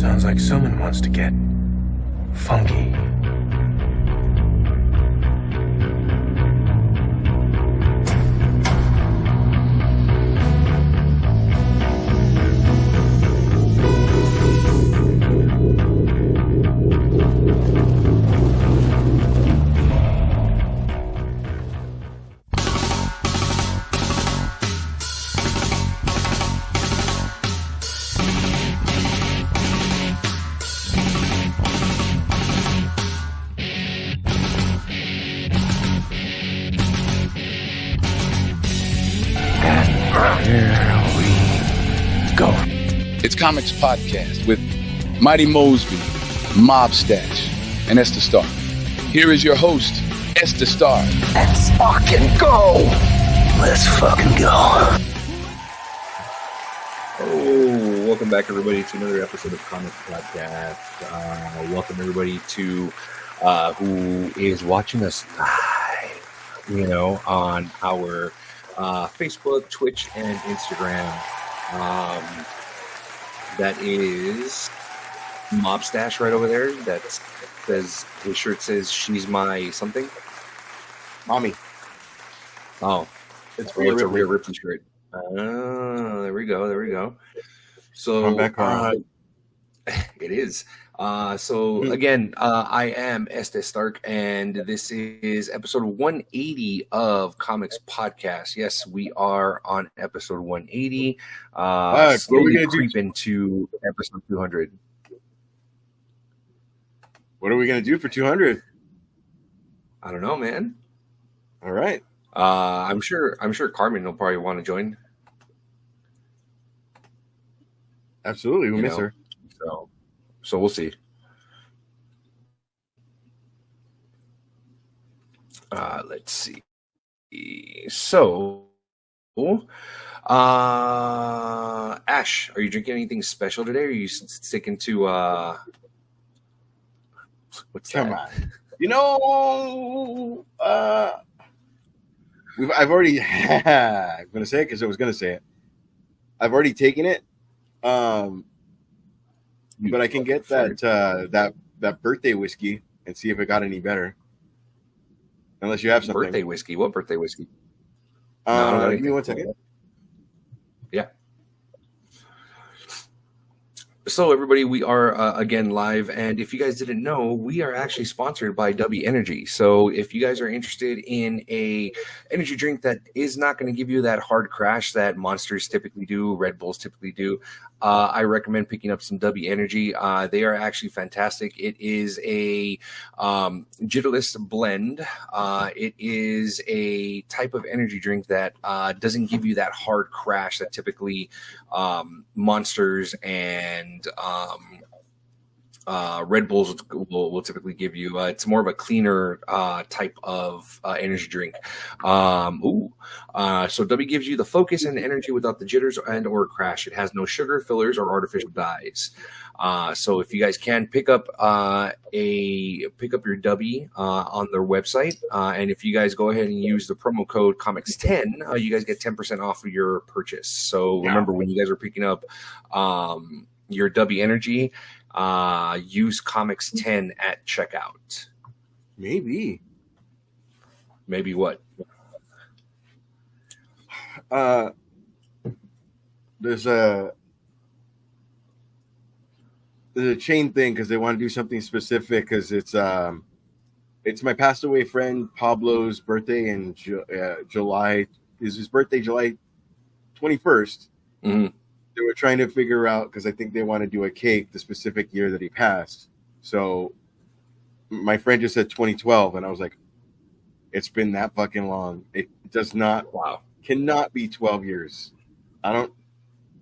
Sounds like someone wants to get funky. It's Comix Podcast with Mighty Mosby, Mob Stash, and Esther Starr. Here is your host, Esther Starr. Let's fucking go. Let's fucking go. Oh, welcome back, everybody, to another episode of Comix Podcast. Welcome, everybody, to who is watching us live, on our Facebook, Twitch, and Instagram. That is Mob Stash right over there. That says, his shirt says, "She's my something." Mommy. Oh, It's a Rhea Ripley shirt. Oh, there we go. So, Come back on. It is. Again, I am Estes Stark, and this is episode 180 of Comix Podcast. Yes, we are on episode 180. Slowly creeping to episode 200. What are we gonna do for 200? I don't know, man. All right. I'm sure Carmen will probably want to join. Absolutely, we'll miss her. So we'll see. Let's see. So, Ash, are you drinking anything special today? Or are you sticking to what's Come that? on. I've already. I'm gonna say it because I was gonna say it. I've already taken it. But I can get that birthday whiskey and see if it got any better. Unless you have something. Birthday whiskey. What birthday whiskey? Give me 1 second. Yeah. So, everybody, we are again live, and if you guys didn't know, we are actually sponsored by W Energy. So, if you guys are interested in a energy drink that is not going to give you that hard crash that Monsters typically do, Red Bulls typically do, I recommend picking up some W Energy. They are actually fantastic. It is a jitterless blend. It is a type of energy drink that doesn't give you that hard crash that typically Monsters and Red Bulls will typically give you. It's more of a cleaner type of energy drink. So W gives you the focus and energy without the jitters and or crash. It has no sugar, fillers, or artificial dyes. So if you guys can pick up your W on their website, and if you guys go ahead and use the promo code Comix10, you guys get 10% off of your purchase. So remember, when you guys are picking up your W Energy, use Comix10 at checkout. Maybe what? There's a chain thing because they want to do something specific because it's my passed away friend Pablo's birthday in July. Is his birthday July 21st? Mm-hmm. They were trying to figure out because I think they want to do a cake the specific year that he passed. So my friend just said 2012, and I was like, it's been that fucking long. It does not. Wow. Cannot be 12 years.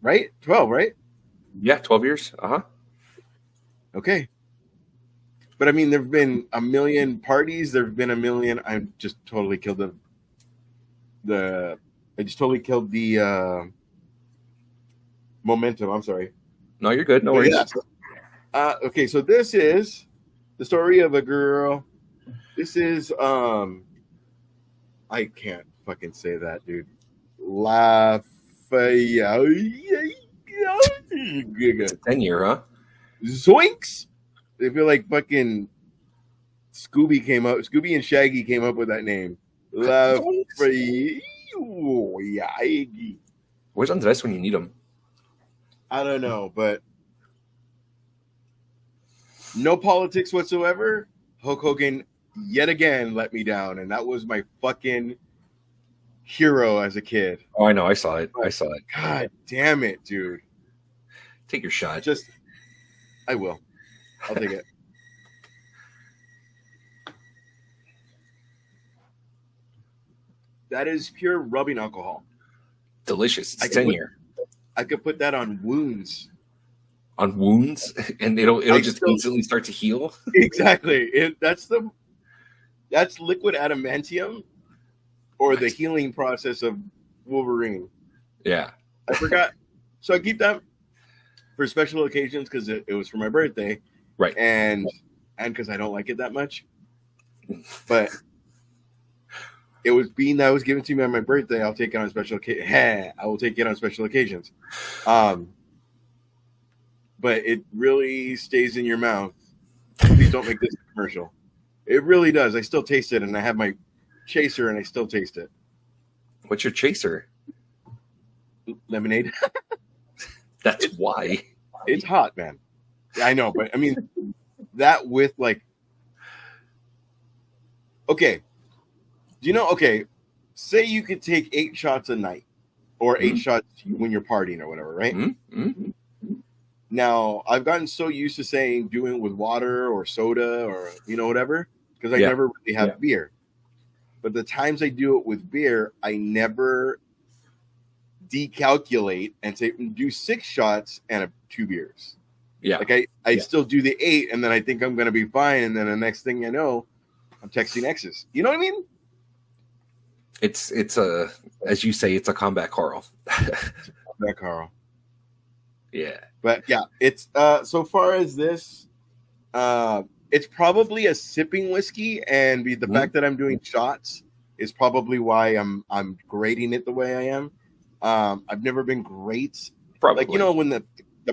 Right? 12, right? Yeah, 12 years. Uh-huh. Okay. But I mean, there have been a million parties. There have been a million. I just totally killed the momentum. I'm sorry. No, you're good. No worries. Yeah. Okay, so this is the story of a girl. This is I can't fucking say that, dude. Lafayette. 10-year, huh? Zoinks! They feel like fucking Scooby and Shaggy came up with that name. La Free. Where's Andres when you need him? I don't know, but no politics whatsoever. Hulk Hogan yet again let me down, and that was my fucking hero as a kid. Oh, I know. I saw it. God damn it, dude. Take your shot. I will. I'll take it. That is pure rubbing alcohol. Delicious. It's 10 year. I could put that on wounds. On wounds, and it'll just instantly start to heal. Exactly. That's liquid adamantium, or the healing process of Wolverine. Yeah, I forgot. So I keep that for special occasions because it was for my birthday, right? And because I don't like it that much, but it was being that was given to me on my birthday. I'll take it on special. I will take it on special occasions. But it really stays in your mouth. Please don't make this a commercial. It really does. I still taste it, and I have my chaser, and I still taste it. What's your chaser? Lemonade. That's why. It's hot, man. I know, but I mean, that with like, okay. Do you know? Okay, say you could take 8 shots a night, or 8 shots when you're partying or whatever, right? Mm-hmm. Now, I've gotten so used to saying doing it with water or soda or, whatever, because I never really have beer. But the times I do it with beer, I never decalculate and say, do 6 shots and 2 beers. Yeah. Like I still do the 8, and then I think I'm going to be fine. And then the next thing I know, I'm texting exes. You know what I mean? It's as you say, it's a combat Carl. Combat Carl. Yeah. But yeah, it's so far as this, it's probably a sipping whiskey, and the fact that I'm doing shots is probably why I'm grading it the way I am. I've never been great. Probably. Like, when the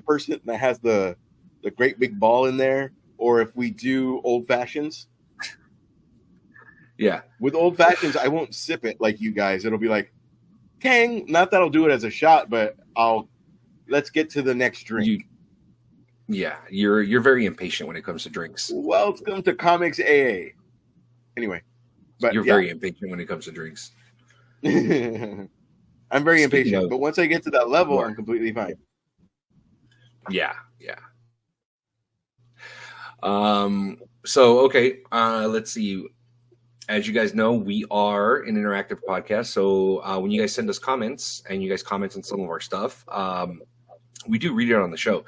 person that has the great big ball in there, or if we do old fashions. Yeah. With old fashions, I won't sip it like you guys. It'll be like, dang, not that I'll do it as a shot, but let's get to the next drink. You're very impatient when it comes to drinks. Welcome to Comix AA. Anyway, but you're very impatient when it comes to drinks. I'm very impatient, but once I get to that level, I'm completely fine. Yeah. So okay, let's see. As you guys know, we are an interactive podcast. So when you guys send us comments and you guys comment on some of our stuff, we do read it on the show.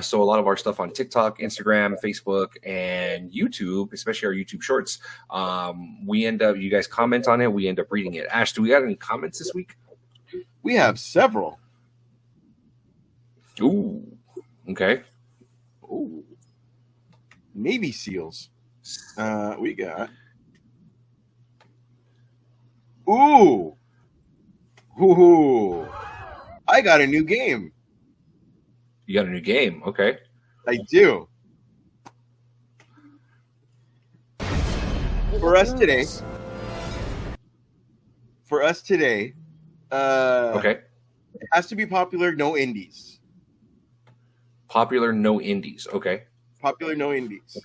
So a lot of our stuff on TikTok, Instagram, Facebook, and YouTube, especially our YouTube shorts, you guys comment on it. We end up reading it. Ash, do we got any comments this week? We have several. Ooh. Okay. Ooh. Navy SEALs. We got. Ooh. I got a new game. You got a new game. Okay. I do. For us today. Okay. It has to be popular, no indies. Popular, no indies. Okay. Popular, no indies.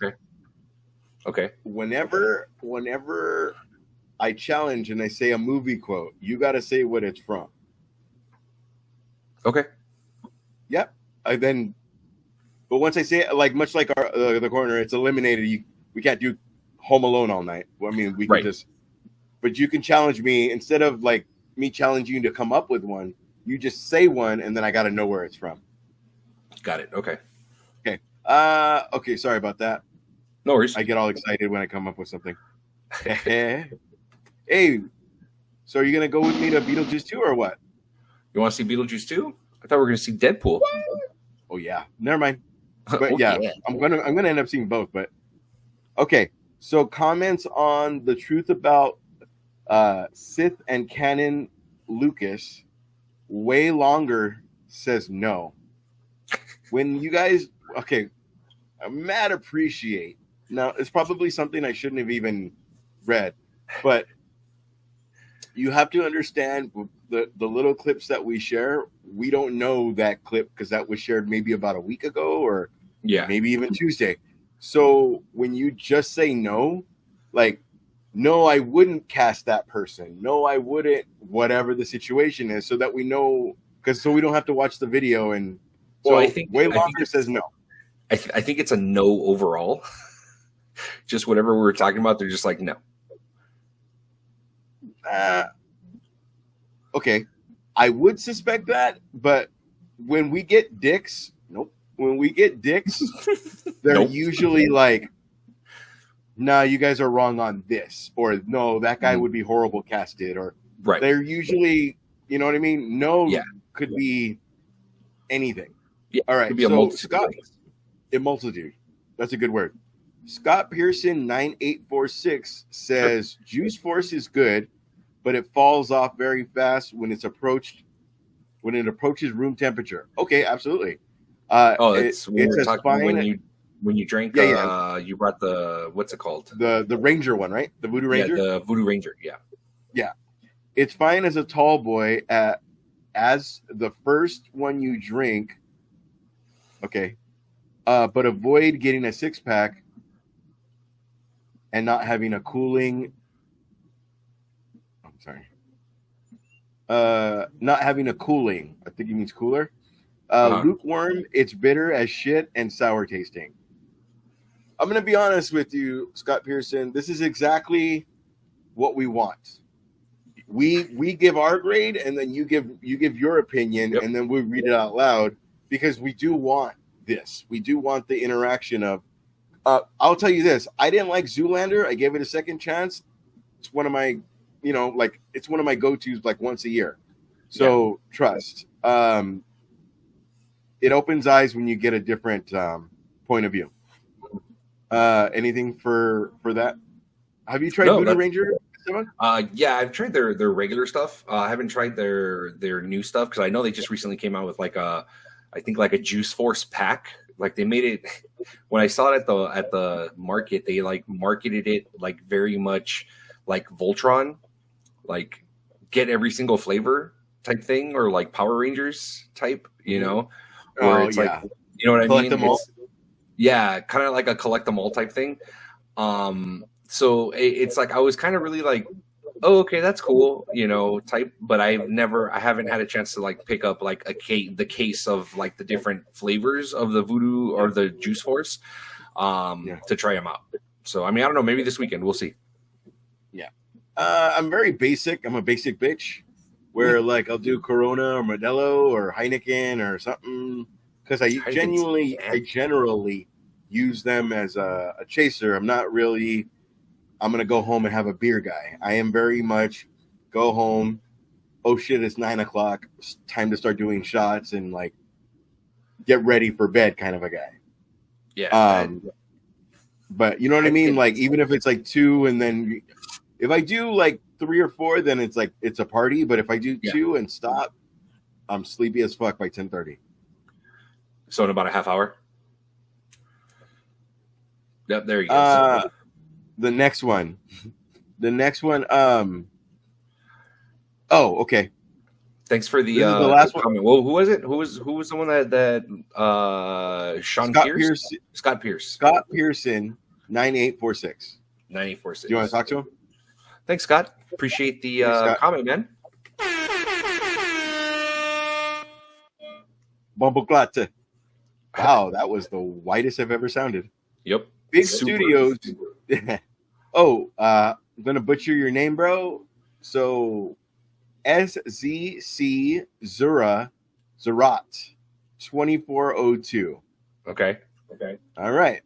Okay. Whenever I challenge and I say a movie quote, you got to say what it's from. Okay. Yep. But once I say it, like much like the corner, it's eliminated. We can't do Home Alone all night. I mean, we can but you can challenge me instead of like me challenging you to come up with one. You just say one, and then I got to know where it's from. Got it. Okay. Okay. Sorry about that. No worries. I get all excited when I come up with something. Hey, so are you gonna go with me to Beetlejuice 2 or what? You want to see Beetlejuice 2? I thought we were gonna see Deadpool. What? Oh yeah, never mind. But yeah, I'm gonna end up seeing both. But okay, so comments on the truth about Sith and canon Lucas. Way longer says no. When you guys, okay, mad appreciate. Now, it's probably something I shouldn't have even read, but you have to understand the little clips that we share. We don't know that clip because that was shared maybe about a week ago or maybe even Tuesday. So when you just say no, like, no, I wouldn't cast that person. No, I wouldn't, whatever the situation is, so that we know, so we don't have to watch the video. And so I think Longer says no. I think it's a no overall. Just whatever we were talking about, they're just like, no. Okay, I would suspect that, but when we get dicks, nope. When we get dicks, they're usually like, "Nah, you guys are wrong on this," or "No, that guy would be horrible casted," or they're usually, you know what I mean? No, could be anything. Yeah, all right. Could be a multitude. That's a good word. Scott Pearson 9846 says Juice Force is good, but it falls off very fast when it approaches room temperature. Okay, absolutely. It's when you drank. You brought the, what's it called? The Ranger one, right? The Voodoo Ranger. Yeah, the Voodoo Ranger. Yeah. It's fine as a tall boy. As the first one you drink. Okay, but avoid getting a 6-pack and not having a cooling. Not having a cooling. I think he means cooler. Lukewarm, it's bitter as shit and sour tasting. I'm going to be honest with you, Scott Pearson. This is exactly what we want. We give our grade, and then you give your opinion, and then we read it out loud, because we do want this. We do want the interaction of. I'll tell you this: I didn't like Zoolander. I gave it a second chance. It's one of my, it's one of my go-tos, like once a year. So trust. It opens eyes when you get a different point of view. Anything for that? Have you tried Voodoo Ranger? Yeah, I've tried their regular stuff. I haven't tried their new stuff because I know they just recently came out with I think a Juice Force pack. Like they made it when I saw it at the market, they marketed it very much like Voltron, like get every single flavor type thing, or like Power Rangers type, where it's you know what I mean? Them all. Yeah, kind of like a collect them all type thing. So it's I was kind of really oh, okay, that's cool, type, but I haven't had a chance to pick up the case of the different flavors of the Voodoo or the Juice Force to try them out. So, I mean, I don't know, maybe this weekend, we'll see. Yeah. I'm very basic. I'm a basic bitch where I'll do Corona or Modelo or Heineken or something. Cause I generally use them as a chaser. I'm not really, I'm going to go home and have a beer guy. I am very much go home. Oh shit, it's 9:00. It's time to start doing shots and get ready for bed kind of a guy. Yeah. But you know what I mean? Even if it's 2 and then if I do 3 or 4, then it's it's a party. But if I do 2 and stop, I'm sleepy as fuck by 10:30. So in about a half hour? Yep, there you go. The next one. Oh, okay. Thanks for the last one. Comment. Well, who was it? Who was the one that Sean Pierce? Scott Pierce. Scott Pearson, 9846. 9846. Do you want to talk to him? Thanks, Scott. Appreciate the comment, man. Bomboglata. Wow, that was the whitest I've ever sounded. Yep. Big Studios. I'm gonna butcher your name, bro. So SZC Zerat 2402. Okay. All right.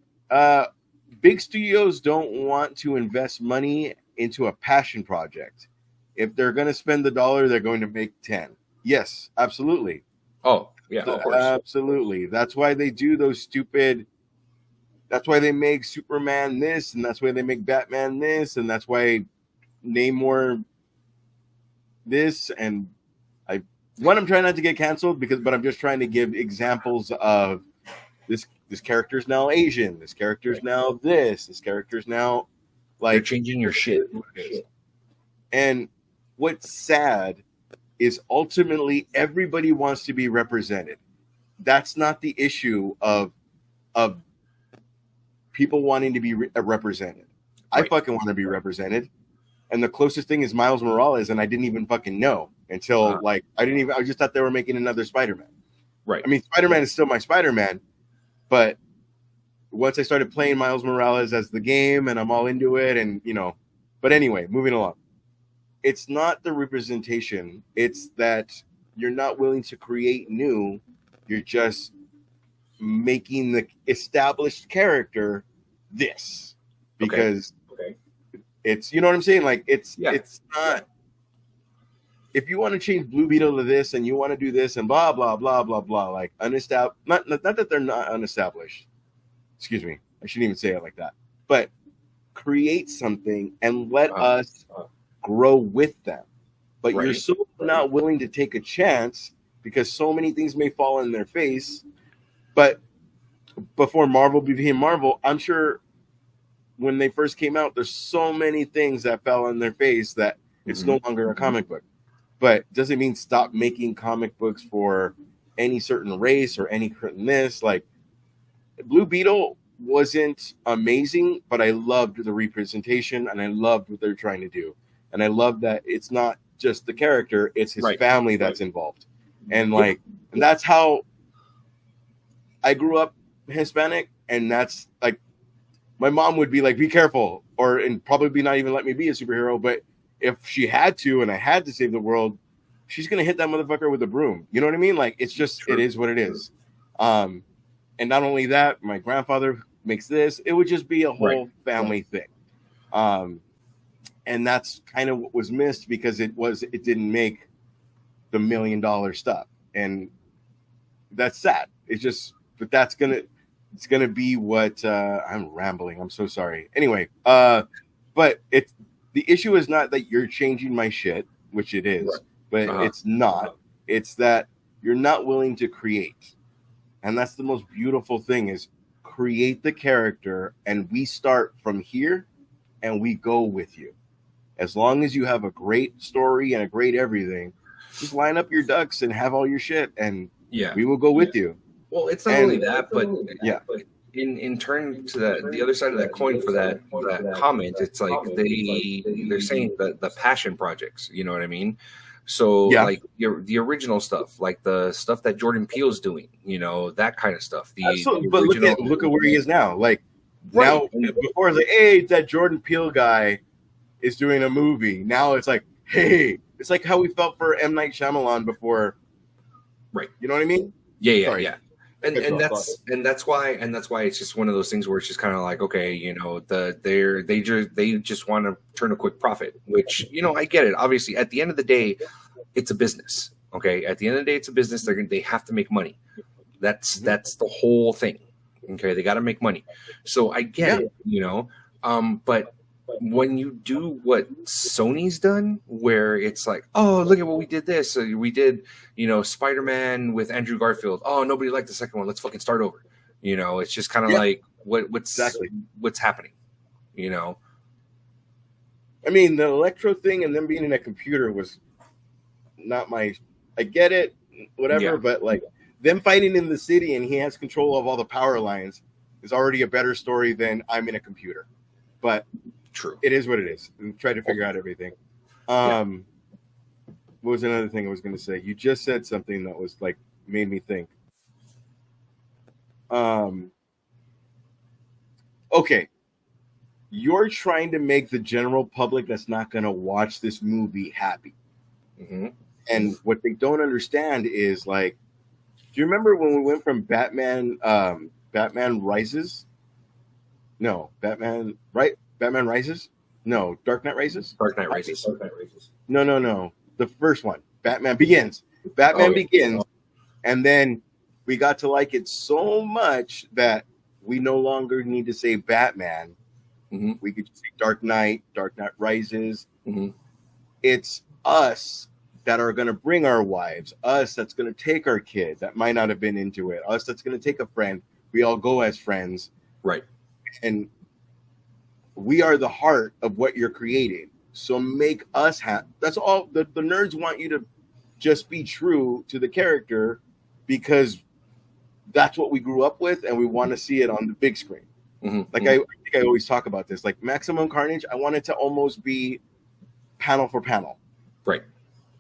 Big studios don't want to invest money into a passion project. If they're going to spend the $1, they're going to make 10. Yes, absolutely. Oh, yeah, of course. Absolutely. That's why they do those stupid. That's why they make Superman this, and that's why they make Batman this, and that's why Namor this. And I'm trying not to get canceled but I'm just trying to give examples of this. this character's now Asian, this character's now this character's now They're like changing your shit. And what's sad is ultimately everybody wants to be represented. That's not the issue of people wanting to be represented. I fucking want to be represented. And the closest thing is Miles Morales, and I didn't even fucking know until I just thought they were making another Spider-Man. Right. I mean, Spider-Man is still my Spider-Man, but once I started playing Miles Morales as the game and I'm all into it and, but anyway, moving along. It's not the representation. It's that you're not willing to create new. You're just making the established character this because it's, you know what I'm saying? Like it's not, if you want to change Blue Beetle to this and you want to do this and blah, blah, blah, blah, blah, like unestablished, not that they're not unestablished. Excuse me. I shouldn't even say it like that, but create something and let us grow with them. But you're so not willing to take a chance because so many things may fall in their face. But before Marvel became Marvel, I'm sure when they first came out, there's so many things that fell in their face that it's no longer a comic book. But doesn't mean stop making comic books for any certain race or any certain this. Like Blue Beetle wasn't amazing, but I loved the representation and I loved what they're trying to do. And I love that it's not just the character, it's his family that's involved. And like, and that's how I grew up Hispanic. And that's like, my mom would be like, be careful, and probably not even let me be a superhero. But if she had to, and I had to save the world, she's going to hit that motherfucker with a broom. You know what I mean? Like, it's just, it is what it is. And not only that, my grandfather makes this, it would just be a whole family thing. And that's kind of what was missed because it didn't make the $1 million stuff. And that's sad. It's just, but it's going to be what, I'm rambling. I'm so sorry. Anyway, but the issue is not that you're changing my shit, which it is, but it's not. It's that you're not willing to create. And that's the most beautiful thing is create the character and we start from here and we go with you. As long as you have a great story and a great everything, just line up your ducks and have all your shit and we will go with you. Well, it's not only that, but in turn to the other side of that coin for that comment, it's like they're saying that the passion projects, you know what I mean? So like the original stuff, like the stuff that Jordan Peele's doing, that kind of stuff. Absolutely. But look at where he is now. Like now, before it's like, hey, that Jordan Peele guy is doing a movie. Now it's like, hey, it's like how we felt for M. Night Shyamalan before. Right. You know what I mean? Yeah. And that's why it's just one of those things where it's just kind of like, okay, they just want to turn a quick profit, which, I get it. Obviously, at the end of the day, it's a business. Okay. At the end of the day, it's a business. They have to make money. That's the whole thing. Okay. They got to make money. So I get it, but when you do what Sony's done, where it's like, oh, look at what we did this. So we did, Spider-Man with Andrew Garfield. Oh, nobody liked the second one. Let's fucking start over. It's just kind of like what's happening, I mean, the Electro thing and them being in a computer was not I get it, whatever, but like them fighting in the city and he has control of all the power lines is already a better story than I'm in a computer. But true, it is what it is. We try to figure out everything. What was another thing I was going to say? You just said something that was like made me think. Okay, you're trying to make the general public that's not going to watch this movie happy. And what they don't understand is like, do you remember when we went from Batman Rises? No, Batman Rises? No, Dark Knight Rises? Dark Knight Rises. No. The first one, Batman Begins. Begins, and then we got to like it so much that we no longer need to say Batman. We could just say Dark Knight Rises. It's us that are going to bring our wives, us that's going to take our kid that might not have been into it, us that's going to take a friend. we all go as friends, Right. and we are the heart of what you're creating. So make us happy. That's all. The nerds want you to just be true to the character because that's what we grew up with, and we want to see it on the big screen. Like I think I always talk about this. Like Maximum Carnage, I want it to almost be panel for panel. Right.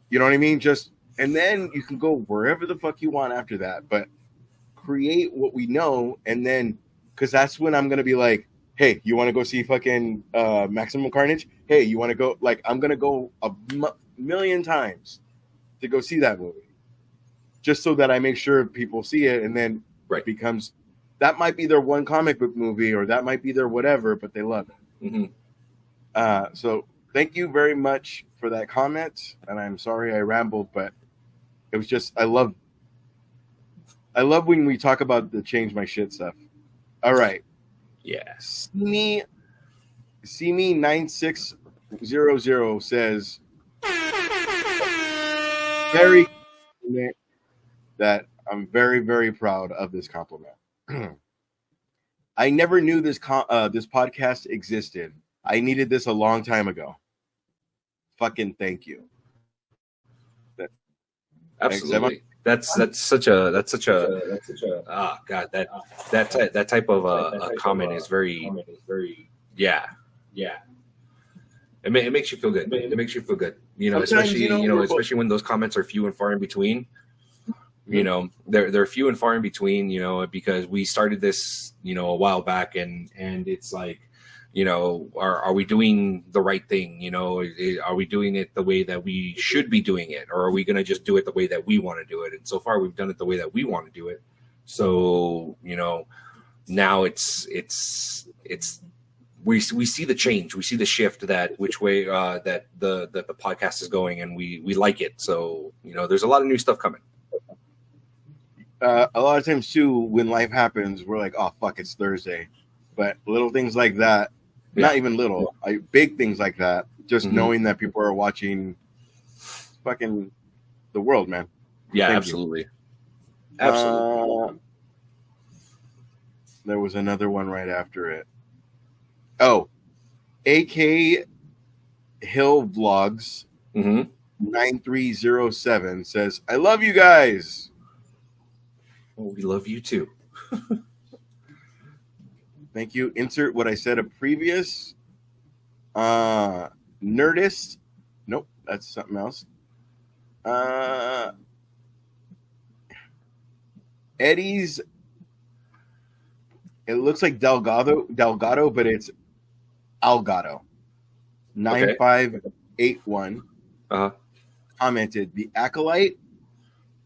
You know what I mean? Just, and then you can go wherever the fuck you want after that. But create what we know, and then, because that's when I'm gonna be like, hey, you want to go see fucking Maximum Carnage? Hey, you want to go? Like, I'm gonna go a million times to go see that movie, just so that I make sure people see it, and then it becomes, that might be their one comic book movie, or that might be their whatever, but they love it. So thank you very much for that comment, and I'm sorry I rambled, but it was just, I love when we talk about the change my shit stuff. All right. Yeah. See me 9600 says very that I'm very, very proud of this compliment. I never knew this podcast existed. I needed this a long time ago. Fucking thank you. Absolutely. That's such a God, that type of a comment is very yeah. It makes you feel good. It makes you feel good. You know, Sometimes, especially especially when those comments are few and far in between. You know, they're few and far in between, you know, because we started this, you know, a while back, and it's like, you know, are we doing the right thing? You know, are we doing it the way that we should be doing it, or are we going to just do it the way that we want to do it? And so far, we've done it the way that we want to do it. So, you know, now it's we see the change, we see the shift, that which way that the podcast is going, and we like it. So, you know, there's a lot of new stuff coming. A lot of times too, when life happens, we're like, oh fuck, it's Thursday. But little things like that, not even little, big things like that, just knowing that people are watching fucking the world, man. Yeah, Thank absolutely. you. Absolutely. There was another one right after it. Oh, AK Hill Vlogs 9307 says, I love you guys. Well, we love you too. Thank you. Insert what I said a previous. Nerdist. Nope, that's something else. Eddie's. It looks like Delgado, but it's Algado. 9581 commented, the Acolyte,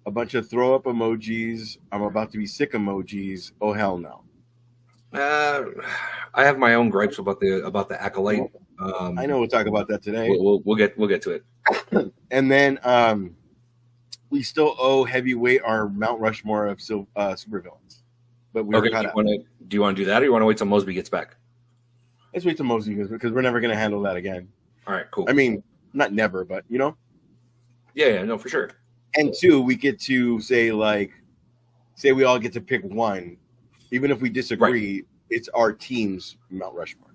a bunch of throw up emojis. I'm about to be sick emojis. Oh hell no. I have my own gripes about the Acolyte. I know we'll talk about that today. We'll get to it. And then we still owe Heavyweight our Mount Rushmore of supervillains. But we do you want to do that, or you want to wait till Mosby gets back? Let's wait till Mosby goes, because we're never going to handle that again. All right, cool. I mean, not never, but you know. Yeah, no, for sure. And two, we get to say we all get to pick one, even if we disagree. Right. It's our team's Mount Rushmore.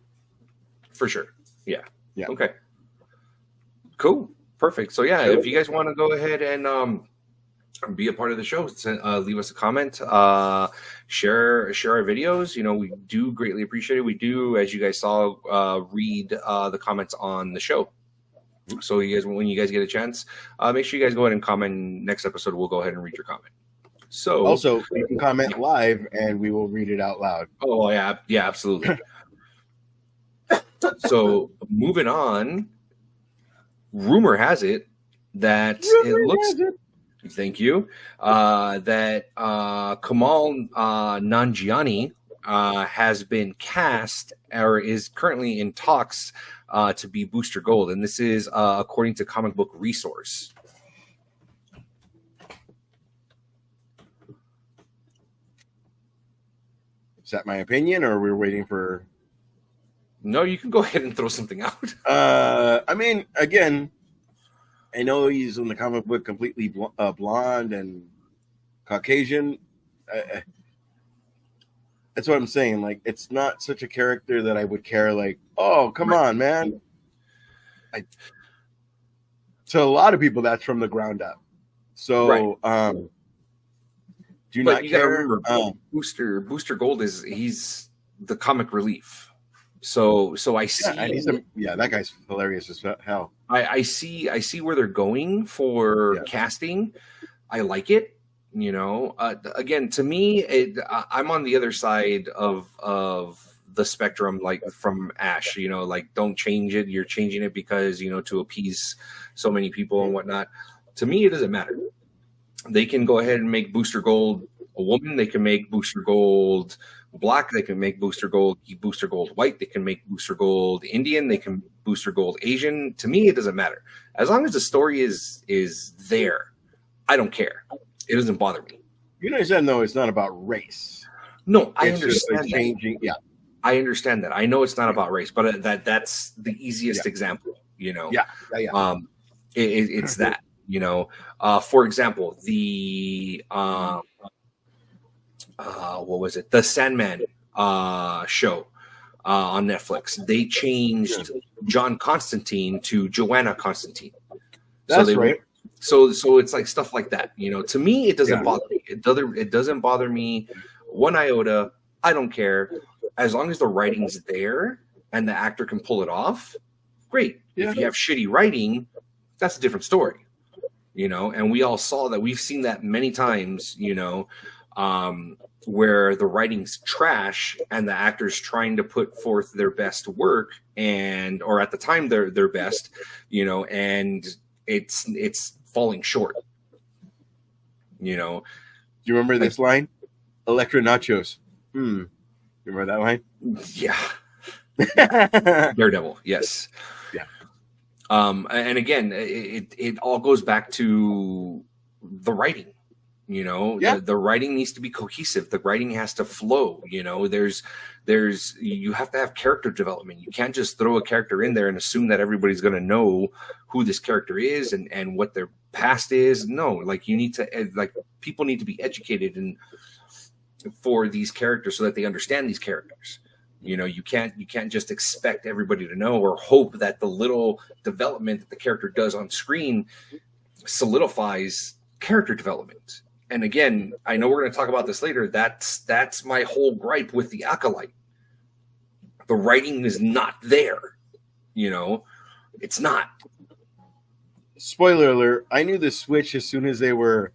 For sure. Yeah. Okay. Cool. Perfect. So yeah, if you guys want to go ahead and be a part of the show, leave us a comment, share our videos. You know, we do greatly appreciate it. We do, as you guys saw, read the comments on the show. So you guys, when you guys get a chance, make sure you guys go ahead and comment. Next episode, we'll go ahead and read your comment. So also, you can comment live, and we will read it out loud. Oh yeah, absolutely. So moving on, rumor has it that it looks. Thank you. That Kamal Nanjiani has been cast, or is currently in talks to be Booster Gold, and this is according to Comic Book Resource. Is that my opinion, or we're waiting for? No, you can go ahead and throw something out. I mean, again, I know he's in the comic book completely blonde and Caucasian. That's what I'm saying. Like, it's not such a character that I would care. Like, oh, come on, man. To a lot of people, that's from the ground up. So, do you But not you gotta care? remember, Booster Gold he's the comic relief. So I see. That guy's hilarious as hell. I see where they're going for casting. I like it. You know, again, to me, I'm on the other side of the spectrum, like from Ash. You know, like, don't change it. You're changing it because, you know, to appease so many people and whatnot. To me, it doesn't matter. They can go ahead and make Booster Gold a woman. They can make Booster Gold black. They can make Booster Gold white. They can make Booster Gold Indian. They can Booster Gold Asian. To me, it doesn't matter. As long as the story is there, I don't care. It doesn't bother me. You understand, though, it's not about race. No, I It's just understand that. changing. Yeah, I understand that. I know it's not about race, but that's the easiest example. You know. yeah. It's that. You know. For example, the what was it? The Sandman show on Netflix. They changed John Constantine to Joanna Constantine. That's right. So it's like stuff like that. You know, to me, it doesn't bother me. It doesn't bother me one iota. I don't care. As long as the writing's there and the actor can pull it off, great. Yeah. If you have shitty writing, that's a different story. You know, and we all saw that. We've seen that many times, you know, where the writing's trash and the actors trying to put forth their best work or at the time their best, you know, and it's falling short. You know. Do you remember this line? Electra Nachos. You remember that line? Yeah. Daredevil, yes. Yeah. And again, it all goes back to the writing. You know, the writing needs to be cohesive. The writing has to flow. You know, you have to have character development. You can't just throw a character in there and assume that everybody's going to know who this character is and what their past is. No, like, you need to, like, people need to be educated for these characters so that they understand these characters. You know, you can't just expect everybody to know or hope that the little development that the character does on screen solidifies character development. And again, I know we're going to talk about this later. That's my whole gripe with the Acolyte. The writing is not there. You know, it's not. Spoiler alert, I knew the switch as soon as they were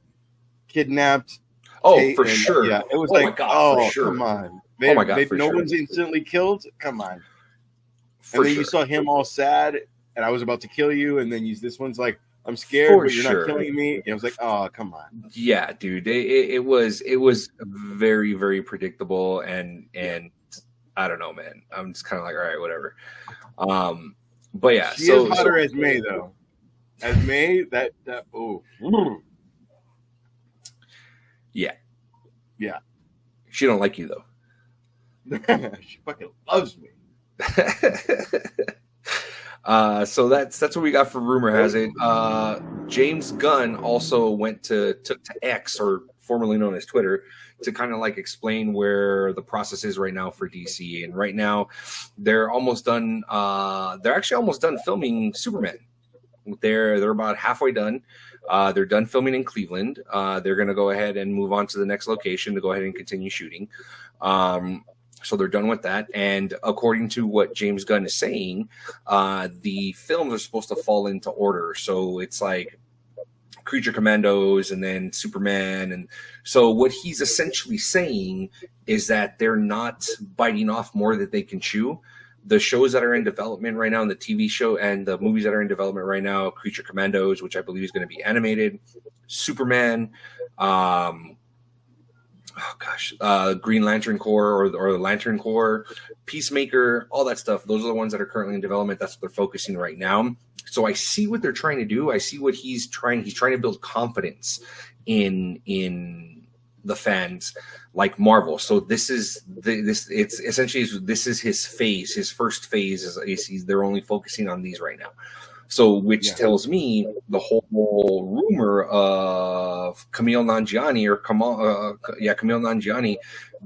kidnapped. Oh, for sure. Yeah, it was my God, for sure. Come on. Oh my God, for no sure. one's instantly killed? Come on. For and then sure. you saw him all sad, and I was about to kill you, and then this one's like, I'm scared, but you're not killing me. And I was like, oh, come on. Yeah, dude. It was very, very predictable, and I don't know, man. I'm just kind of like, all right, whatever. But yeah, she is hotter as May, though. As May, that yeah. Yeah. She don't like you though. She fucking loves me. So that's what we got for rumor has it. James Gunn also took to X, or formerly known as Twitter, to kind of like explain where the process is right now for DC. And right now they're almost done. They're actually almost done filming Superman. They're about halfway done. They're done filming in Cleveland. They're going to go ahead and move on to the next location to go ahead and continue shooting. So they're done with that. And according to what James Gunn is saying, the films are supposed to fall into order. So it's like Creature Commandos and then Superman. And so what he's essentially saying is that they're not biting off more than they can chew. The shows that are in development right now, and the TV show and the movies that are in development right now, Creature Commandos, which I believe is going to be animated, Superman, Green Lantern Corps or the Lantern Corps, Peacemaker, all that stuff. Those are the ones that are currently in development. That's what they're focusing right now. So I see what they're trying to do. I see what he's trying to build confidence in the fans like Marvel. So this is his phase. His first phase is they're only focusing on these right now. So, which tells me the whole rumor of Camille Nanjiani Camille Nanjiani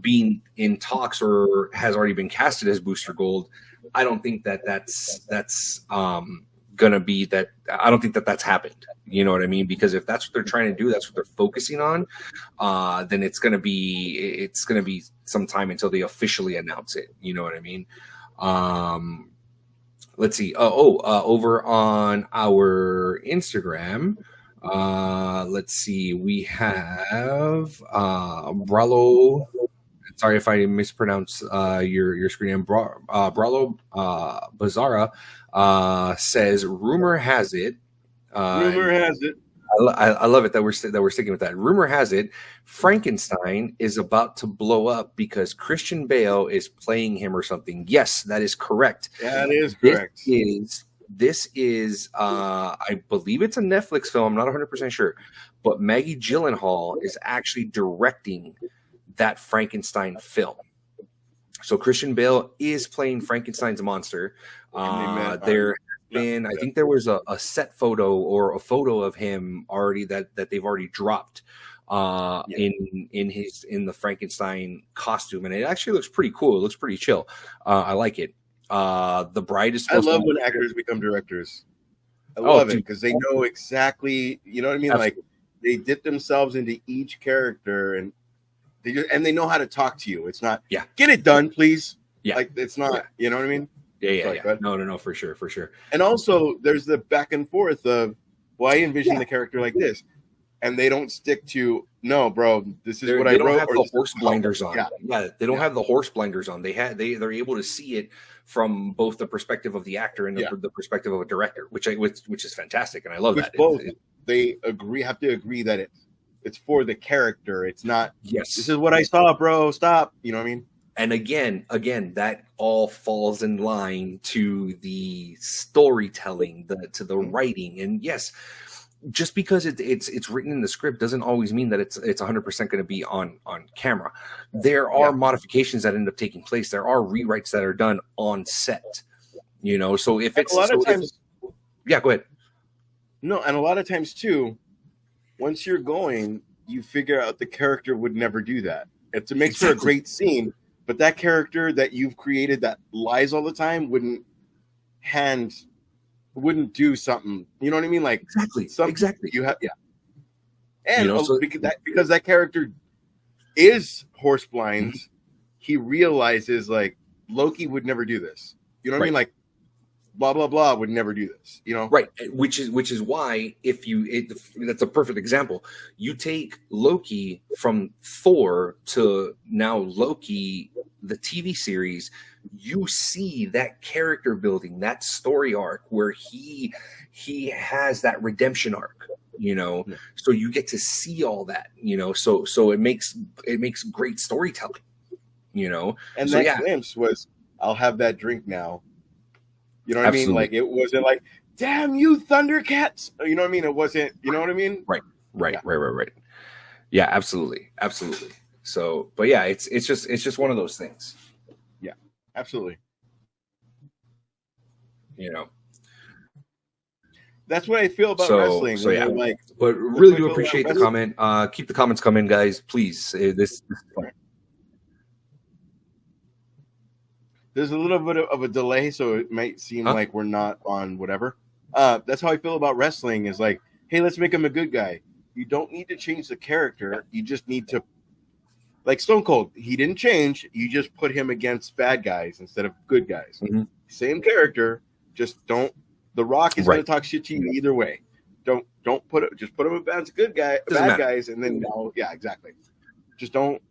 being in talks or has already been casted as Booster Gold. I don't think that's gonna be that. I don't think that's happened. You know what I mean? Because if that's what they're trying to do, that's what they're focusing on. Then it's gonna be some time until they officially announce it. You know what I mean? Let's see. Over on our Instagram, let's see. We have Bralo. Sorry if I mispronounce your screen name. Bralo Bazara says, "Rumor has it." Rumor has it. I love it that we're sticking with that. Rumor has it, Frankenstein is about to blow up because Christian Bale is playing him or something. Yes, that is correct. That is correct. This is I believe it's a Netflix film. I'm not 100% sure, but Maggie Gyllenhaal is actually directing that Frankenstein film. So Christian Bale is playing Frankenstein's monster. I think there was a set photo or a photo of him already that they've already dropped in the Frankenstein costume, and it actually looks pretty cool. It looks pretty chill. I like it. The bride is. I love when actors become directors. I love it because they know exactly. You know what I mean? Absolutely. Like they dip themselves into each character, and they know how to talk to you. It's not get it done, please. Yeah, like it's not. You know what I mean? Yeah. No, for sure. And also, there's the back and forth of, well, I envision the character like this, and they don't stick to, no, bro, this is what I wrote. They don't have the horse blinders on. Yeah, they don't have the horse blinders on. They're able to see it from both the perspective of the actor and the perspective of a director, which is fantastic, and I love that. Both they have to agree that it's for the character. It's not. Yes, this is what I saw, bro. Stop. You know what I mean? And again, that all falls in line to the storytelling, to the writing. And yes, just because it's written in the script doesn't always mean that it's 100% going to be on camera. There are modifications that end up taking place. There are rewrites that are done on set. You know, so if it's a lot of times, go ahead. No, and a lot of times too, once you're going, you figure out the character would never do that. It makes for a great scene. But that character that you've created that lies all the time wouldn't do something. You know what I mean? Like exactly. You have and because that character is horse blind, he realizes like Loki would never do this. You know what I mean? Like blah blah blah would never do this. You know, right? Which is why that's a perfect example. You take Loki from Thor to now Loki, the TV series, you see that character building, that story arc where he has that redemption arc, you know. So you get to see all that, you know. So it makes great storytelling, you know. And that glimpse was, I'll have that drink now. You know what I mean? Like, it wasn't like, damn you, Thundercats. You know what I mean? It wasn't, you know what I mean? Right. Yeah, absolutely. So, but yeah, it's just one of those things. Yeah, absolutely. You know, that's what I feel about wrestling. So yeah, like, but really do appreciate the comment. Keep the comments coming, guys, please. This is fun. There's a little bit of a delay, so it might seem like we're not on whatever. That's how I feel about wrestling is like, hey, let's make him a good guy. You don't need to change the character. You just need to, like Stone Cold, he didn't change. You just put him against bad guys instead of good guys. Mm-hmm. Same character, just don't. The Rock is going to talk shit to you either way. Don't put it. Just put him against bad guys, and then exactly. Just don't.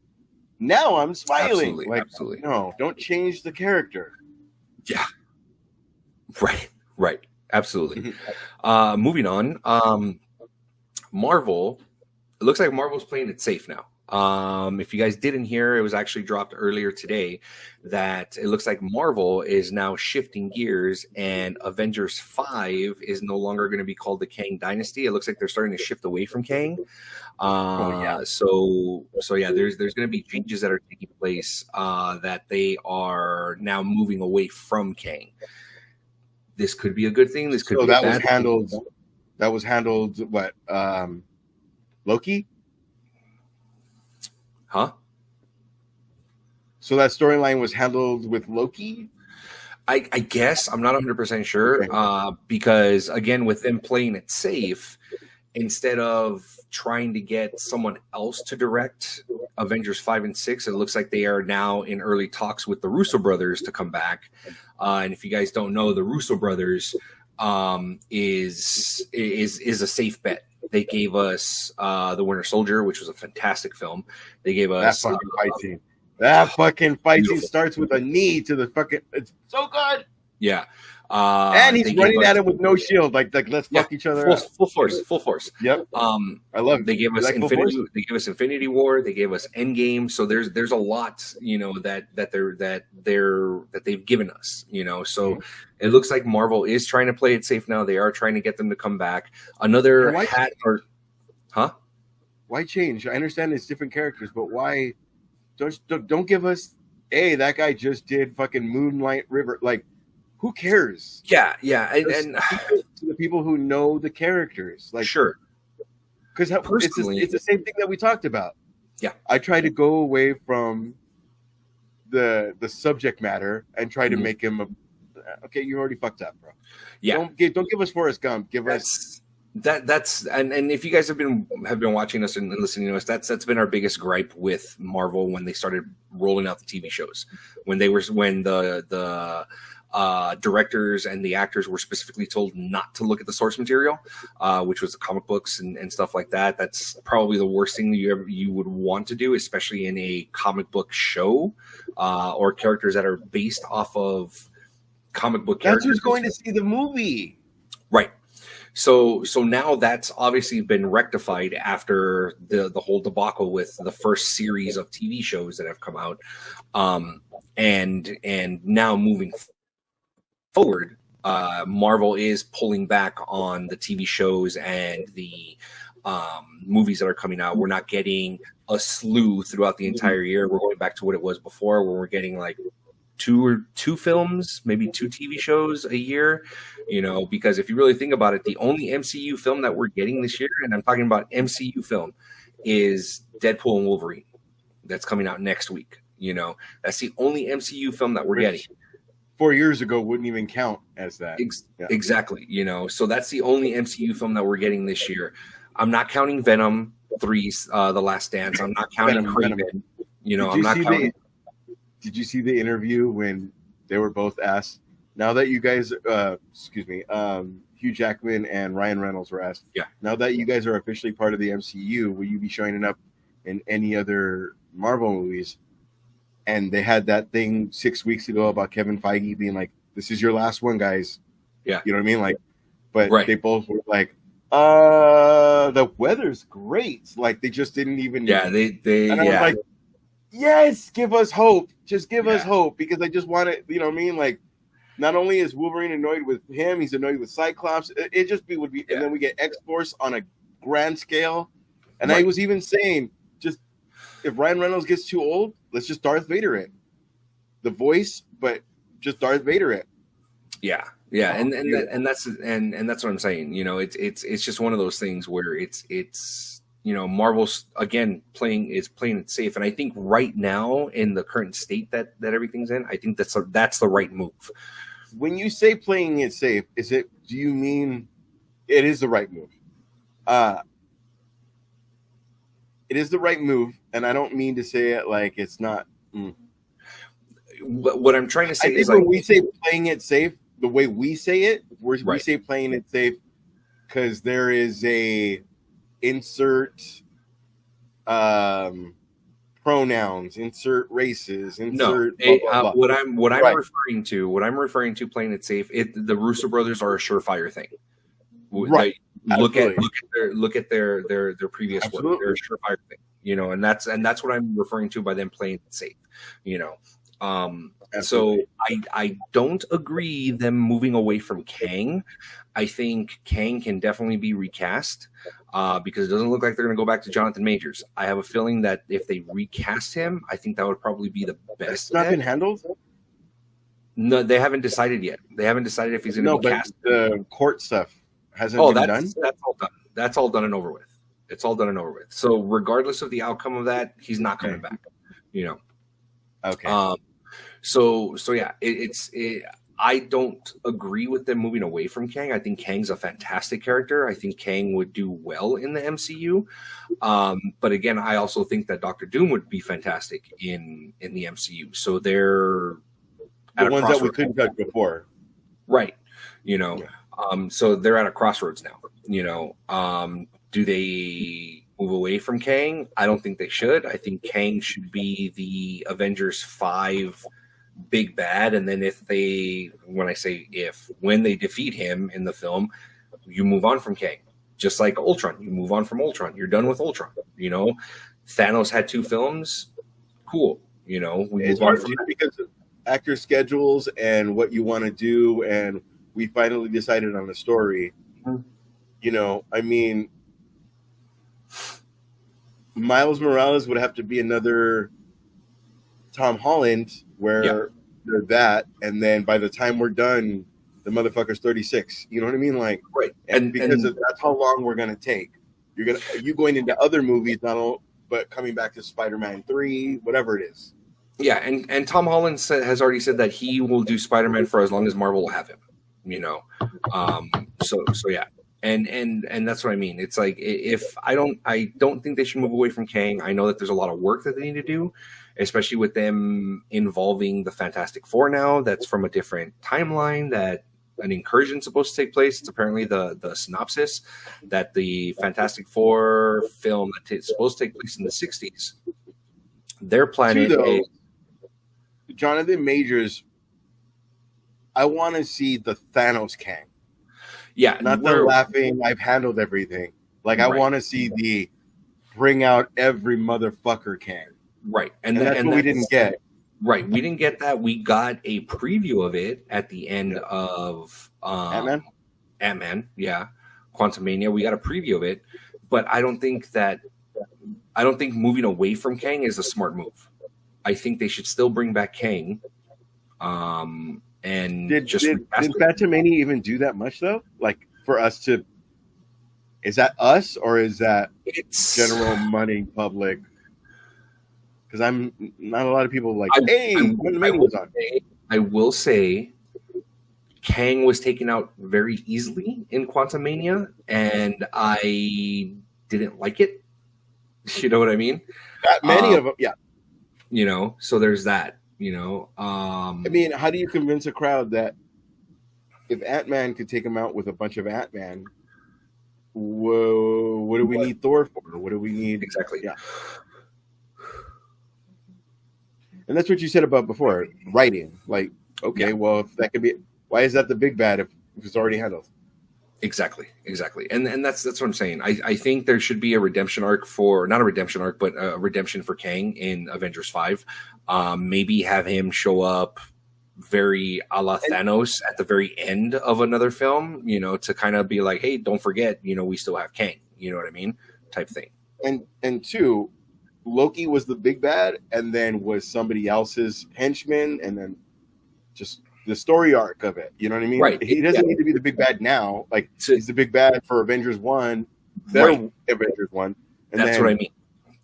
Now I'm smiling. Absolutely. No, don't change the character. Yeah. Right. Absolutely. Moving on. Marvel. It looks like Marvel's playing it safe now. If you guys didn't hear, it was actually dropped earlier today that it looks like Marvel is now shifting gears and Avengers 5 is no longer going to be called the Kang Dynasty. It looks like they're starting to shift away from Kang. So there's going to be changes that are taking place that they are now moving away from Kang. this could be a good thing. This could So be a that was bad handled. thing. That was handled. What? Loki. Huh? So that storyline was handled with Loki. I guess I'm not 100% sure, because again, with them playing it safe, instead of trying to get someone else to direct Avengers 5 and 6, it looks like they are now in early talks with the Russo brothers to come back. And if you guys don't know, the Russo brothers is a safe bet. They gave us The Winter Soldier, which was a fantastic film. They gave us That fucking fight scene. That fucking fight beautiful. scene starts with a knee to the fucking. It's so good. Yeah. And he's running at him with no shield. Like let's fuck each other up. Full force. Yep. I love it. They gave us Like full Infinity. force? They gave us Infinity War. They gave us Endgame. So there's a lot, that they've given us. So it looks like Marvel is trying to play it safe now. They are trying to get them to come back. Another Why- hat or, huh? Why change? I understand it's different characters, but why? Don't give us. Hey, that guy just did fucking Moonlight River. Like, who cares? Yeah, and To the people who know the characters, like sure. because Personally- it's the same thing that we talked about. Yeah. I try to go away from the subject matter and try to Mhm. make him okay. You already fucked up, bro. Yeah. Don't give us Forrest Gump. Give us That's and if you guys have been watching us and listening to us, that's been our biggest gripe with Marvel when they started rolling out the TV shows. When the directors and the actors were specifically told not to look at the source material, which was the comic books and stuff like that. That's probably the worst thing you would want to do, especially in a comic book show, or characters that are based off of comic book that's characters. who's going to see the movie. Right. So now that's obviously been rectified after the whole debacle with the first series of TV shows that have come out, and now moving forward, Marvel is pulling back on the TV shows and the movies that are coming out. We're not getting a slew throughout the entire year. We're going back to what it was before, where we're getting like two films, maybe 2 TV shows a year, because if you really think about it, the only MCU film that we're getting this year, and I'm talking about MCU film, is Deadpool and Wolverine. That's coming out next week. That's the only MCU film that we're getting. 4 years ago wouldn't even count as that. Yeah. Exactly. So that's the only MCU film that we're getting this year. I'm not counting Venom 3's The Last Dance. I'm not counting Craven. I'm not counting. Did you see the interview when they were both asked? Now that you guys, Hugh Jackman and Ryan Reynolds were asked. Yeah. Now that you guys are officially part of the MCU, will you be showing up in any other Marvel movies? And they had that thing 6 weeks ago about Kevin Feige being like, "This is your last one, guys." Yeah. You know what I mean? Like, but Right. they both were like, the weather's great. Like they just didn't even. Yeah, they And I was like, yes, give us hope. Just give us hope, because I just want it. You know what I mean? Like, not only is Wolverine annoyed with him, he's annoyed with Cyclops. It just would be, and then we get X-Force on a grand scale. And I Right. was even saying, just if Ryan Reynolds gets too old, let's just Darth Vader it. The voice, but just Darth Vader it. Yeah, and that's what I'm saying. It's just one of those things where it's Marvel's again playing it safe, and I think right now in the current state that everything's in, I think that's the right move. When you say playing it safe, do you mean it is the right move? It is the right move, and I don't mean to say it like it's not. What I'm trying to say I think is, when we say playing it safe, the way we say it, we Right. say playing it safe because there is a insert pronouns, insert races, insert blah, blah, blah. what I'm Right. referring to playing it safe. The Russo brothers are a surefire thing. Right. Look Absolutely. at their previous work. Absolutely. They're a surefire thing. And that's what I'm referring to by them playing it safe. So I don't agree them moving away from Kang. I think Kang can definitely be recast because it doesn't look like they're going to go back to Jonathan Majors. I have a feeling that if they recast him, I think that would probably be the best. It's not been handled. No, they haven't decided yet. They haven't decided if he's going to No, be but cast. the court stuff hasn't Oh, been done. that's all done. That's all done and over with. It's all done and over with. So regardless of the outcome of that, he's not coming back. You know. Okay. So yeah, I don't agree with them moving away from Kang. I think Kang's a fantastic character. I think Kang would do well in the MCU. But again, I also think that Doctor Doom would be fantastic in the MCU. So they're the ones that we couldn't touch before. Right. You know, so they're at a crossroads now. You know, do they move away from Kang? I don't think they should. I think Kang should be the Avengers 5 big bad, and then when they defeat him in the film, you move on from Kang. Just like Ultron, you move on from Ultron. You're done with Ultron. You know, Thanos had 2 films. Cool. You know, we It's move on hard from because of actor schedules and what you want to do, and we finally decided on a story. You know, I mean, Miles Morales would have to be another Tom Holland, where they're that, and then by the time we're done, the motherfucker's 36. You know what I mean? Like, right. And because that's how long we're gonna take. You going into other movies, but coming back to Spider-Man 3, whatever it is. Yeah, and Tom Holland has already said that he will do Spider-Man for as long as Marvel will have him. You know, so yeah. And that's what I mean. It's like I don't think they should move away from Kang. I know that there's a lot of work that they need to do, especially with them involving the Fantastic Four now. That's from a different timeline that an incursion is supposed to take place. It's apparently the synopsis that the Fantastic Four film that's supposed to take place in the 60s. They're planning Jonathan Majors. I want to see the Thanos Kang. Yeah, not the laughing, I've handled everything. Like, I want to see the bring out every motherfucker Kang. Right. And that's what we didn't get. Right. We didn't get that. We got a preview of it at the end of Ant-Man. Yeah. Quantumania. We got a preview of it. But I don't think moving away from Kang is a smart move. I think they should still bring back Kang. And did Quantumania even do that much though? Like, for us to, is that us or is that general money public? Because I'm not a lot of people like, I will say Kang was taken out very easily in Quantumania, and I didn't like it. You know what I mean? That many of them, yeah. You know, so there's that. You know, I mean, how do you convince a crowd that if Ant-Man could take him out with a bunch of Ant-Man, what do we need Thor for? What do we need? Exactly. Yeah. And that's what you said about before, writing. Like, okay, well, if that could be, why is that the big bad if it's already handled? Exactly. And that's what I'm saying. I think there should be a redemption arc not a redemption arc, but a redemption for Kang in Avengers 5. Maybe have him show up very a la Thanos at the very end of another film, you know, to kind of be like, hey, don't forget, you know, we still have Kang. You know what I mean? Type thing. And 2, Loki was the big bad and then was somebody else's henchman, and then just the story arc of it. You know what I mean? Right. He doesn't need to be the big bad now. Like, he's the big bad for Avengers 1. Avengers 1. That's what I mean.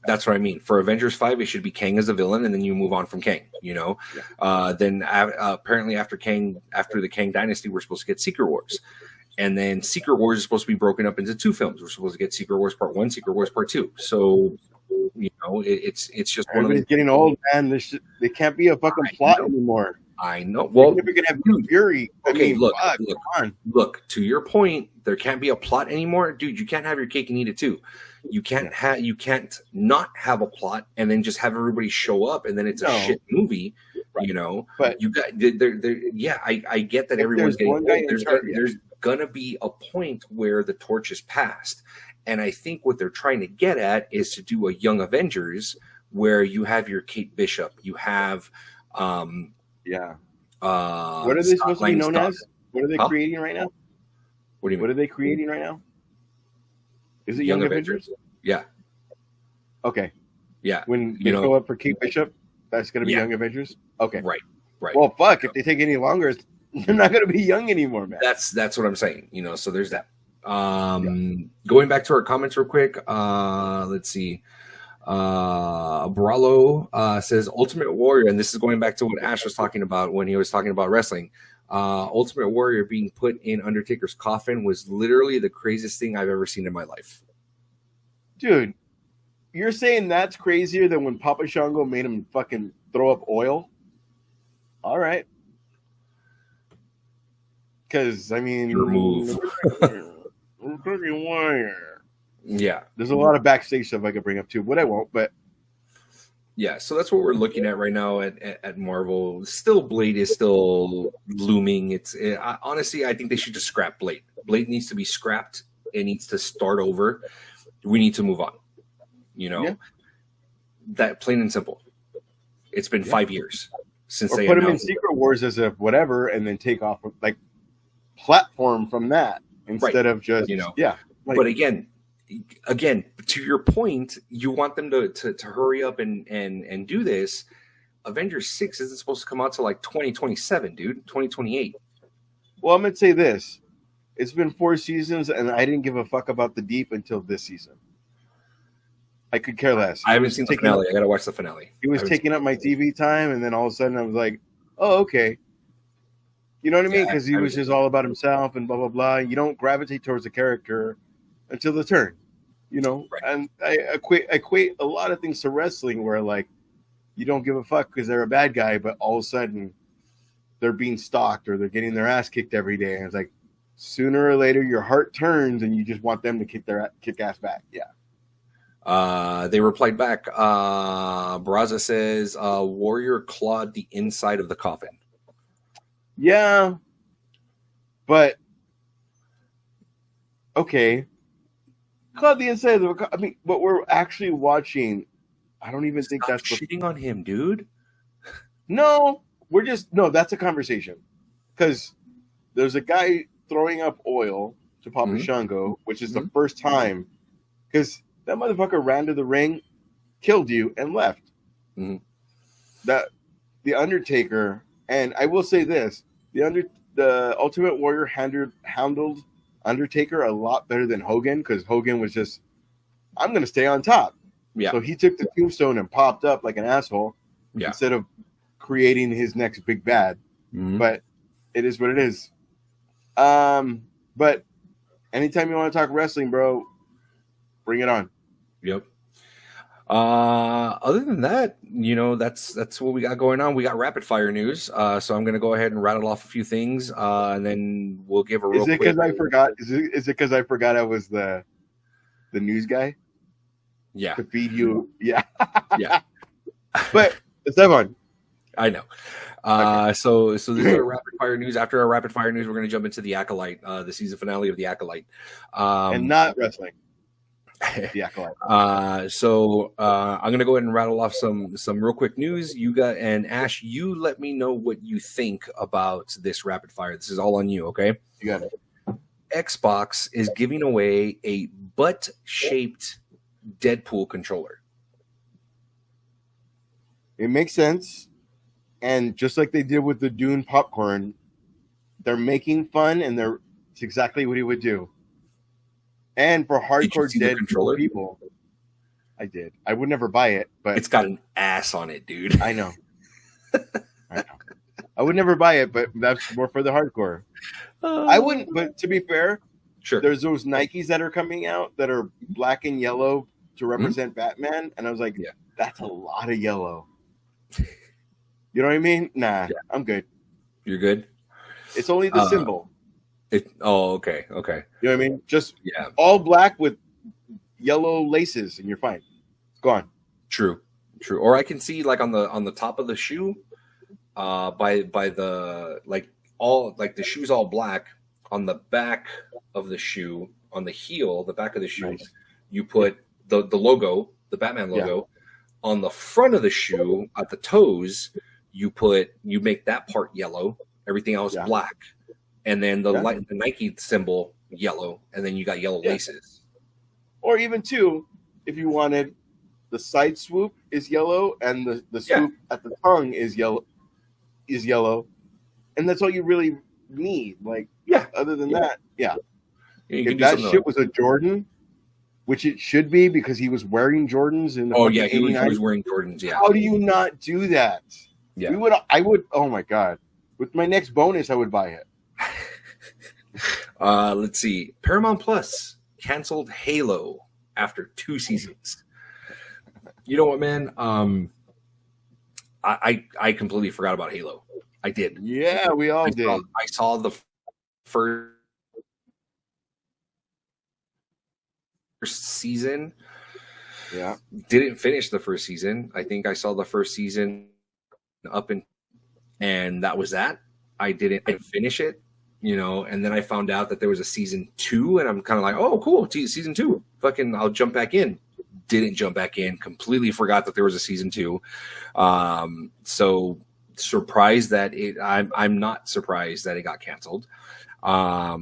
That's what I mean. For Avengers 5, it should be Kang as a villain, and then you move on from Kang, you know? Yeah. Then apparently after the Kang Dynasty, we're supposed to get Secret Wars. And then Secret Wars is supposed to be broken up into 2 films. We're supposed to get Secret Wars Part 1, Secret Wars Part 2. So, you know, it's just everybody's getting old, man. There can't be a fucking plot anymore. I know. Well, we're gonna have Fury. Okay, look. To your point, there can't be a plot anymore, dude. You can't have your cake and eat it too. You can't not have a plot and then just have everybody show up and then it's a shit movie. Right. You know, but you got I get that everyone's getting old. There's gonna be a point where the torch is passed, and I think what they're trying to get at is to do a Young Avengers where you have your Kate Bishop, you have. What are they supposed to be known as? What are they creating right now? What do you mean? What are they creating right now? Is it Young Avengers? Yeah. Okay. Yeah. When they go up for Kate Bishop, that's going to be Young Avengers? Okay. Right. Right. Well, fuck, if they take any longer, they're not going to be young anymore, man. That's what I'm saying. So there's that. Going back to our comments real quick. Let's see. Bralo says Ultimate Warrior, and this is going back to what Ash was talking about when he was talking about wrestling. Ultimate Warrior being put in Undertaker's coffin was literally the craziest thing I've ever seen in my life. Dude, you're saying that's crazier than when Papa Shango made him fucking throw up oil? All right. Because, I mean... Your move. Warrior. Yeah. There's a lot of backstage stuff I could bring up too, but I won't. But yeah, so that's what we're looking at right now at Marvel. Still, Blade is still looming. Honestly, I think they should just scrap Blade. Blade needs to be scrapped. It needs to start over. We need to move on. That plain and simple. It's been 5 years since they put him in Secret Wars as a whatever, and then take off like platform from that instead of just But again, to your point, you want them to hurry up and do this. Avengers 6 isn't supposed to come out till like 2027, dude. 2028. Well, I'm gonna say this: it's been 4 seasons, and I didn't give a fuck about the Deep until this season. I could care less. I haven't seen the finale. I gotta watch the finale. He was taking up my TV time, and then all of a sudden I was like, "Oh, okay." You know what I mean? Because he was just all about himself and blah blah blah. You don't gravitate towards the character until the turn, Right. And I equate a lot of things to wrestling, where like you don't give a fuck because they're a bad guy, but all of a sudden they're being stalked or they're getting their ass kicked every day, and it's like sooner or later your heart turns and you just want them to kick ass back. Yeah. They replied back. Baraza says, Warrior clawed the inside of the coffin. Yeah. But, okay. Clawed the inside of the coffin. I mean, what we're actually watching, I don't even think that's... cheating on him, dude. No, that's a conversation. Because there's a guy throwing up oil to Papa Shango, which is the first time. Because... that motherfucker ran to the ring, killed you, and left. Mm-hmm. That the Undertaker, and I will say this: the Ultimate Warrior handled Undertaker a lot better than Hogan, because Hogan was just, I'm going to stay on top. Yeah. So he took the tombstone and popped up like an asshole instead of creating his next big bad. Mm-hmm. But it is what it is. But anytime you want to talk wrestling, bro, bring it on. Yep. Other than that, that's what we got going on. We got rapid fire news. So I'm going to go ahead and rattle off a few things, and then we'll give a real quick. Is it because I forgot I was the news guy? Yeah. To feed you. Yeah. Yeah. But let's have on. I know. Okay. So this is our rapid fire news. After our rapid fire news, we're going to jump into the Acolyte, the season finale of the Acolyte. And not wrestling. The Acolyte. So I'm gonna go ahead and rattle off some real quick news. And Ash, you let me know what you think about this rapid fire. This is all on you, okay? You got it. Xbox is giving away a butt-shaped Deadpool controller. It makes sense, and just like they did with the Dune popcorn, they're making fun, and it's exactly what he would do. And for hardcore Deadpool people, I did. I would never buy it, but it's got an ass on it, dude. I know. I would never buy it, but that's more for the hardcore. I wouldn't. But to be fair, sure. There's those Nikes that are coming out that are black and yellow to represent Batman, and I was like, that's a lot of yellow. You know what I mean? Nah, I'm good. You're good. It's only the symbol. Okay. You know what I mean? Just all black with yellow laces, and you're fine. Go on. True. Or I can see like on the top of the shoe, by the the shoe's all black. On the back of the shoe, on the heel, the back of the shoe, you put the logo, the Batman logo. Yeah. On the front of the shoe, at the toes, you make that part yellow. Everything else black. And then the Nike symbol yellow, and then you got yellow laces. Or even if you wanted, the side swoop is yellow, and the swoop at the tongue is yellow. is yellow, and that's all you really need. Like, other than that, if that shit was a Jordan, which it should be because he was wearing Jordans in the he was wearing Jordans. Yeah. How do you not do that? Yeah. I would. Oh my god! With my next bonus, I would buy it. Let's see. Paramount Plus canceled Halo after 2 seasons. You know what, man? I completely forgot about Halo. I did. Yeah, we all did. I saw the first season. Yeah. Didn't finish the first season. I think I saw the first season and that was that. I didn't finish it, and then I found out that there was a season 2, and I'm kind of like, oh, cool, season 2. Fucking, I'll jump back in. Didn't jump back in. Completely forgot that there was a season 2. So surprised that I'm not surprised that it got canceled. I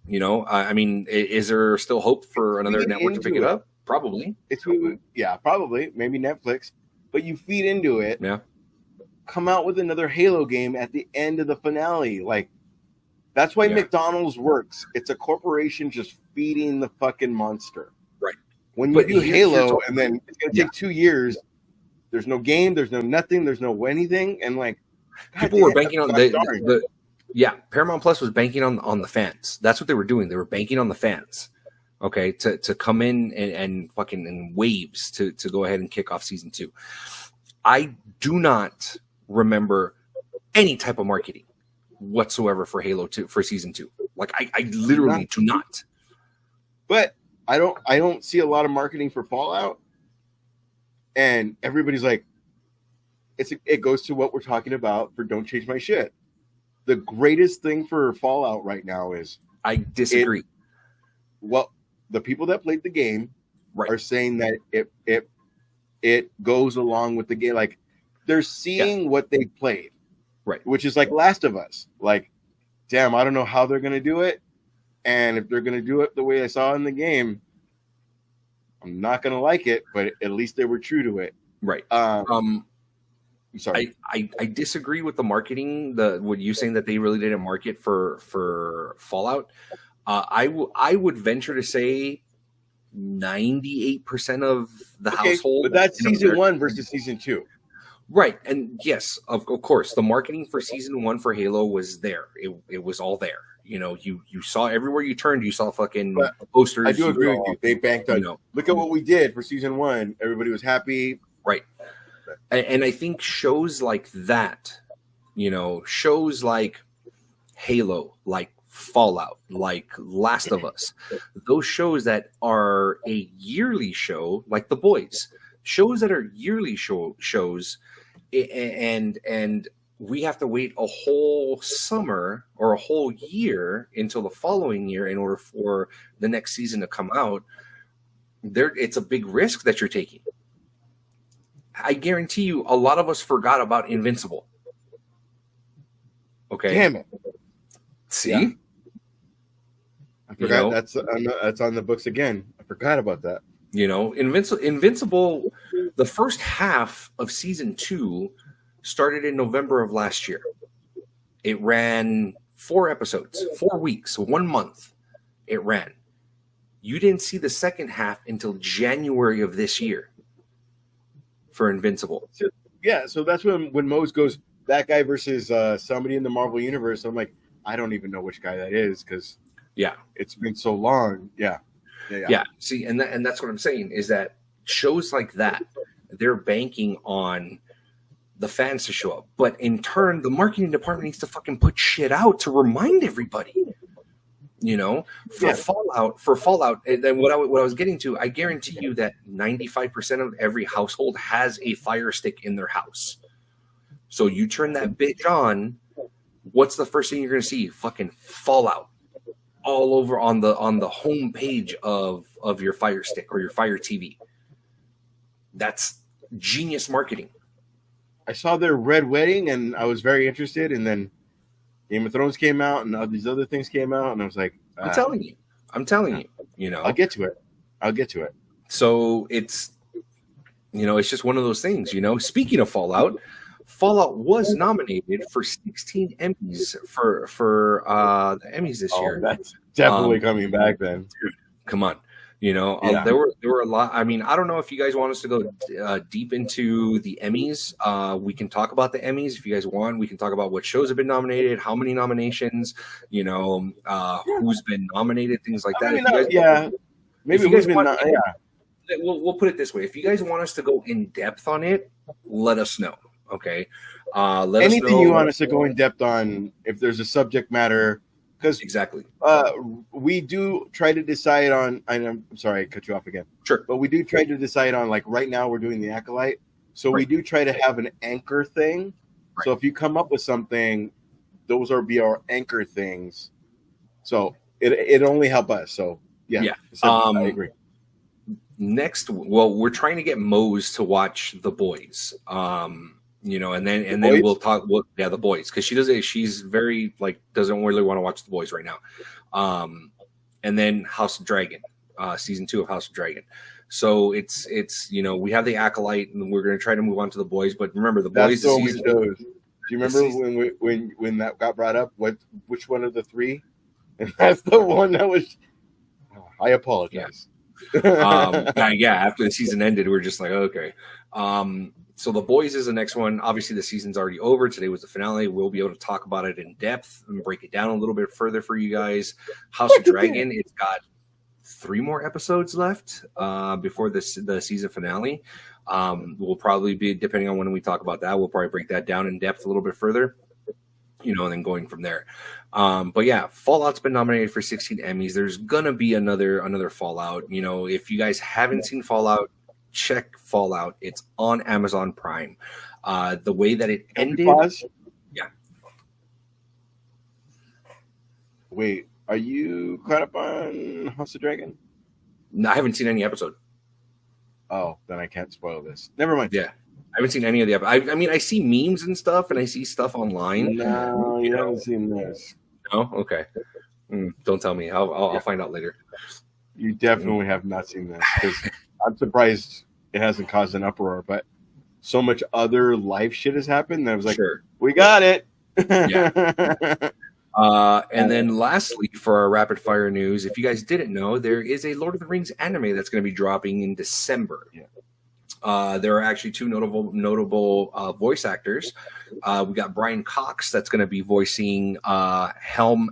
mean, is there still hope for another network to pick it up? Probably. Probably. Maybe Netflix. But you feed into it. Yeah. Come out with another Halo game at the end of the finale. Like, that's why McDonald's works. It's a corporation just feeding the fucking monster. Right. When you do Halo, and then it's going to take 2 years, there's no game, there's no nothing, there's no anything, and like people were banking on Paramount Plus was banking on the fans. That's what they were doing. They were banking on the fans. Okay, to come in and fucking in waves to go ahead and kick off season 2. I do not remember any type of marketing whatsoever for Halo 2 for season 2. Like I literally do not. But I don't see a lot of marketing for Fallout. And everybody's like, it goes to what we're talking about for Don't Change My Shit. The greatest thing for Fallout right now is I disagree. The people that played the game are saying that it goes along with the game. Like, they're seeing what they played, right? Which is like Last of Us. Like, damn, I don't know how they're gonna do it, and if they're gonna do it the way I saw in the game, I'm not gonna like it. But at least they were true to it, right? I'm sorry. I disagree with the marketing. What you saying that they really didn't market for Fallout. I would venture to say 98% of the household. But that's season 1 versus season 2. Right. And yes, of course, the marketing for season 1 for Halo was there. It was all there. You saw everywhere you turned, you saw fucking posters. I do agree with you. They banked on, look at what we did for season 1. Everybody was happy. Right. And I think shows like that, shows like Halo, like Fallout, like Last of Us, those shows that are a yearly show, like The Boys, shows that are yearly shows, and we have to wait a whole summer or a whole year until the following year in order for the next season to come out. It's a big risk that you're taking. I guarantee you, a lot of us forgot about Invincible. Okay, damn it. See, yeah. I forgot that's on the books again. I forgot about that. Invincible, the first half of season 2 started in November of last year. It ran 4 episodes, 4 weeks, 1 month. It ran. You didn't see the second half until January of this year for Invincible. So that's when Mose goes, that guy versus somebody in the Marvel Universe. I'm like, I don't even know which guy that is because it's been so long. Yeah. See, and that's what I'm saying is that shows like that, they're banking on the fans to show up, but in turn, the marketing department needs to fucking put shit out to remind everybody. For Fallout, and then what I was getting to, I guarantee you that 95% of every household has a Fire Stick in their house. So you turn that bitch on, what's the first thing you're going to see? Fucking Fallout all over on the home page of your Fire Stick or your Fire TV. That's genius marketing. I saw their Red Wedding and I was very interested, and then Game of Thrones came out and all these other things came out, and I was like, I'm telling you, I'll get to it. So it's, it's just one of those things, Speaking of Fallout Fallout was nominated for 16 Emmys for the Emmys this year. That's definitely coming back then. Come on. You know, Yeah. there were a lot. I mean, I don't know if you guys want us to go deep into the Emmys. We can talk about the Emmys if you guys want. We can talk about what shows have been nominated, how many nominations, you know, who's been nominated, things like that. Maybe you guys we've been want- We'll put it this way: if you guys want us to go in depth on it, let us know. Okay, let anything us know. you want us to go in depth on, if there's a subject matter, because Exactly. we do try to decide on. I'm sorry, I cut you off again. Sure. But we do try to decide on, like right now we're doing the Acolyte, so we Right. do try to have an anchor thing. Right. So if you come up with something, those are be our anchor things. So it only help us. So yeah. I agree. Next, well, we're trying to get Mose to watch The Boys. You know, and then Boys? we'll talk. The Boys, because she's very doesn't really want to watch The Boys right now. And then House of Dragon, season 2 of House of Dragon. So it's you know, we have the Acolyte, and we're going to try to move on to The Boys. But remember, The Boys. That's what we chose. Do you remember when that got brought up? Which one of the three? And that's the one that was. I apologize. After the season ended, we were just like, okay. So The Boys is the next one. Obviously, the season's already over. Today was the finale. We'll be able to talk about it in depth and break it down a little bit further for you guys. House of Dragon, it's got 3 more episodes left before the season finale. We'll probably be, depending on when we talk about that, we'll probably break that down in depth a little bit further, you know, and then going from there. But yeah, Fallout's been nominated for 16 Emmys. There's gonna be another Fallout. You know, if you guys haven't seen Fallout, check Fallout. It's on Amazon Prime. The way that it ended. Pause? Yeah. Wait, are you caught up on House of Dragon? No, I haven't seen any episode. Oh, then I can't spoil this. Never mind. Yeah. I haven't seen any of the episodes. I mean, I see memes and stuff, and I see stuff online. No, you haven't seen this. No? Okay. Don't tell me. I'll find out later. You definitely have not seen this, because I'm surprised it hasn't caused an uproar, but so much other life shit has happened that I was like, Sure. we got it. Yeah. And then lastly, for our rapid fire news, if you guys didn't know, there is a Lord of the Rings anime that's going to be dropping in December. Yeah. There are actually 2 notable voice actors. We got Brian Cox that's going to be voicing Helm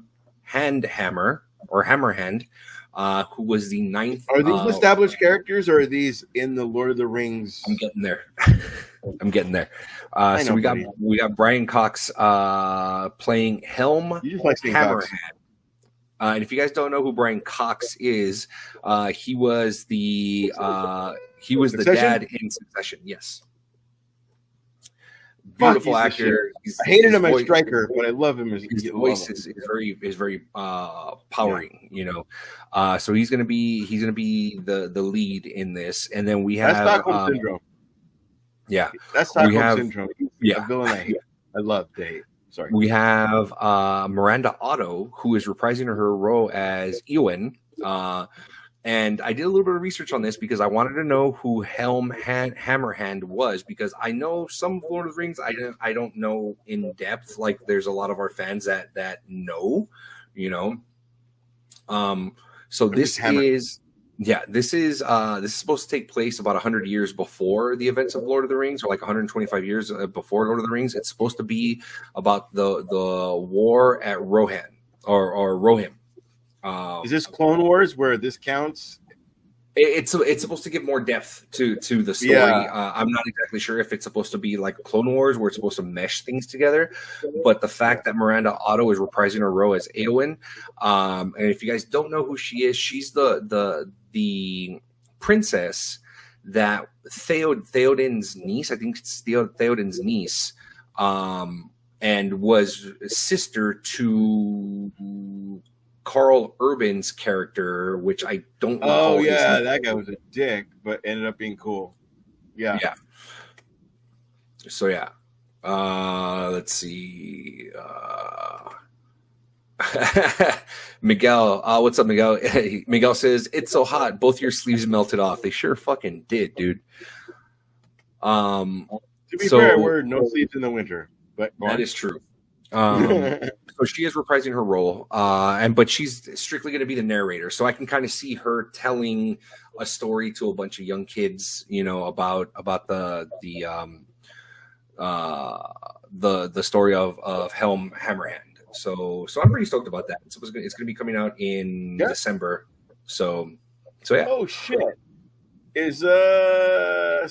Handhammer or Hammerhand, who was the 9th. Are these established characters, or are these in the Lord of the Rings? I'm getting there. I So know, we got Brian Cox playing Helm You just like seeing Hammerhand. Cox. And if you guys don't know who Brian Cox is, he was the Succession? dad in Succession. Yes, beautiful he's a actor. I hated him as voice- Striker, but I love him as His voice is very powering, you know. So he's gonna be the lead in this, and then we have That's Stockholm Syndrome. yeah. That's Stockholm have- Syndrome. He's yeah. a villain I hate. I love to hate. Sorry. We have Miranda Otto, who is reprising her role as Eowyn. And I did a little bit of research on this because I wanted to know who Helm Hammerhand was, because I know some Lord of the Rings I don't know in depth. Like there's a lot of our fans that know, you know. So this is supposed to take place about 100 years before the events of Lord of the Rings, or like 125 years before Lord of the Rings. It's supposed to be about the war at Rohan or Rohim. Is this Clone Wars where this counts? It's supposed to give more depth to the story. Yeah. I'm not exactly sure if it's supposed to be like Clone Wars, where it's supposed to mesh things together. But the fact that Miranda Otto is reprising her role as Eowyn, and if you guys don't know who she is, she's the princess that Theoden's niece, I think it's Theoden's niece, and was sister to Carl Urban's character, which I don't recall. Oh his yeah, name. that guy was a dick, but ended up being cool. Yeah. Yeah. So yeah. Let's see. Miguel, what's up, Miguel? Miguel says, "It's so hot, both your sleeves melted off." They sure fucking did, dude. To be fair, we're no sleeps in the winter, but that is true. So she is reprising her role, but she's strictly going to be the narrator. So I can kind of see her telling a story to a bunch of young kids, about the story of Helm Hammerhand. So I'm pretty stoked about that. It's going to be coming out in December. So yeah. Oh shit! Is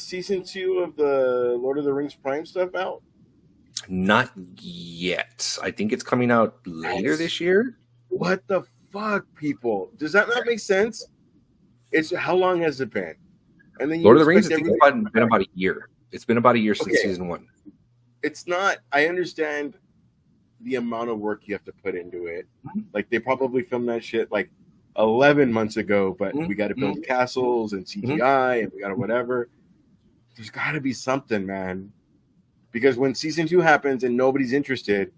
season 2 of the Lord of the Rings Prime stuff out? Not yet. I think it's coming out later this year. What the fuck, people? Does that not make sense? It's how long has it been? And then Lord of the Rings, I think it's been about a year. It's been about a year since season 1. It's not. I understand the amount of work you have to put into it. Like they probably filmed that shit like 11 months ago, but we got to build castles and CGI and we got to whatever. There's got to be something, man. Because when season 2 happens and nobody's interested,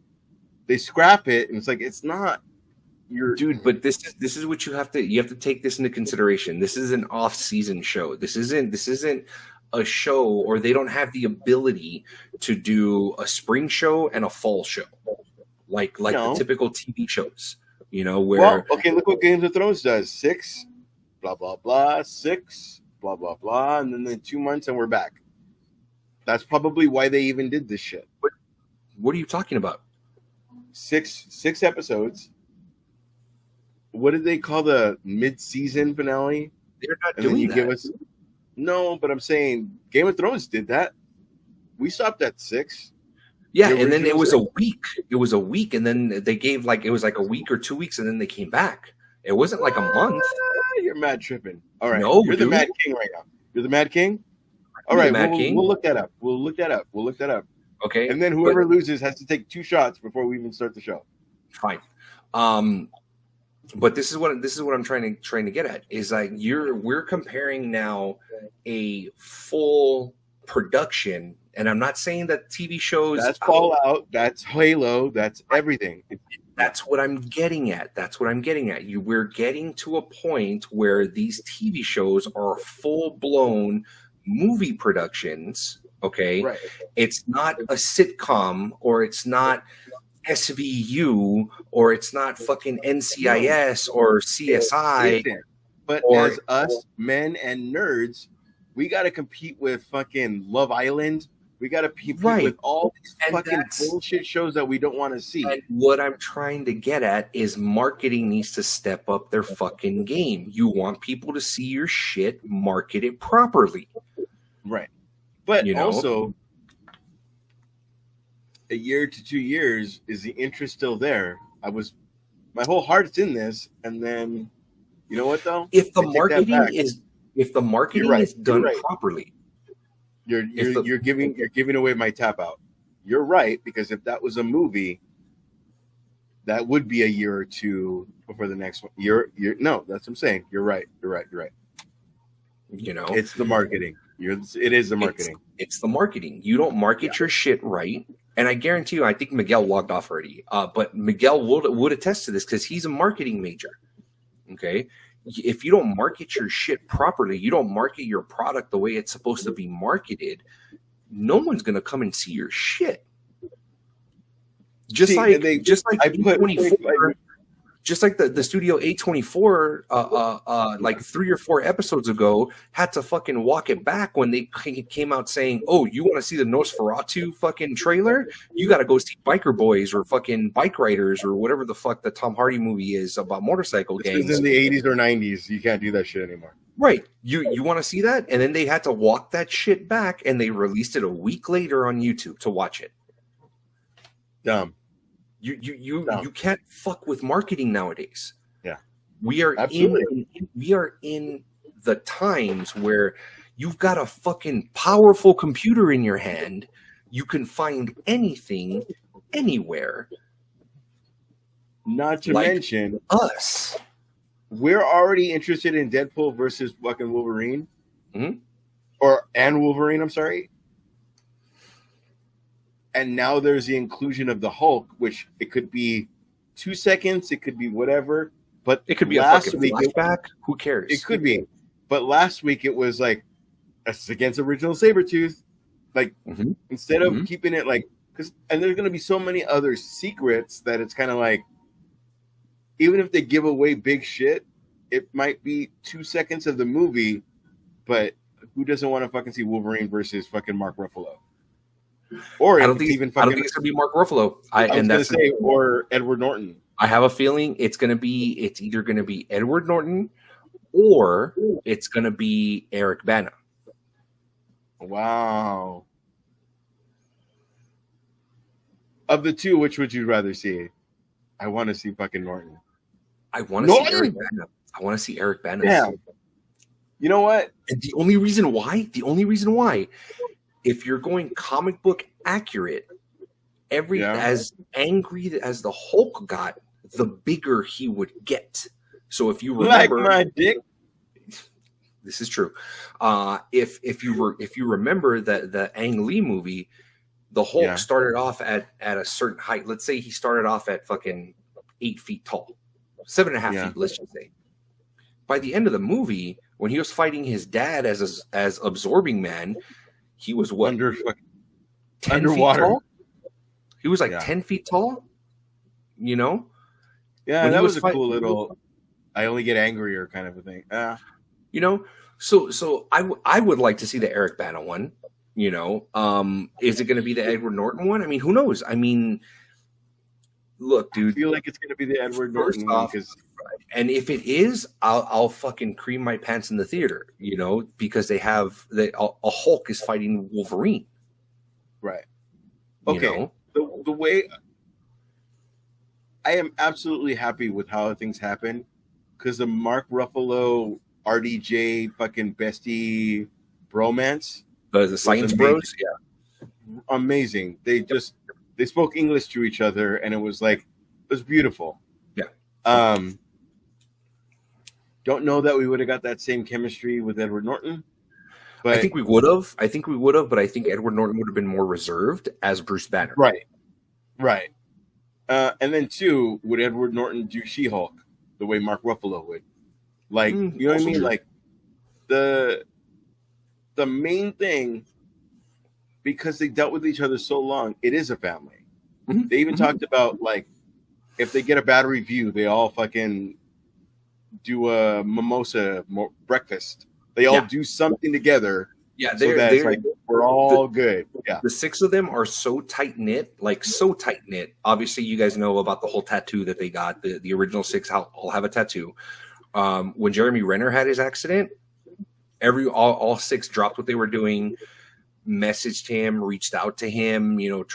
they scrap it, and it's like it's not your dude. But this is what you have to take this into consideration. This is an off-season show. This isn't a show, or they don't have the ability to do a spring show and a fall show, like the typical TV shows. Where look what Game of Thrones does: 6, blah blah blah, 6, blah blah blah, and then 2 months and we're back. That's probably why they even did this shit. What are you talking about? 6 episodes. What did they call the mid-season finale? They're not doing that. Give us no, but I'm saying Game of Thrones did that. We stopped at 6. Yeah, and then it was a week. It was a week, and then they gave it was like a week or 2 weeks, and then they came back. It wasn't like a month. You're mad tripping. All right, no, you're the Mad King right now. You're the Mad King. All right, we'll look that up. We'll look that up. Okay. And then whoever loses has to take 2 shots before we even start the show. Fine. But this is what I'm trying to get at is like we're comparing now a full production, and I'm not saying that TV shows that's Fallout, that's Halo, that's everything. That's what I'm getting at. We're getting to a point where these TV shows are full blown movie productions, okay? Right. It's not a sitcom, or it's not SVU, or it's not fucking NCIS or CSI. But as us men and nerds, we got to compete with fucking Love Island. We got to compete with all these fucking bullshit shows that we don't want to see. And what I'm trying to get at is marketing needs to step up their fucking game. You want people to see your shit, market it properly. Right. But also, a year to 2 years, is the interest still there? My whole heart's in this, and then, you know what though? If the marketing is done properly, you're giving away my tap out. You're right, because if that was a movie, that would be a year or 2 before the next one. No, that's what I'm saying. You're right. It's the marketing. It is the marketing. It's the marketing. You don't market your shit right. And I guarantee you, I think Miguel logged off already. But Miguel would attest to this because he's a marketing major. Okay. If you don't market your shit properly, you don't market your product the way it's supposed to be marketed, no one's going to come and see your shit. Just like the Studio A24, like 3 or 4 episodes ago, had to fucking walk it back when they came out saying, "Oh, you want to see the Nosferatu fucking trailer? You got to go see Biker Boys or fucking Bike Riders or whatever the fuck the Tom Hardy movie is about motorcycle gangs." This is in the 80s or 90s. You can't do that shit anymore. Right. You want to see that? And then they had to walk that shit back, and they released it a week later on YouTube to watch it. Dumb. You can't fuck with marketing nowadays. Yeah. We are in the times where you've got a fucking powerful computer in your hand. You can find anything anywhere. Not to mention us. We're already interested in Deadpool versus fucking Wolverine. Mm-hmm. And Wolverine, I'm sorry. And now there's the inclusion of the Hulk, which it could be 2 seconds, it could be whatever, but it could be last a fucking flashback. Who cares? It could be, but last week it was like against original Sabretooth. Like Mhm. instead of Mhm. keeping it like, and there's gonna be so many other secrets that it's kind of like, even if they give away big shit, it might be 2 seconds of the movie, but who doesn't want to fucking see Wolverine versus fucking Mark Ruffalo? Or I don't think even I don't fucking, think it's gonna be Mark Ruffalo. I was gonna say, or Edward Norton. I have a feeling it's either gonna be Edward Norton or it's gonna be Eric Bana. Wow. Of the two, which would you rather see? I want to see fucking Norton. I want to see Norton? Eric Bana. I want to see Eric Bana. Yeah. You know what? And the only reason why, if you're going comic book accurate, as angry as the Hulk got, the bigger he would get. So if you remember, like my dick. This is true. If you remember that the Ang Lee movie, the Hulk started off at a certain height. Let's say he started off at fucking 8 feet tall, 7.5 feet. Let's just say. By the end of the movie, when he was fighting his dad as Absorbing Man, he was what? 10 underwater. Feet tall? He was like 10 feet tall. You know? Yeah, when that was a cool little. I only get angrier kind of a thing. You know, so I would like to see the Eric Bana one. You know, is it going to be the Edward Norton one? I mean, who knows? I mean, look, dude. I feel like it's going to be the Edward Norton one because. And if it is, I'll fucking cream my pants in the theater, you know, because they have a Hulk is fighting Wolverine. Right. Okay. You know? The way I am absolutely happy with how things happen because the Mark Ruffalo RDJ fucking bestie bromance. The Science Bros. Yeah. Amazing. They spoke English to each other and it was beautiful. Yeah. Don't know that we would have got that same chemistry with Edward Norton. But I think we would have, but I think Edward Norton would have been more reserved as Bruce Banner. Right. And then two, would Edward Norton do She-Hulk the way Mark Ruffalo would? Like, you know what I mean? True. Like the main thing, because they dealt with each other so long, it is a family. Mm-hmm. They even talked about like if they get a bad review, they all fucking do a mimosa breakfast. They all do something together. Yeah, they're like we're all good. Yeah, the six of them are so tight knit, Obviously, you guys know about the whole tattoo that they got. The original six all have a tattoo. When Jeremy Renner had his accident, all six dropped what they were doing, messaged him, reached out to him. You know,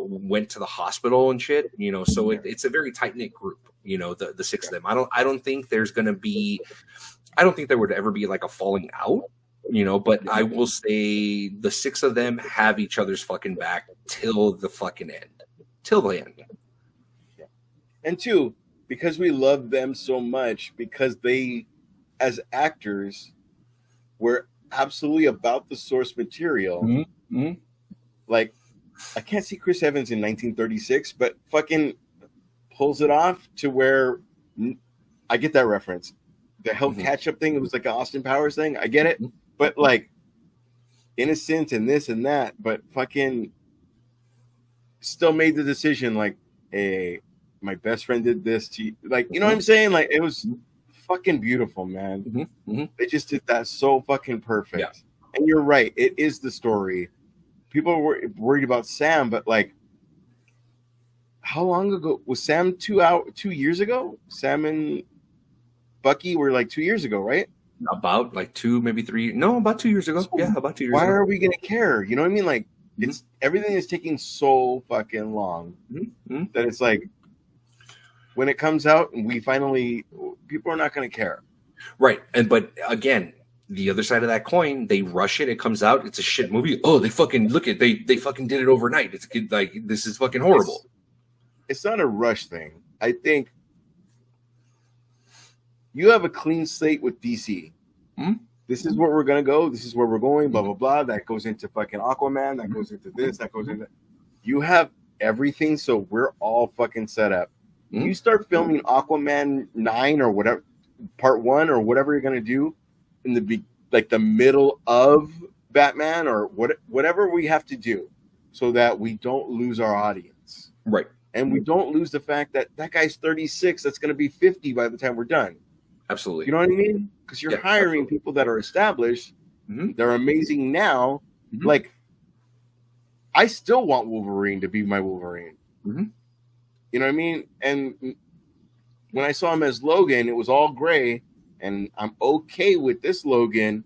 went to the hospital and shit. You know, so it's a very tight knit group. You know, the six of them. I don't think there's gonna be. I don't think there would ever be like a falling out. You know, but I will say the six of them have each other's fucking back till the fucking end. Till the end. Yeah. And two, because we love them so much, because they, as actors, were absolutely about the source material. Mm-hmm. Like, I can't see Chris Evans in 1936, but fucking pulls it off to where I get that reference. The health catch-up thing, it was like an Austin Powers thing. I get it. But like innocent and this and that, but fucking still made the decision like, hey, my best friend did this to you. Like, you know what I'm saying? Like, it was fucking beautiful, man. They just did that so fucking perfect. Yeah. And you're right, it is the story. People were worried about Sam, but like, how long ago was Sam 2 years ago? Sam and Bucky were like 2 years ago, right? About like 2, maybe 3. No, about 2 years ago. So about 2 years why ago. Why are we gonna care? You know what I mean? Like, it's everything is taking so fucking long that it's like when it comes out and we finally, people are not gonna care. Right. But again, the other side of that coin, they rush it. It comes out. It's a shit movie. Oh, they fucking they fucking did it overnight. It's like, this is fucking horrible. It's not a rush thing. I think you have a clean slate with DC. This is where we're going to go. This is where we're going, blah, blah, blah. That goes into fucking Aquaman. That goes into this. That goes into... You have everything, so we're all fucking set up. You start filming Aquaman 9 or whatever, part 1 or whatever you're going to do in the middle of Batman or whatever we have to do so that we don't lose our audience. Right. And we don't lose the fact that that guy's 36, that's going to be 50 by the time we're done. Absolutely. You know what I mean? Because you're hiring people that are established. They're amazing now. Like, I still want Wolverine to be my Wolverine. You know what I mean? And when I saw him as Logan, it was all gray, and I'm okay with this Logan,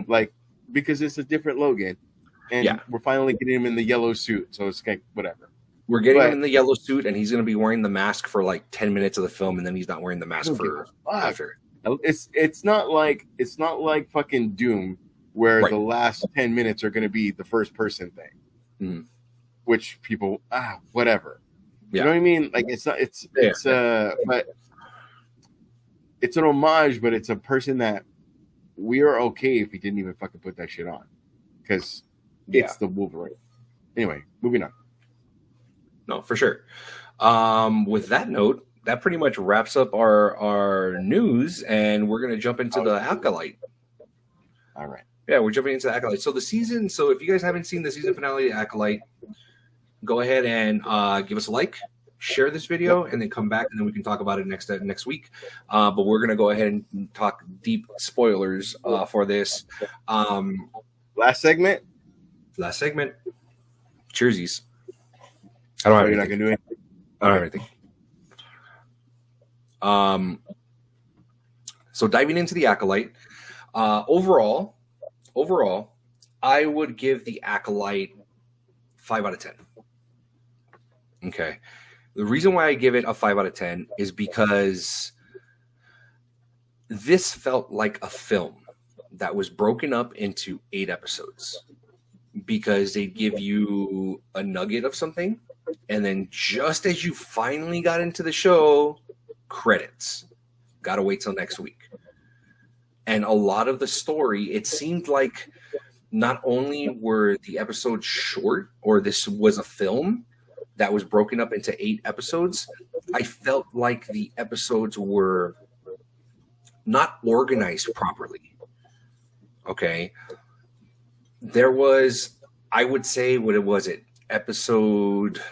like, because it's a different Logan, and we're finally getting him in the yellow suit, so it's like whatever. We're getting him in the yellow suit, and he's going to be wearing the mask for like 10 minutes of the film, and then he's not wearing the mask for after. It's not like fucking Doom, where the last 10 minutes are going to be the first person thing, which people whatever. You know what I mean? Like but it's an homage, but it's a person that we are okay if he didn't even fucking put that shit on, because it's the Wolverine. Anyway, moving on. No, for sure. With that note, that pretty much wraps up our news, and we're going to jump into the Acolyte. All right. Yeah, we're jumping into the Acolyte. So if you guys haven't seen the season finale of Acolyte, go ahead and give us a like, share this video, and then come back, and then we can talk about it next week. But we're going to go ahead and talk deep spoilers for this. Last segment. Cheersies. I don't have anything. You're not going to do anything? I don't have anything. So diving into the Acolyte, overall, I would give the Acolyte 5 out of 10. Okay. The reason why I give it a 5 out of 10 is because this felt like a film that was broken up into 8 episodes, because they give you a nugget of something, and then just as you finally got into the show, credits. Got to wait till next week. And a lot of the story, it seemed like not only were the episodes short, or this was a film that was broken up into 8 episodes, I felt like the episodes were not organized properly. Okay. There was, I would say, episode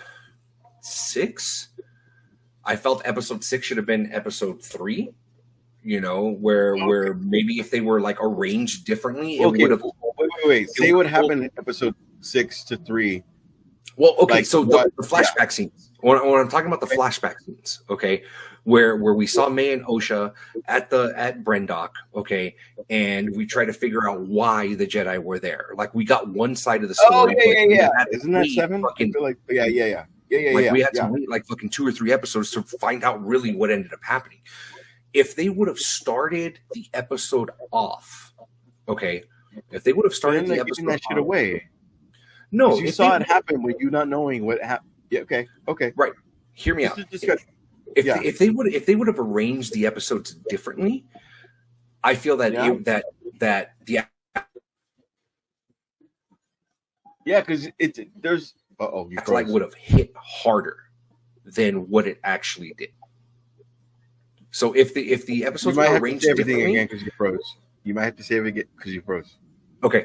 6? I felt episode 6 should have been episode 3, where maybe if they were like arranged differently, it would have. Wait. Say what happened in episode 6 to 3. Well, okay, so the flashback scenes. When I'm talking about the flashback scenes, okay, where we saw May and Osha at Brendock, okay, and we try to figure out why the Jedi were there. Like, we got one side of the story. Oh yeah. Isn't that 7? I feel like yeah. We had to wait like fucking 2 or 3 episodes to find out really what ended up happening. If they would have started the episode off, okay, if they would have started the episode that shit away. No, you saw it happen with you not knowing what happened. Yeah, okay. Right. Hear me out. If they would have arranged the episodes differently, I feel that because there's Acolyte would have hit harder than what it actually did. So if the episodes were arranged differently, again because you froze. You might have to save it again because you froze. Okay.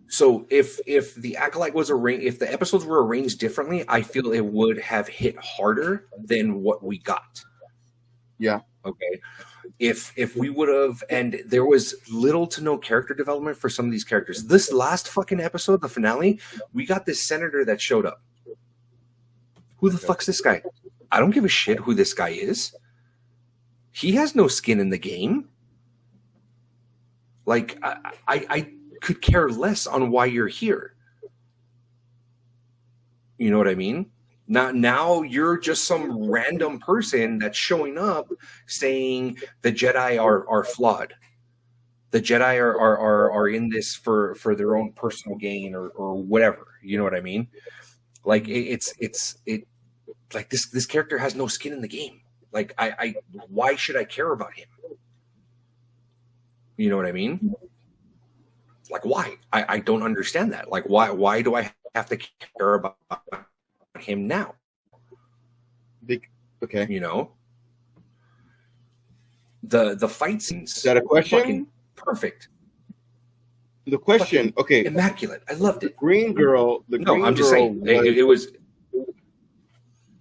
So if the Acolyte was arranged, if the episodes were arranged differently, I feel it would have hit harder than what we got. Yeah. Okay. If we would have, and there was little to no character development for some of these characters. This last fucking episode, the finale, we got this senator that showed up. Who the fuck's this guy? I don't give a shit who this guy is. He has no skin in the game. Like, I could care less on why you're here. You know what I mean? Now you're just some random person that's showing up saying the Jedi are flawed. The Jedi are in this for their own personal gain or whatever. You know what I mean? Like it's like this character has no skin in the game. Like I why should I care about him? You know what I mean? Like, why? I don't understand that. Like, why do I have to care about him now? Okay. The fight scenes. Is that a question? Fucking perfect. The question, okay, immaculate. I loved it. Green Girl. The No, Green I'm just Girl saying it was.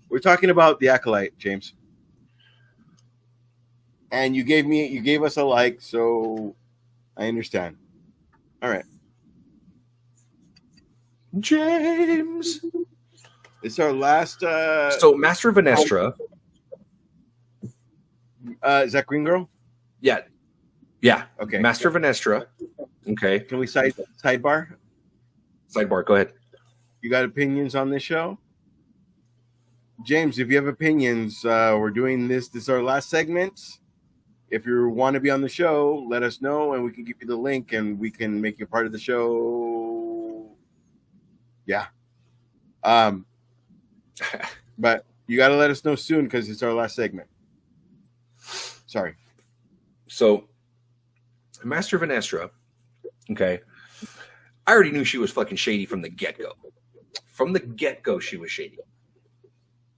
We're talking about the Acolyte, James. And you gave us a like, so I understand. All right. James. It's our last. So Master of Venestra. Is that Green Girl? Yeah. Okay. Master of Venestra. Okay. Can we sidebar? Sidebar. Go ahead. You got opinions on this show? James, if you have opinions, we're doing this. This is our last segment. If you want to be on the show, let us know, and we can give you the link, and we can make you part of the show. Yeah. But you got to let us know soon because it's our last segment. Sorry. So, Master of Venestra. Okay. I already knew she was fucking shady from the get-go. From the get-go, she was shady.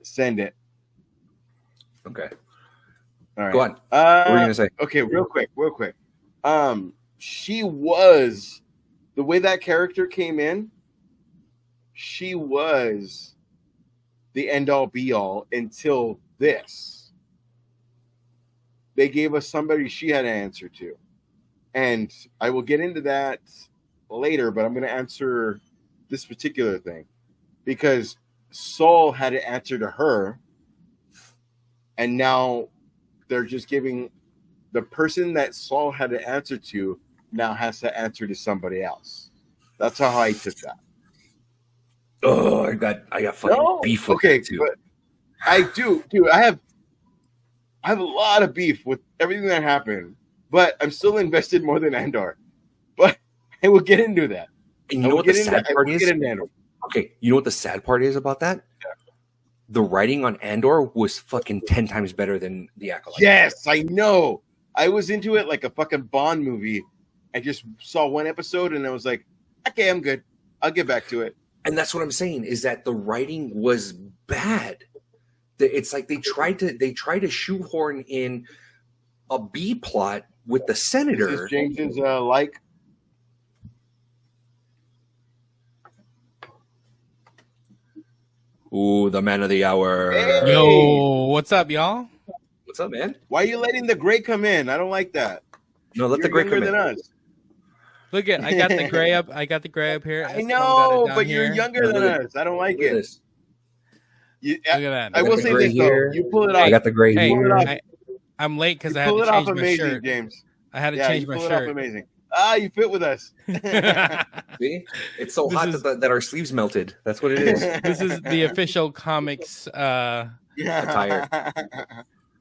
Send it. Okay. All right. Go on. What were you gonna say? Okay, real quick. She was the way that character came in. She was the end all be all until this. They gave us somebody she had to answer to, and I will get into that later. But I'm going to answer this particular thing because Saul had to answer to her, and now they're just giving the person that Saul had to answer to now has to answer to somebody else. That's how I took that. Oh, I got fucking beef with that too. But I do, dude. I have a lot of beef with everything that happened, but I'm still invested more than Andor. But I will get into that. And you know what the sad part is? Okay, you know what the sad part is about that? Yeah. The writing on Andor was fucking 10 times better than the Acolyte. Yes, I know. I was into it like a fucking Bond movie. I just saw one episode and I was like, okay, I'm good. I'll get back to it. And that's what I'm saying is that the writing was bad. It's like they tried to shoehorn in a B plot with the senator. This is James's like. Ooh, the man of the hour. Hey! Yo, what's up, y'all? What's up, man? Why are you letting the gray come in? I don't like that. No, let the gray come in. Younger than us. Look at I got the gray up. I got the gray up here. I know, but here. you're younger than us. I don't like it. This. You, Look at that. I will say this though. You pull it off. I got the gray Hey, here. I'm late because I had pull to it off change my amazing, shirt. James. I had to Yeah, change you my pull it off shirt. amazing. You fit with us. See? It's so This hot is- that our sleeves melted. That's what it is. This is the official Comix Attire.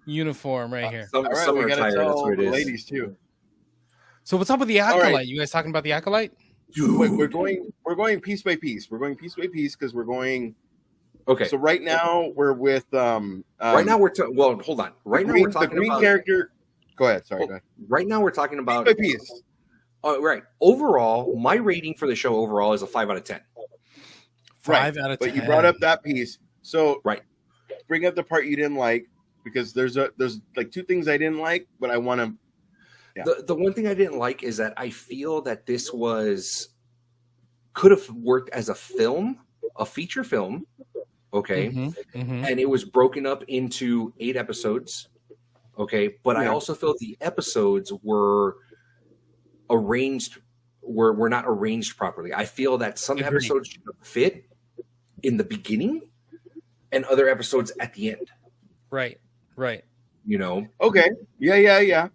uniform right here. All right, Summer we gotta attire. That's tell what it the is. ladies too. So what's up with the right. Acolyte? You guys talking about the Acolyte? Wait, we're going piece by piece. We're going piece by piece because we're going. Okay. So right now we're with right now well, hold on. Right now we're talking the green about character. Go ahead. Sorry. Well, Go ahead. Right now we're talking about Piece by piece. right. Overall, my rating for the show overall is a 5 out of 10. 5 out of 10. But you brought up that piece, so Right. Bring up the part you didn't like because there's like two things I didn't like, but I want to. Yeah. The one thing I didn't like is that I feel that this could have worked as a film, a feature film, okay, and it was broken up into 8 episodes, okay. But I also felt the episodes were not arranged properly. I feel that some Agreed. episodes should have fit in the beginning, and other episodes at the end. Right. You know. Okay. Yeah.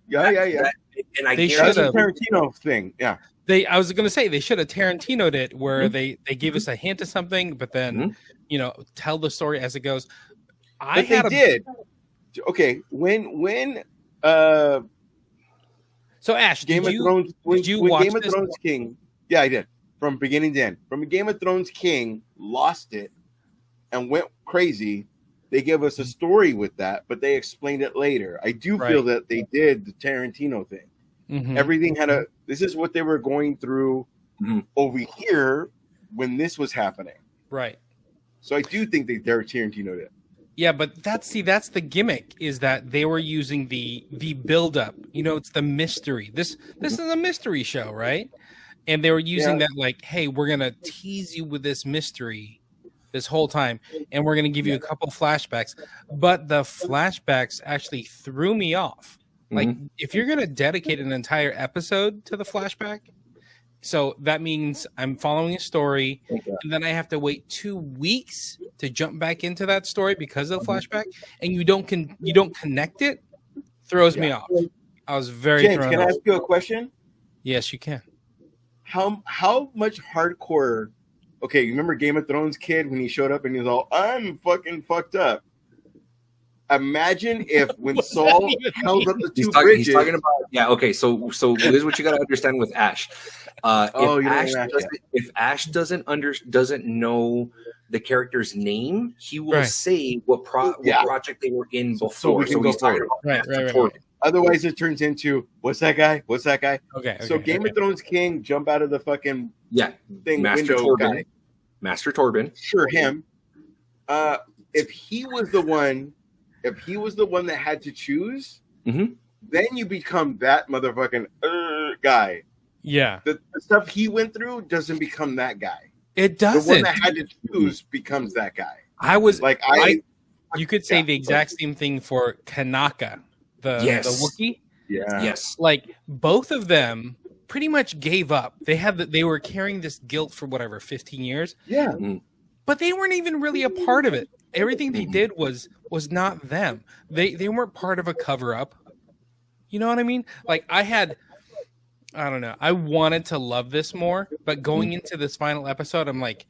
And I They guarantee- That's a should've. Tarantino thing. Yeah. I was gonna say they should have Tarantino'd it where they give us a hint of something, but then tell the story as it goes. But they did. Okay. When So Ash, Game did of you Thrones when watch Game of this? Thrones King. Yeah, I did. From beginning to end. From Game of Thrones King lost it and went crazy. They give us a story with that, but they explained it later. I do feel that they did the Tarantino thing. Mhm. Everything had this is what they were going through over here when this was happening. Right. So I do think they Tarantino'd it. Yeah, but that's the gimmick is that they were using the build up. It's the mystery. This is a mystery show, right? and they were using that like, hey, we're gonna tease you with this mystery this whole time, and we're gonna give you a couple flashbacks. But the flashbacks actually threw me off. Like, if you're gonna dedicate an entire episode to the flashback, so that means I'm following a story, and then I have to wait 2 weeks to jump back into that story because of the flashback, and you don't connect it. Throws me off. I was very James, thrown can I off. ask you a question? Yes, you can. How much hardcore? Okay, you remember Game of Thrones kid when he showed up and he was all, "I'm fucking fucked up." Imagine if when Saul held up the two bridges. He's talking about okay. So this is what you got to understand with Ash. If Ash doesn't know the character's name, he will say what project they were in before. So we can go forward. Right. Otherwise, it turns into what's that guy? What's that guy? Okay. So Game of Thrones king jump out of the fucking thing Master window Torben. guy. Master Torben. Sure, him. If he was the one that had to choose, then you become that motherfucking guy. Yeah. The stuff he went through doesn't become that guy. It doesn't. The one that had to choose becomes that guy. I was like, you could say the exact same thing for Kanaka, the Wookiee. Yeah. Yes. Like, both of them pretty much gave up. They were carrying this guilt for 15 years. Yeah. But they weren't even really a part of it. Everything they did was not them. They weren't part of a cover up. You know what I mean? Like, I don't know. I wanted to love this more, but going into this final episode, I'm like,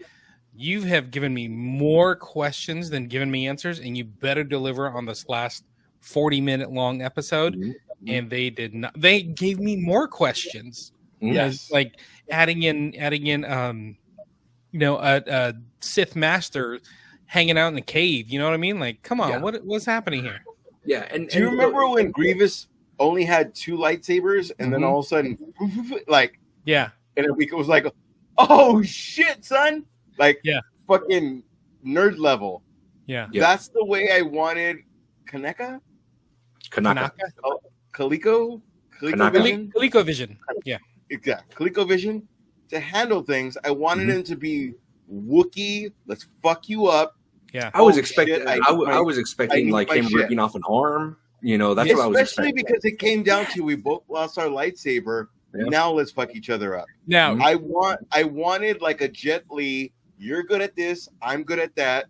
you have given me more questions than given me answers, and you better deliver on this last 40-minute long episode. And they did not. They gave me more questions. Yes. Like adding in a Sith master hanging out in the cave. You know what I mean? Like, come on, what's happening here? Yeah. And do you remember when Grievous only had 2 lightsabers, and then all of a sudden, and it was like, oh shit, son! Like, fucking nerd level. Yeah. That's the way I wanted Kanaka. ColecoVision. ColecoVision. Yeah. Exactly. ColecoVision to handle things. I wanted him to be Wookiee. Let's fuck you up. Yeah. I was expecting like him ripping off an arm. You know, that's what I was expecting. Especially because it came down to we both lost our lightsaber. Yeah. Now let's fuck each other up. Now I wanted like a Jet Li. You're good at this. I'm good at that.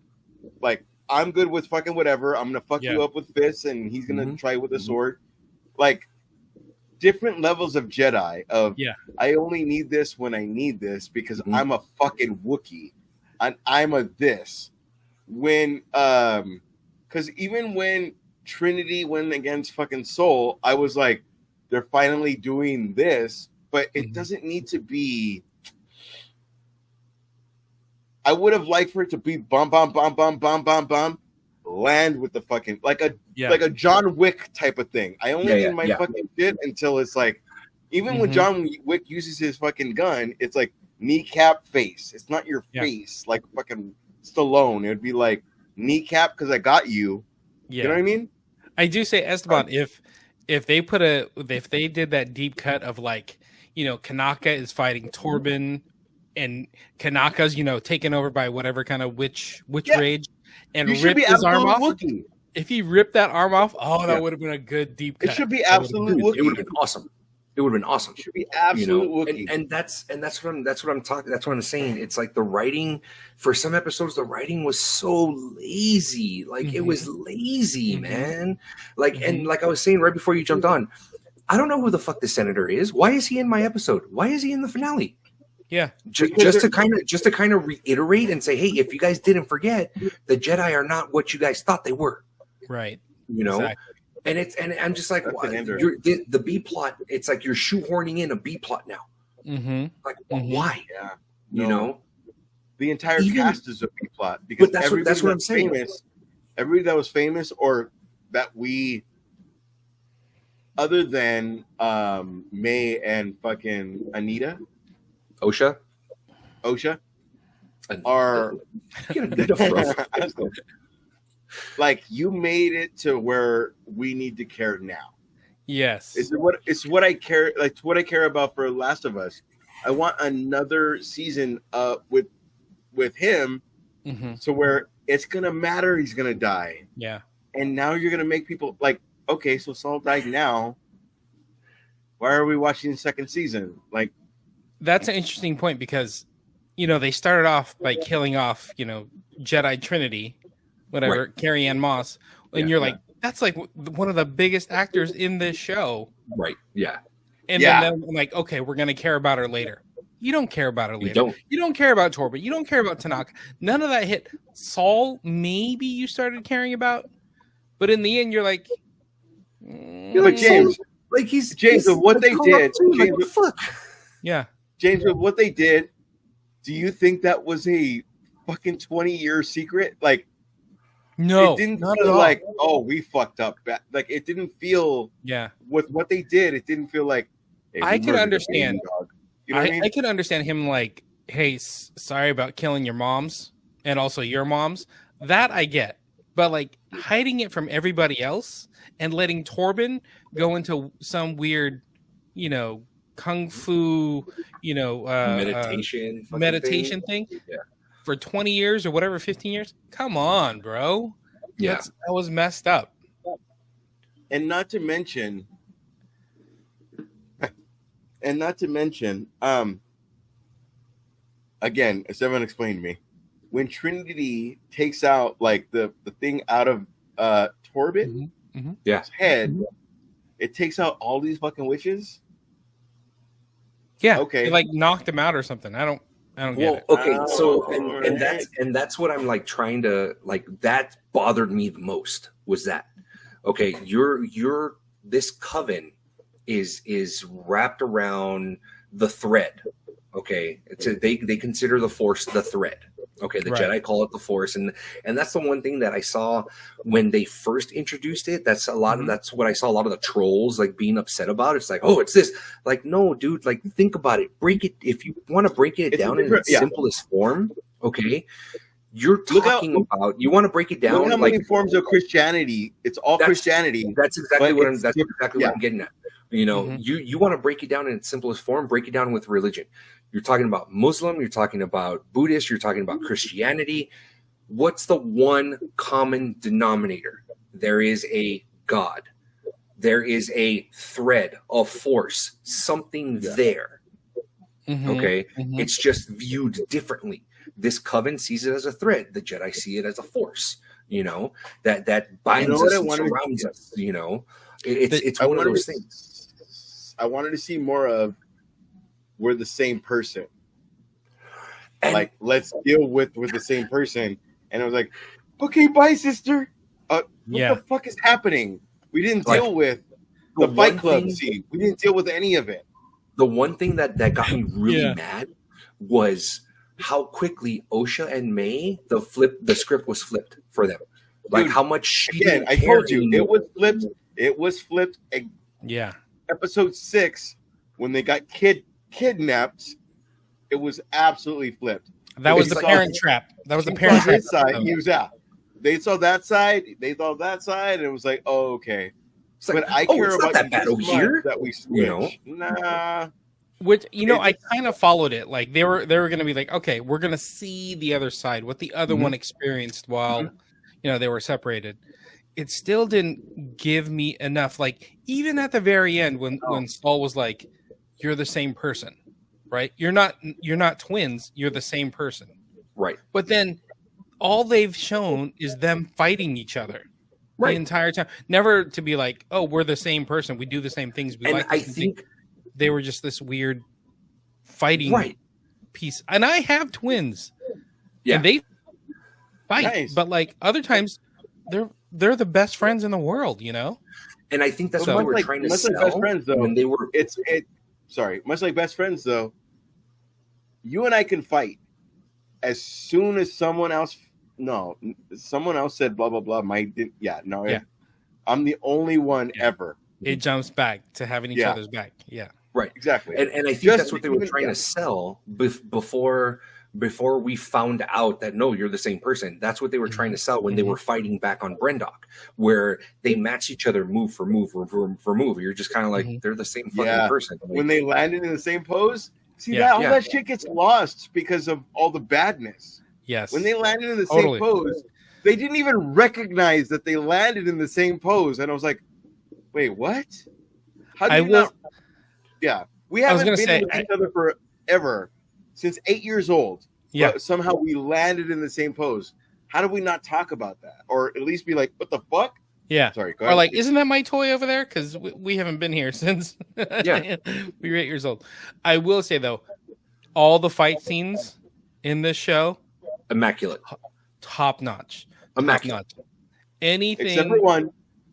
Like, I'm good with fucking whatever. I'm gonna fuck you up with fists, and he's gonna try with a sword. Like, different levels of Jedi. I only need this when I need this because I'm a fucking Wookiee, and I'm a this. When because even when Trinity went against fucking Soul, I was like, they're finally doing this, but it doesn't need to be. I would have liked for it to be bum, land with the fucking like a John Wick type of thing. I only need my fucking shit until it's like, even when John Wick uses his fucking gun, it's like kneecap face. It's not your face like fucking Stallone. It would be like kneecap because I got you. You know what I mean? I do say, Esteban, if they did that deep cut of like, Kanaka is fighting Torben, and Kanaka's, taken over by whatever kind of witch rage, and ripped his arm off. Wookiee. If he ripped that arm off, that would have been a good deep cut. It should be absolute Wookiee. It would have been awesome. It would have been awesome. It should be absolute Wookiee. And that's what I'm talking. That's what I'm saying. It's like the writing for some episodes. The writing was so lazy. Like it was lazy, man. Like and like I was saying right before you jumped on, I don't know who the fuck this senator is. Why is he in my episode? Why is he in the finale? Yeah, just to kind of reiterate and say, hey, if you guys didn't forget, the Jedi are not what you guys thought they were. Right. Exactly. And I'm just like, the B plot. It's like you're shoehorning in a B plot now. Like why? Yeah. You know, the entire cast is a B plot because that's what I'm saying. Everybody that was famous or that we, other than May and fucking Anita. Osha are like, you made it to where we need to care now. Yes, it's what I care. Like, what I care about for Last of Us. I want another season with him, so where it's gonna matter he's gonna die. Yeah. And now you're gonna make people like, okay, so Saul died now. Why are we watching the second season? Like, that's an interesting point because, they started off by killing off, Jedi Trinity, whatever, Carrie Ann Moss, and you're like, that's like one of the biggest actors in this show. Right. Yeah. And then I'm like, okay, we're gonna care about her later. You don't care about her later. You don't care about Torba. You don't care about Tanaka. None of that hit. Saul, maybe you started caring about, but in the end, you're like, James, like he's James. With what they did, James, like, fuck. Yeah, James, with what they did, do you think that was a fucking 20-year secret? Like, no, it didn't not feel at all. like, oh, we fucked up. Like, it didn't feel. Yeah, with what they did, it didn't feel like. Hey, I could understand. You know what I mean? I could understand him like, hey, sorry about killing your moms and also your moms. That I get, but like hiding it from everybody else and letting Torben go into some weird, kung fu, meditation thing for 20 years or whatever, 15 years. Come on, bro. Yeah, that was messed up. And not to mention, again, as everyone explained to me, when Trinity takes out like the thing out of Torben's head, it takes out all these fucking witches. Yeah. Okay. It like knocked him out or something. I don't get it. Okay, so and that's what I'm like trying to like. That bothered me the most was that. Okay, your this coven is wrapped around the thread. Okay, they consider the Force the thread. Okay, the Jedi call it the Force, and that's the one thing that I saw when they first introduced it. That's a lot of that's what I saw a lot of the trolls like being upset about. It's like, oh, it's this. Like, no, dude. Like, think about it. Break it if you want to break it down in its simplest form. Okay, you're talking about. You want to break it down. Look how many forms of Christianity. It's all Christianity. That's exactly what I'm getting at. You want to break it down in its simplest form. Break it down with religion. You're talking about Muslim, you're talking about Buddhist, you're talking about Christianity. What's the one common denominator? There is a God. There is a thread of force, something there. Okay? It's just viewed differently. This coven sees it as a thread. The Jedi see it as a force, that binds us and surrounds us, It's one of those things. I wanted to see more of we're the same person. And like, let's deal with the same person. And I was like, okay, bye, sister. What the fuck is happening? We didn't deal with the Fight Club scene. We didn't deal with any of it. The one thing that got me really mad was how quickly Osha and May, the script was flipped for them. Like, how much she didn't I care told you, anymore. it was flipped. Episode 6, when they got kidnapped, it was absolutely flipped. That was the parent trap. That was the parent trap. Side, he was out. They saw that side. They thought that side, and it was like, oh, okay. It's like, but I care about that bad over here that we switch. Nah. Which I kind of followed it. Like they were going to be like, okay, we're going to see the other side, what the other one experienced while they were separated. It still didn't give me enough. Like even at the very end, when Saul was like, "You're the same person, right? You're not twins. You're the same person, right?" But then all they've shown is them fighting each other the entire time. Never to be like, "Oh, we're the same person. We do the same things." I think they were just this weird fighting piece. And I have twins. Yeah, and they fight, but like other times, they're the best friends in the world, And I think that's what they were trying to sell. Like best friends, though, when they were much like best friends, though. You and I can fight as soon as someone else said blah blah blah. I'm the only one ever. It jumps back to having each other's back. Yeah, right, exactly. And I think that's what they were trying to sell before we found out that no, you're the same person. That's what they were trying to sell when they were fighting back on Brendok, where they match each other move for move for move. You're just kind of like they're the same fucking person. When they landed in the same pose, See Yeah, that all yeah. that shit gets lost because of all the badness. Yes. When they landed in the Totally. same pose, they didn't even recognize that they landed in the same pose, and I was like, "Wait, what? How do I you will. not?" Yeah, we I was haven't gonna been say, with each other forever since 8 years old. Yeah. But somehow we landed in the same pose. How do we not talk about that, or at least be like, "What the fuck?" Yeah. Sorry, go Or ahead. like, isn't that my toy over there? Because we haven't been here since Yeah. we were 8 years old. I will say though, all the fight scenes in this show, Immaculate. top notch. Immaculate. Top notch. Anything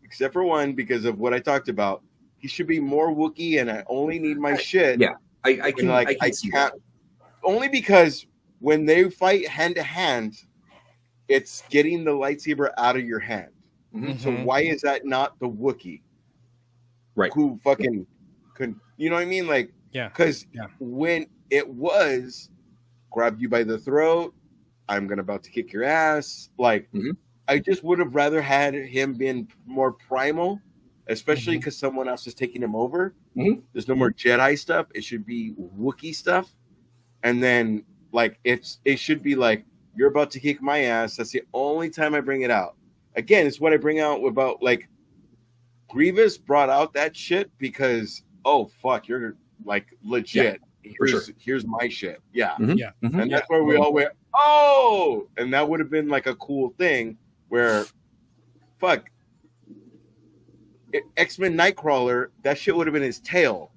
Except for one, because of what I talked about. He should be more Wookiee, and I only need my shit. Yeah, I can. And, like, I can see can't. that. Only because when they fight hand to hand, it's getting the lightsaber out of your hand. Mhm. So why is that not the Wookiee? Right. Who fucking could, you know what I mean? Like, Yeah. because Yeah. when it was grab you by the throat, I'm about to kick your ass. Like, Mhm. I just would have rather had him been more primal, especially Mhm. because someone else is taking him over. Mhm. There's no more Jedi stuff. It should be Wookiee stuff. And then, like, it should be like, you're about to kick my ass. That's the only time I bring it out. Again, it's what I bring out about, like, Grievous brought out that shit because, oh, fuck, you're, like, legit. Here's my shit. Yeah. Mhm. Yeah. Mhm. And that's where we all went, oh! And that would have been, like, a cool thing where, fuck, X-Men Nightcrawler, that shit would have been his tail,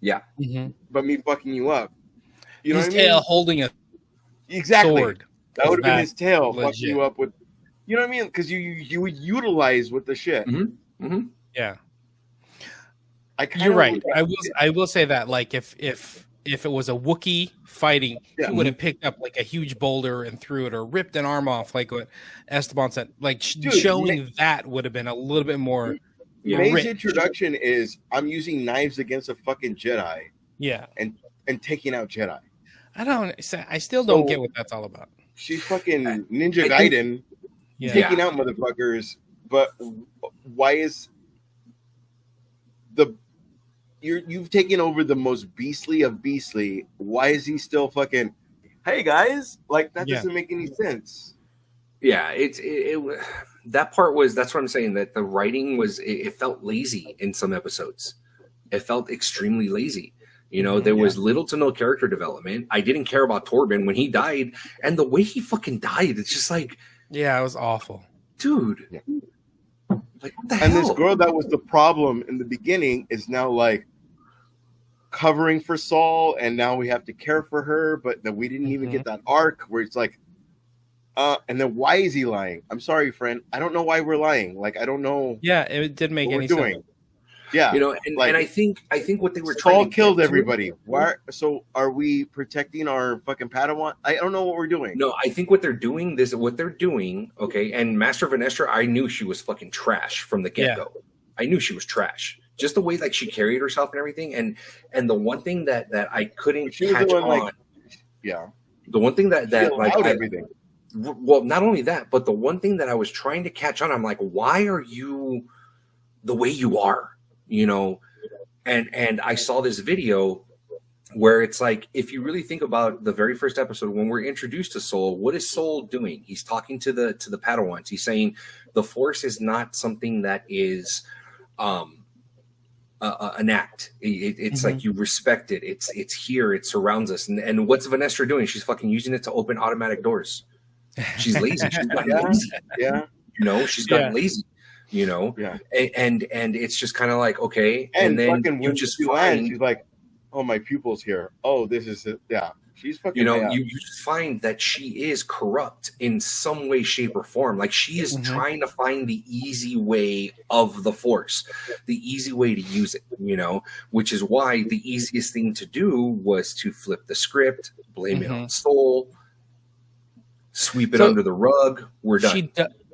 Yeah. Mhm. but me fucking you up. You know His what I mean? tail holding a Exactly. sword. That would have been That his tail fucking legit. you up with, you know what I mean? Because you would utilize with the shit. Mhm. Yeah. I kinda You're right. would- I will say that, like, if it was a Wookiee fighting, Yeah. he would have picked up like a huge boulder and threw it, or ripped an arm off, like what Esteban said. Like, Dude, showing that would have been a little bit more. Yeah. May's rich. introduction is I'm using knives against a fucking Jedi Yeah. and taking out Jedi. I still don't So- get what that's all about. She's fucking Ninja I think- Gaiden Yeah. taking out motherfuckers, but why is you've taken over the most beastly of beastly? Why is he still fucking? Hey guys, like that Yeah. doesn't make any sense. Yeah, that part was, that's what I'm saying, that the writing was, it felt lazy in some episodes. It felt extremely lazy. You know, there was little to no character development. I didn't care about Torben when he died, and the way he fucking died, it's just like, Yeah, it was awful. dude, Yeah. like, what the And hell? this girl that was the problem in the beginning is now like covering for Saul, and now we have to care for her, but then we didn't even get that arc where it's like, and then why is he lying? I'm sorry, friend. I don't know why we're lying. Like, I don't know Yeah, it didn't make what we're any doing. sense. Yeah. You know, and, like- and I think what they were Saul trying to killed get to- everybody. Why? So are we protecting our fucking Padawan? I don't know what we're doing. No, I think what they're doing, okay, and Master Vanestra, I knew she was fucking trash from the get-go. I knew she was trash. Just the way like she carried herself and everything, and the one thing that I couldn't She was the catch one, on, like, yeah, the one thing that she like allowed everything. well, not only that, but the one thing that I was trying to catch on, I'm like, why are you the way you are? You know, and I saw this video where it's like, if you really think about the very first episode when we're introduced to Soul, what is Soul doing? He's talking to the Padawans. He's saying the Force is not something that is an act. It's like you respect it. It's here. It surrounds us. And what's Vanestra doing? She's fucking using it to open automatic doors. She's lazy. She's gotten Yeah. lazy. Yeah, You know, she's gotten Yeah. lazy. You know, yeah. and it's just kind of like, okay, And then fucking you when just she lands, find, she's like, "Oh, my pupil's here. Oh, this is it." Yeah, she's fucking. you know, yeah. you just find that she is corrupt in some way, shape, or form. Like she is trying to find the easy way of the Force, the easy way to use it, you know, which is why the easiest thing to do was to flip the script, blame it on Soul, sweep it So- under the rug. We're done.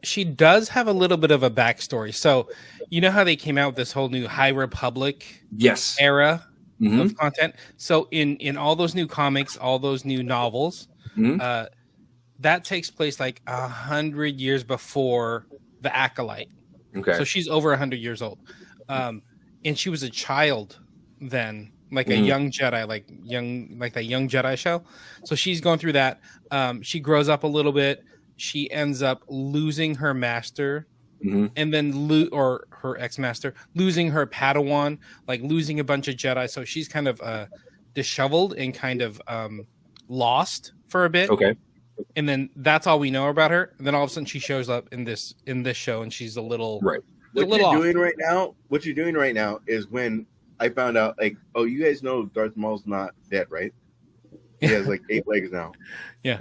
She does have a little bit of a backstory. So, you know how they came out with this whole new High Republic Yes. era Mhm. of content? So, in all those new comics, all those new novels, Mhm. that takes place like 100 years before the Acolyte. Okay. So she's over 100 years old, and she was a child then like a young Jedi, like that young Jedi show. So she's going through that. She grows up a little bit. She ends up losing her master, and then or her ex-master, losing her Padawan, like losing a bunch of Jedi. So she's kind of disheveled and kind of lost for a bit. Okay. And then that's all we know about her. And then all of a sudden she shows up in this show, and she's a little right. What you're doing right now is when I found out, like, oh, you guys know Darth Maul's not dead, right? He has like 8 legs now. Yeah.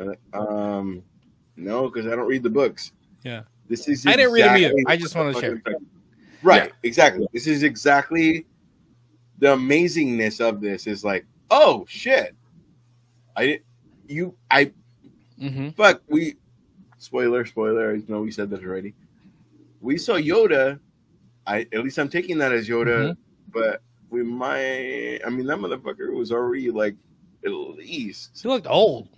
No, because I don't read the books. Yeah. This is I didn't read them either. I just want to share. Right. Yeah. Exactly. This is exactly the amazingness of this. Is like, oh shit. Fuck. Spoiler. I know we said that already. We saw Yoda. At least I'm taking that as Yoda, but we might. I mean, that motherfucker was already like at least. He looked old.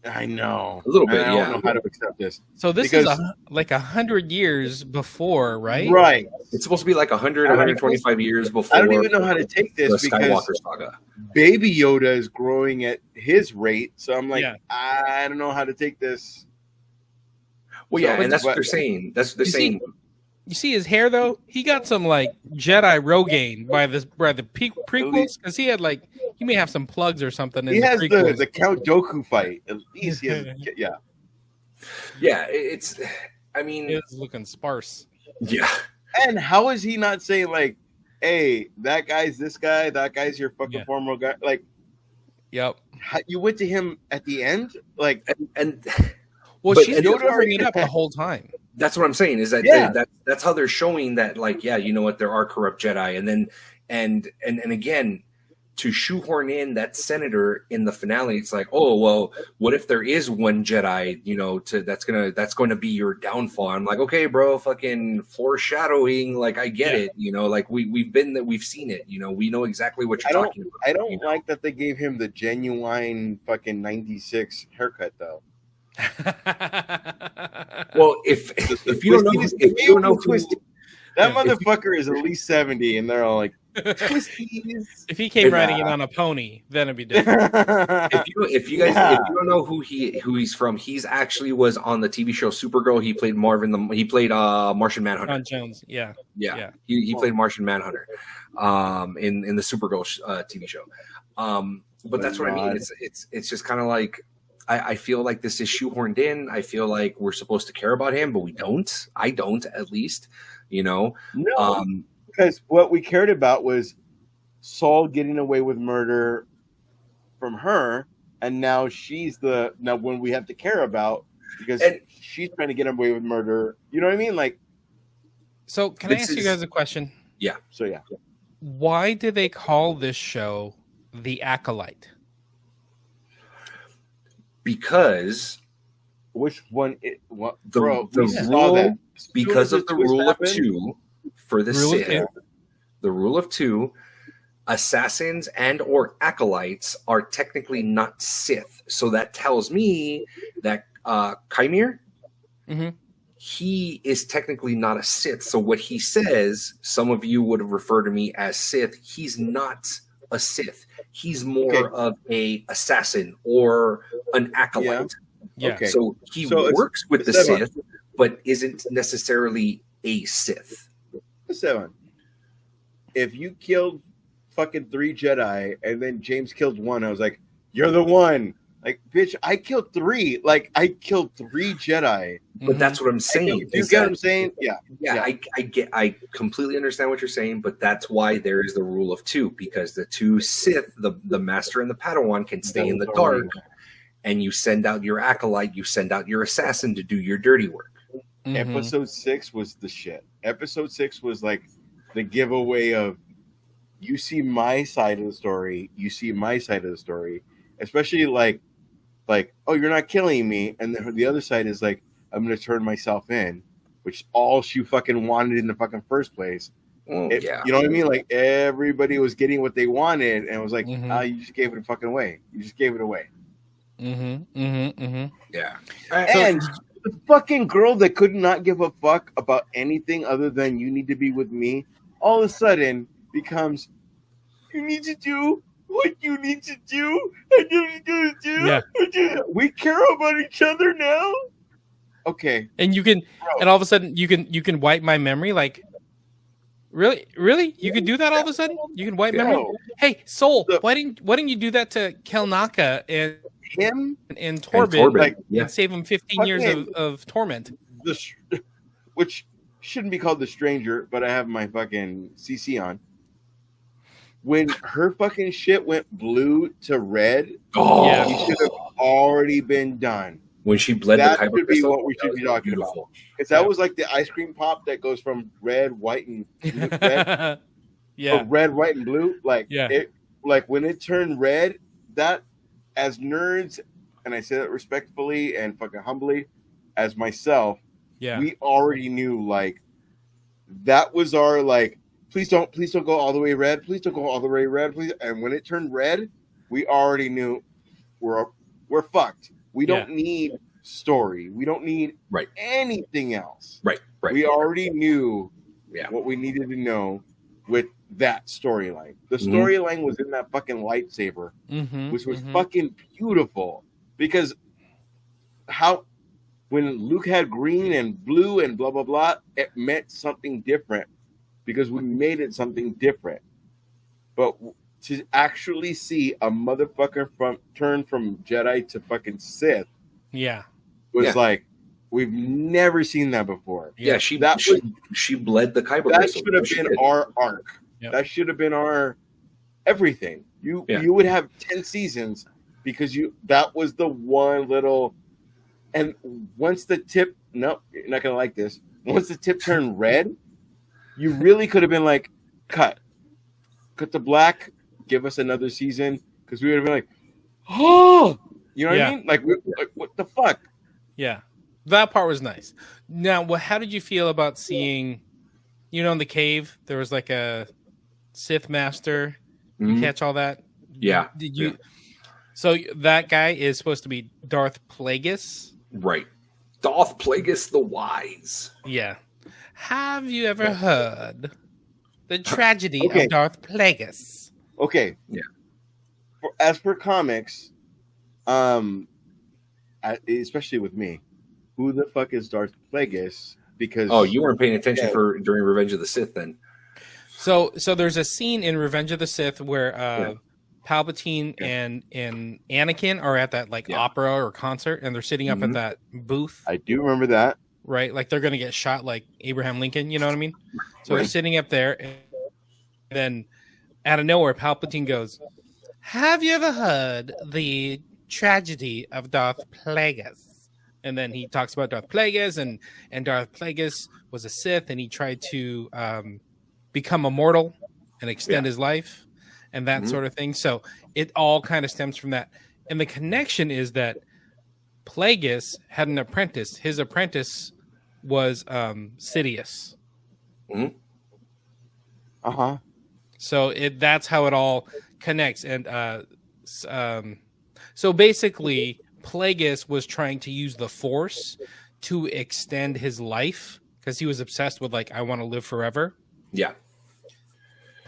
I know a little bit. I don't know how to accept this. So this is like 100 years before, right? Right. It's supposed to be like 100, 125 years before. I don't even know how to take this the because Skywalker saga. Baby Yoda is growing at his rate, so I'm like, I don't know how to take this. Well, yeah, and that's what they're saying. That's what they're saying. You see his hair though? He got some like Jedi Rogaine by the prequels, because he had like he may have some plugs or something. He has the Count Dooku fight. At least he has, yeah. It's. I mean, it's looking sparse. Yeah. And how is he not saying like, "Hey, that guy's this guy. That guy's your fucking former guy"? Like, yep. You went to him at the end, like, and well, she's covering it up the whole time. That's what I'm saying. Is that that's how they're showing that, like, yeah, you know what, there are corrupt Jedi, and then and again, to shoehorn in that senator in the finale, it's like, oh well, what if there is one Jedi, you know, that's going to be your downfall? I'm like, okay, bro, fucking foreshadowing. Like, I get it, you know, like we've seen it, you know, we know exactly what you're talking about. I don't like that they gave him the genuine fucking 96 haircut though. Well, if you don't know that motherfucker is at least 70, and they're all like, twisties. If he came riding in on a pony, then it'd be different. if you don't know who he's from, he's actually was on the TV show Supergirl. He played Martian Manhunter. John Jones, yeah. He played Martian Manhunter, in the Supergirl TV show. But that's what I mean. It's just kind of like. I feel like this is shoehorned in. I feel like we're supposed to care about him, but we don't. I don't, at least, you know. No, because what we cared about was Saul getting away with murder from her, and now when we have to care about because she's trying to get away with murder. You know what I mean? Like, so can I ask you guys a question? Yeah. So yeah, why do they call this show The Acolyte? Because which one? The rule, because of the rule of two for the Sith. The rule of two, assassins and or acolytes are technically not Sith. So that tells me that Chimere, he is technically not a Sith. So what he says, some of you would have referred to me as Sith. He's not a Sith. He's more of a assassin or an acolyte. Yeah. Okay. So he works with the Sith, but isn't necessarily a Sith. 7. If you killed fucking 3 Jedi and then James killed 1, I was like, you're the one. Like, bitch, I killed 3. Like, I killed 3 Jedi. But that's what I'm saying. You get what I'm saying? Yeah. I completely understand what you're saying, but that's why there is the rule of 2, because the 2 Sith, the Master and the Padawan, can stay in the dark, and you send out your acolyte, you send out your assassin to do your dirty work. Episode 6 was the shit. Episode 6 was like the giveaway of, you see my side of the story, you see my side of the story, especially like, oh, you're not killing me, and then the other side is like, I'm going to turn myself in, which all she fucking wanted in the fucking first place. You know what I mean? Like, everybody was getting what they wanted, and it was like, you just gave it fucking away. You just gave it away. Yeah. And the fucking girl that could not give a fuck about anything other than you need to be with me, all of a sudden becomes You need to do what you need to do. And you're gonna do. Yeah. We care about each other now. Okay. And you can, Bro. and all of a sudden you can wipe my memory. Like, really, you could do that all of a sudden. You can wipe memory. No. Hey, Soul, The- why didn't you do that to Kelnaka Him, and Torben, Torben, like, yeah. and save him 15 years Fucking- of torment? which shouldn't be called the stranger, but I have my fucking CC on. When her fucking shit went blue to red, Oh, Yeah. he should have already been done. when she bled That the kyber should be crystal, what we that should was be talking beautiful. Because that Yeah. was like the ice cream pop that goes from red, white, and red, Yeah. or red, white, and blue. Like Yeah. it, like when it turned red, that as nerds, and I say that respectfully and fucking humbly, as myself, Yeah. we already knew like that was our like. Please don't go all the way red. Please don't go all the way red. Please. And when it turned red, we already knew we're fucked. We don't need story. We don't need Right. anything else. Right. We already knew Yeah. what we needed to know with that storyline. The Mhm. storyline was in that fucking lightsaber, Mhm, which was mhm. fucking beautiful. Because when Luke had green and blue and blah blah blah, it meant something different because we made it something different. But to actually see a motherfucker turn from Jedi to fucking Sith Yeah. was Yeah. like we've never seen that before. Yeah, she That she bled the kyber That crystal. should have She been did. our arc. Yep. That should have been our everything. You would have 10 seasons because that was the one little. And once the tip, no, you're not gonna like this. Once the tip turned red, you really could have been like, cut to black, give us another season, because we would have been like, oh, you know what I mean? Like what the fuck? Yeah. That part was nice. Now, how did you feel about seeing, in the cave, there was like a Sith master. You Mhm. catch all that? Yeah. Did you? So that guy is supposed to be Darth Plagueis. Right. Darth Plagueis the Wise. Yeah. Have you ever heard the tragedy Okay. of Darth Plagueis? Okay. Yeah. As per comics, especially with me, who the fuck is Darth Plagueis? Because You weren't paying attention during Revenge of the Sith then. So there's a scene in Revenge of the Sith where Palpatine and Anakin are at that opera or concert, and they're sitting up at that booth. I do remember that. Right, like they're gonna get shot like Abraham Lincoln. You know what I mean? So they're Right. sitting up there, and then out of nowhere, Palpatine goes, "Have you ever heard the tragedy of Darth Plagueis?" And then he talks about Darth Plagueis, and Darth Plagueis was a Sith, and he tried to become immortal and extend his life, and that sort of thing. So it all kind of stems from that, and the connection is that Plagueis had an apprentice. His apprentice was Sidious. Uh-huh. So that's how it all connects. And so basically, Plagueis was trying to use the Force to extend his life because he was obsessed with I want to live forever. Yeah.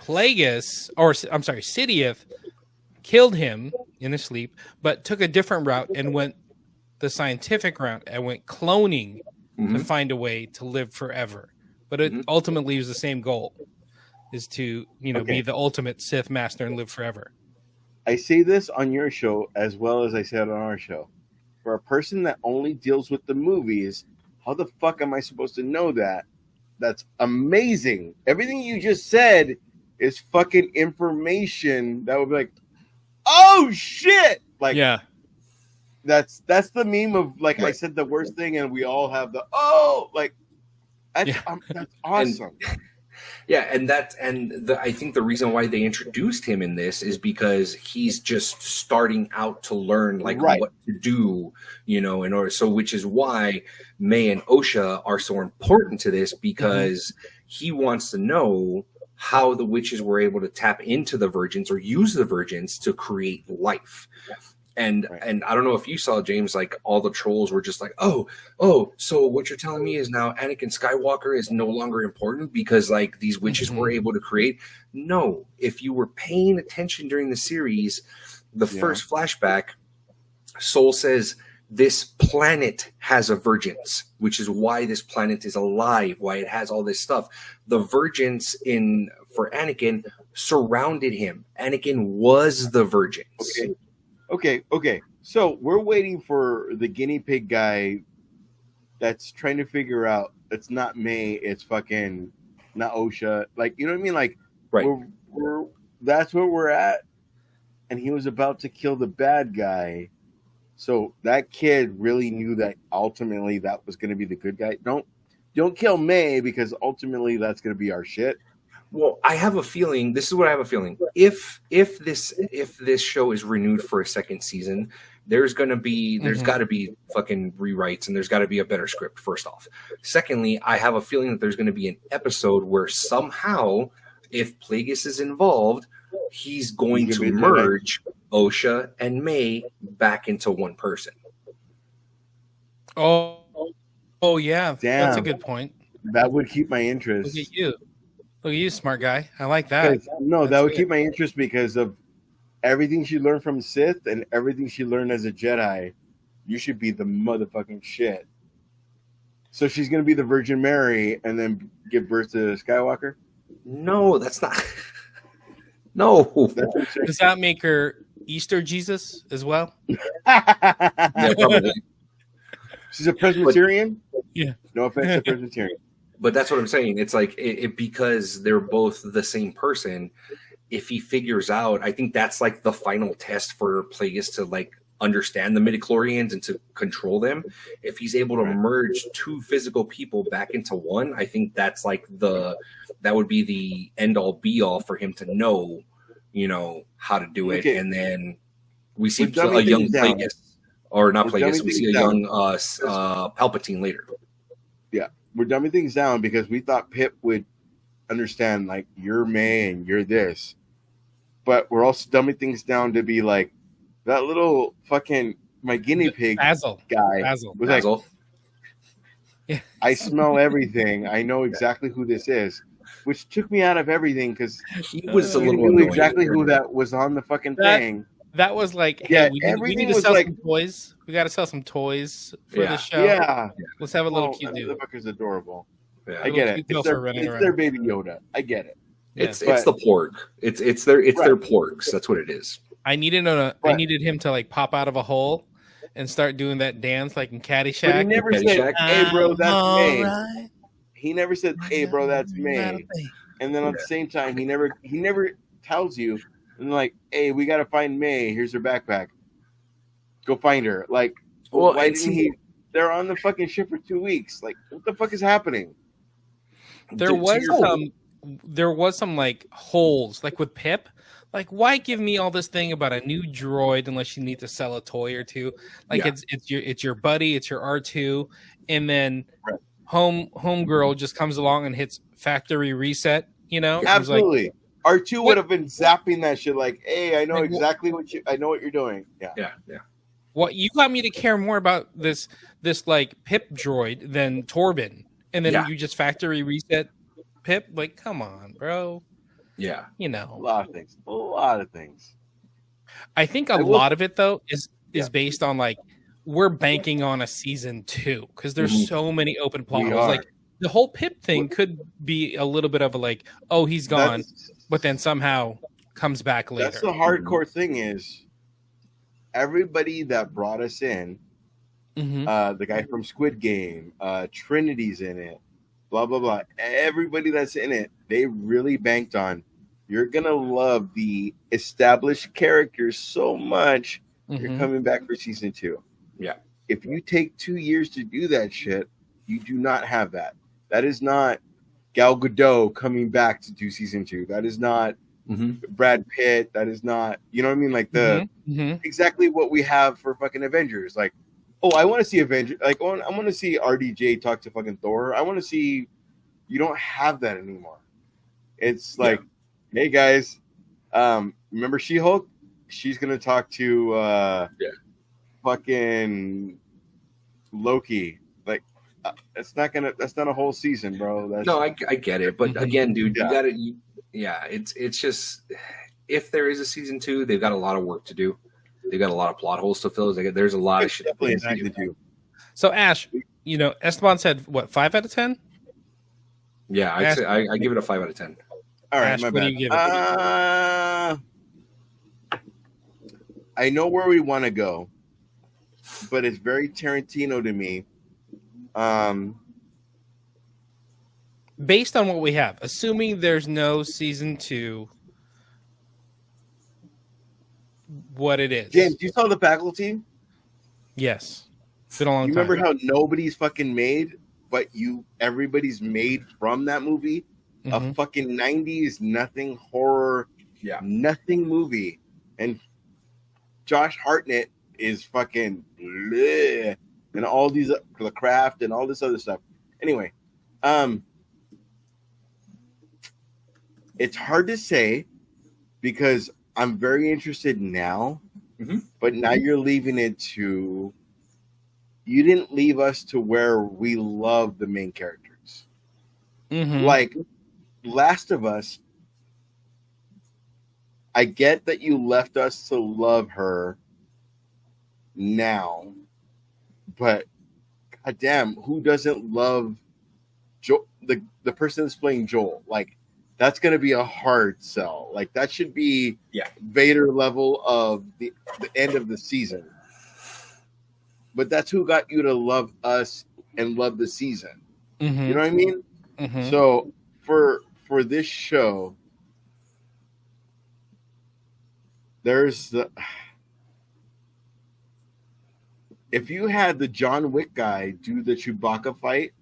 Sidious killed him in his sleep, but took a different route and went the scientific route and went cloning to find a way to live forever. But it ultimately was the same goal, is to be the ultimate Sith master and live forever. I say this on your show as well as I said on our show. For a person that only deals with the movies, how the fuck am I supposed to know that? That's amazing. Everything you just said is fucking information that would be like, oh shit! Like, Yeah. that's the meme of I said the worst thing, and we all have the that's awesome. I think the reason why they introduced him in this is because he's just starting out to learn what to do, in order. So, which is why May and Osha are so important to this, because he wants to know how the witches were able to tap into the virgins or use the virgins to create life. And Right. and I don't know if you saw, James, like all the trolls were just like, oh, so what you're telling me is now Anakin Skywalker is no longer important because like these witches were able to create. No, if you were paying attention during the series, the first flashback, Soul says this planet has a virgins, which is why this planet is alive, why it has all this stuff. The virgins for Anakin surrounded him. Anakin was the virgins. Okay. So we're waiting for the guinea pig guy that's trying to figure out it's not May, it's fucking not OSHA. Like, you know what I mean? Like, Right. we're that's where we're at. And he was about to kill the bad guy. So that kid really knew that ultimately that was going to be the good guy. Don't kill May because ultimately that's going to be our shit. Well, I have a feeling. This is what I have a feeling. If this show is renewed for a second season, there's got to be fucking rewrites and there's got to be a better script. First off, secondly, I have a feeling that there's going to be an episode where somehow, if Plagueis is involved, he's going to merge OSHA and May back into one person. Oh yeah, that's a Damn. good point. That would keep my interest. Look at you, smart guy. I like that. No, That's that would good. keep my interest because of everything she learned from Sith and everything she learned as a Jedi. You should be the motherfucking shit. So she's going to be the Virgin Mary and then give birth to Skywalker? No, that's not. No. That's what Does that make her Easter Jesus as well? Yeah, probably. She's a Presbyterian? Yeah. No offense to Presbyterian. But that's what I'm saying. It's like because they're both the same person. If he figures out, I think that's like the final test for Plagueis to like understand the midichlorians and to control them. If he's able to merge two physical people back into one, I think that's like that would be the end all be all for him to know, how to do it. Okay. And then we see We're dumbing a young things down. Plagueis, or not We're Plagueis. dumbing We see a things young down. Palpatine later. Yeah, we're dumbing things down because we thought Pip would understand, like, you're May and you're this. But we're also dumbing things down to be like, that little fucking, my guinea pig Basil. guy Basil. was like, Basil. I smell everything. I know exactly who this is. Which took me out of everything because He was a you little knew annoying. exactly who that was on the fucking thing. That was like, hey, Yeah, we need everything to was sell like- some toys. We got to sell some toys for Yeah. the show. Yeah. Let's have a little Oh, cute that dude. motherfucker's adorable. Yeah. I get it. cute It's gopher their, running it's around. their baby Yoda. I get it. It's But- the porg. It's their porgs. That's what it is. I needed him to like pop out of a hole and start doing that dance like in But he Caddyshack. never Caddyshack. said, hey, bro, that's May. Alright. He never said, hey, bro, that's May. And then at the same time, he never tells you, and like, hey, we got to find May. Here's her backpack. Go find her. Like, Well, why it's- didn't he? They're on the fucking ship for 2 weeks. Like, what the fuck is happening? There To was your- some like holes like with Pip. Like, why give me all this thing about a new droid unless you need to sell a toy or two? Like, Yeah. it's your buddy, it's your R2, and then Right. homegirl just comes along and hits factory reset. It was like, Absolutely. R2 What- would have been zapping that shit like, hey, I know Like, exactly I know what you're doing. Yeah. Yeah. what you got me to care more about this like Pip droid than Torben, and then Yeah. you just factory reset Pip. Like, come on, bro. Yeah. A lot of things. A lot of things. I think a I will- lot of it though is Yeah. based on like we're banking on a season 2 because there's Mhm. so many open plot We holes. are. Like the whole Pip thing could be a little bit of a like, oh, he's gone, but then somehow comes back later. That's the hardcore thing is everybody that brought us in, Mhm. the guy from Squid Game, Trinity's in it, blah, blah, blah. Everybody that's in it, they really banked on, you're going to love the established characters so much, you're Mhm. coming back for season 2. Yeah. If you take 2 years to do that shit, you do not have that. That is not Gal Gadot coming back to do season 2. That is not Mm-hmm. Brad Pitt. That is not, you know what I mean? Like the Mhm. exactly what we have for fucking Avengers. Like, oh, I want to see Avengers. Like, I want to see RDJ talk to fucking Thor. I want to see. You don't have that anymore. It's like, hey guys, remember She-Hulk? she's gonna talk to fucking Loki. Like, that's not a whole season, bro. That's, No, I get it, but again, dude, Yeah. you got to. Yeah, it's just if there is a season 2, they've got a lot of work to do. They've got a lot of plot holes to fill. There's a lot of shit. definitely a that they season do. 2. So Ash, Esteban said what, 5 out of 10? Yeah, I'd say I give it a 5 out of 10. All right, Ash, my what do bad. you give it? I know where we want to go, but it's very Tarantino to me. Based on what we have, assuming there's no season 2, what it is? James, you saw The Faculty? Yes, it's been a long You time. remember how nobody's fucking made, but everybody's made from that movie? A fucking 90s nothing horror, nothing movie, and Josh Hartnett is fucking bleh, and all these The Craft and all this other stuff. Anyway, it's hard to say because I'm very interested now, but now you're leaving it to. You didn't leave us to where we love the main characters. Like Last of Us, I get that you left us to love her now, but goddamn, who doesn't love the person that's playing Joel? Like, that's gonna be a hard sell. Like, that should be Vader level of the end of the season. But that's who got you to love us and love the season. You know what I mean? So for this show, there's if you had the John Wick guy do the Chewbacca fight,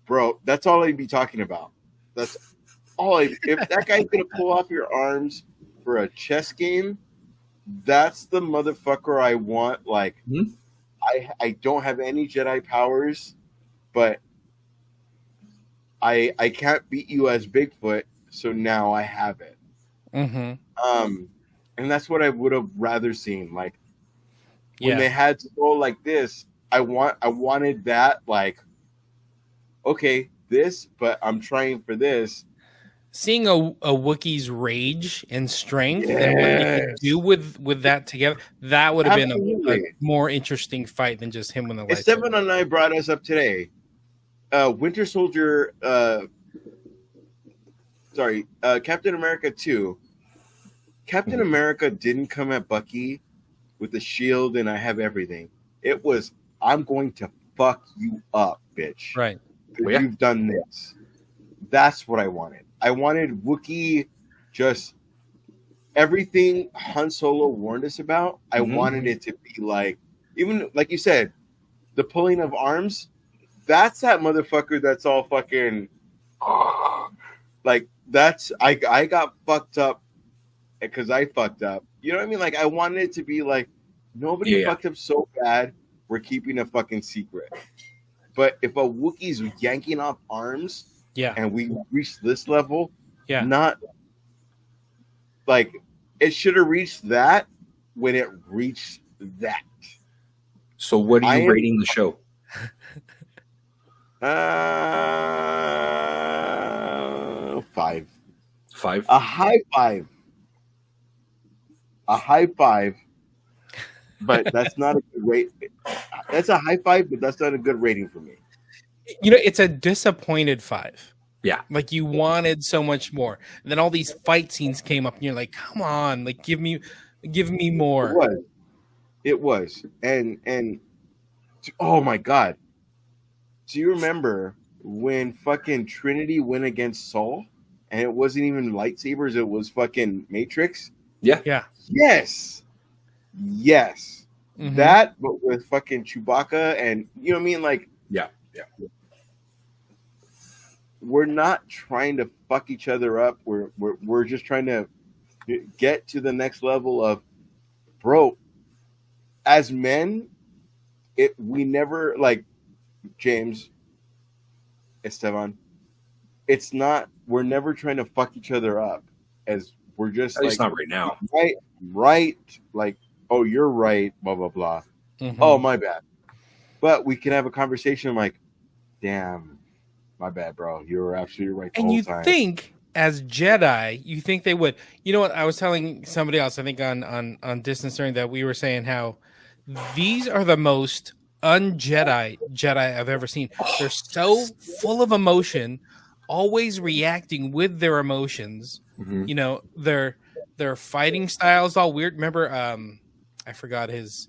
bro, that's all I'd be talking about. That's all. If that guy's gonna pull off your arms for a chess game, that's the motherfucker I want. Like, I don't have any Jedi powers, but I can't beat you as Bigfoot, so now I have it. And that's what I would have rather seen. Like, when they had to go like this, I wanted that, like, okay, this, but I'm trying for this. Seeing a Wookiee's rage and strength and what they could do with that together, that would have been a more interesting fight than just him with the lightsaber. Esteban and I brought us up today. Winter Soldier, Captain America 2. Captain America didn't come at Bucky with the shield and I have everything. It was, I'm going to fuck you up, bitch. Right. You've done this. That's what I wanted. I wanted Wookiee, just everything Han Solo warned us about. I wanted it to be like, even like you said, the pulling of arms. That's that motherfucker that's all fucking like, that's I got fucked up because I fucked up. You know what I mean? Like, I wanted it to be like, nobody fucked up so bad, we're keeping a fucking secret. But if a Wookiee's yanking off arms, and we reach this level, not like, it should have reached that when it reached that. So what are you rating the show? 5. 5? A high 5. A high 5. But that's not a good rate. That's a high 5, but that's not a good rating for me. It's a disappointed 5. Yeah. Like, you wanted so much more. And then all these fight scenes came up and you're like, come on, like, give me more. It was. And oh my God. Do you remember when fucking Trinity went against Saul and it wasn't even lightsabers, it was fucking Matrix? Yeah. Yes. That, but with fucking Chewbacca, and you know what I mean? Like, we're not trying to fuck each other up. We're just trying to get to the next level of, bro, as men, we never, like, James, Esteban, we're never trying to fuck each other up as we're just At least like not right now. right, like, oh, you're right, blah blah blah. Mhm. Oh, my bad. But we can have a conversation like, damn, my bad, bro. You were absolutely right the And whole you time. think as Jedi, you think they would? You know what? I was telling somebody else, I think on Distance Learning, that we were saying how these are the most un-Jedi Jedi I've ever seen. They're so full of emotion, always reacting with their emotions. Mhm. You know, their fighting styles all weird. Remember, I forgot his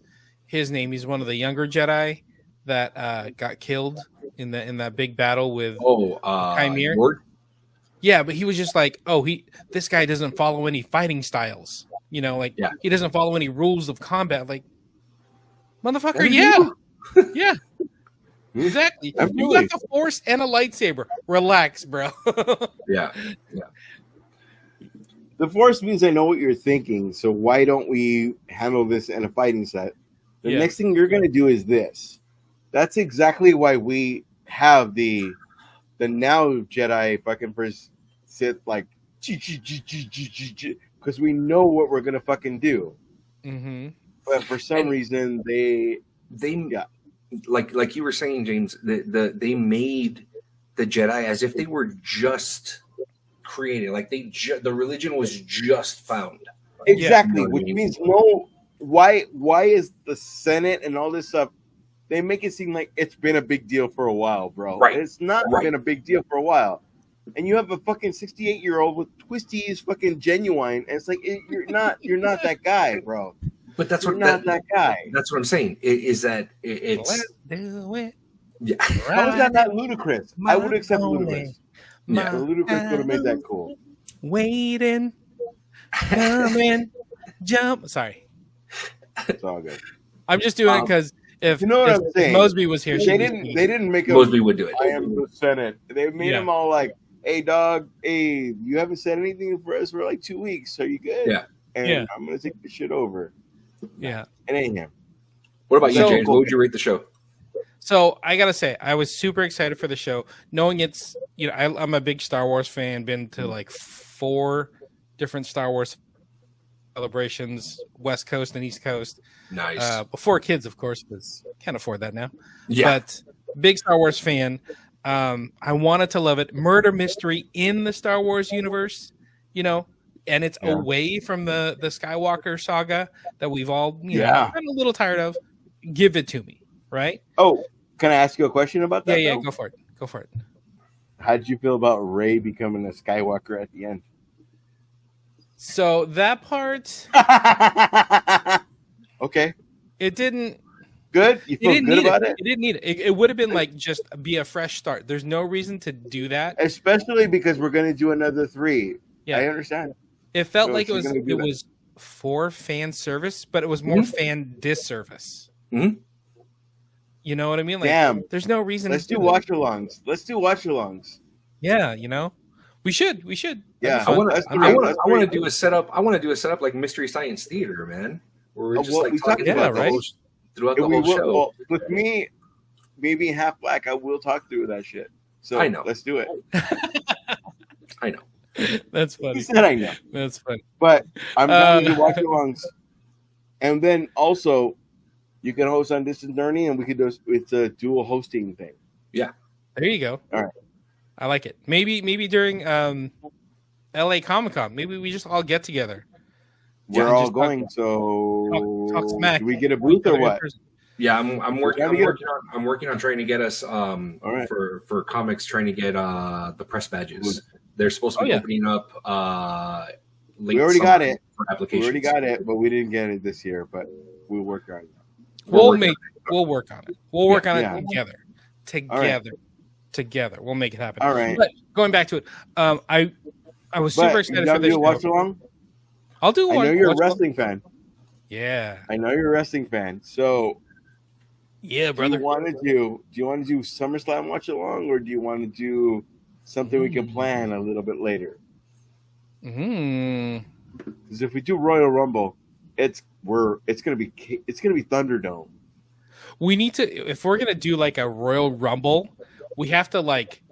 name. He's one of the younger Jedi that got killed in that big battle with Chimere. Lord? Yeah, but he was just like, oh, this guy doesn't follow any fighting styles. You know, like he doesn't follow any rules of combat. Like, motherfucker, yeah, exactly. You got the Force and a lightsaber. Relax, bro. Yeah. The Force means I know what you're thinking, so why don't we handle this in a fighting set? The Yeah. next thing you're gonna do is this. That's exactly why we have the now Jedi fucking first sit like because we know what we're gonna fucking do. Mm-hmm. But for some reason they like you were saying, James, they made the Jedi as if they were just created, like the religion was just found. exactly, You know what I which mean? means no. Why is the Senate and all this stuff? They make it seem like it's been a big deal for a while, bro. Right. It's not been a big deal for a while. And you have a fucking 68-year-old with twisties fucking genuine, and it's like you're not that guy, bro. But that's You're what not that guy. That's what I'm saying. Is that it's Let's do it. yeah. How is that not ludicrous? I would accept ludicrous. Yeah. So ludicrous would have made that cool. Waiting, coming, jump. Sorry, It's all good. I'm just doing it because if You know what if I'm saying? Mosby was here, They she'd be didn't. singing. They didn't make a. Mosby would do it. I am the Senate. They made Yeah. him all like, "Hey, dog. Hey, you haven't said anything for us for like 2 weeks. Are you good?" Yeah. And Yeah. I'm gonna take this shit over. Yeah. It ain't him. What about you, So- James? What would you rate the show? So I gotta say, I was super excited for the show, knowing it's I'm a big Star Wars fan. Been to like 4 different Star Wars celebrations, West Coast and East Coast. Nice. Before kids, of course, because can't afford that now. Yeah. But big Star Wars fan. I wanted to love it. Murder mystery in the Star Wars universe, and it's Yeah. away from the Skywalker saga that we've all, Yeah. been a little tired of. Give it to me, right? Oh, can I ask you a question about that? Yeah, though? go for it. Go for it. How did you feel about Rey becoming a Skywalker at the end? So that part, Okay, it didn't. good. You It feel didn't good need about it. it? It didn't need it. It would have been like just be a fresh start. There's no reason to do that. Especially because we're gonna do another 3. Yeah. I understand. It felt So like she's gonna do that. was for fan service, but it was more fan disservice. Mhm. You know what I mean? Like, Damn. there's no reason. Let's to do that. watch-alongs. Let's do watch-alongs. Yeah, we should. That'd be Yeah. fun. I want That's to. great. I want That's to. I want great. to do a setup. I want to do a setup like Mystery Science Theater, man. Where we're Oh, just well, like we talking talked about about the that, whole, throughout the And we whole will, show. well, with me, maybe half black, I will talk through that shit. So I know. let's do it. I know. That's He funny. said I know. That's funny. But I'm down to Uh, watch-alongs. And then also, you can host on Distant Learning, and we could do it's a dual hosting thing. There you go. All right. I like it. Maybe during LA Comic-Con, maybe we just all get together. We're Yeah, all just going. So talk smack. do we get a booth or In what? person. Yeah, I'm working. trying to I'm working on trying to get us right. for comics, trying to get the press badges. They're supposed to be Oh, yeah. opening up. Late We already summer got it. for We applications. already got it, but we didn't get it this year. But we'll work on it. We'll working work on it. We'll work on Yeah. it together. All right. Together. We'll make it happen. All right. But going back to it, I was super But you excited down for to this. do a watch-along? I'll do I one. know you're a watch along. wrestling fan. Yeah. I know you're a wrestling fan. So Yeah, do brother. you want to do SummerSlam watch-along, or do you want to do something we can plan a little bit later? Hmm. Because if we do Royal Rumble, it's gonna be Thunderdome. We need to, if we're gonna do like a Royal Rumble, we have to like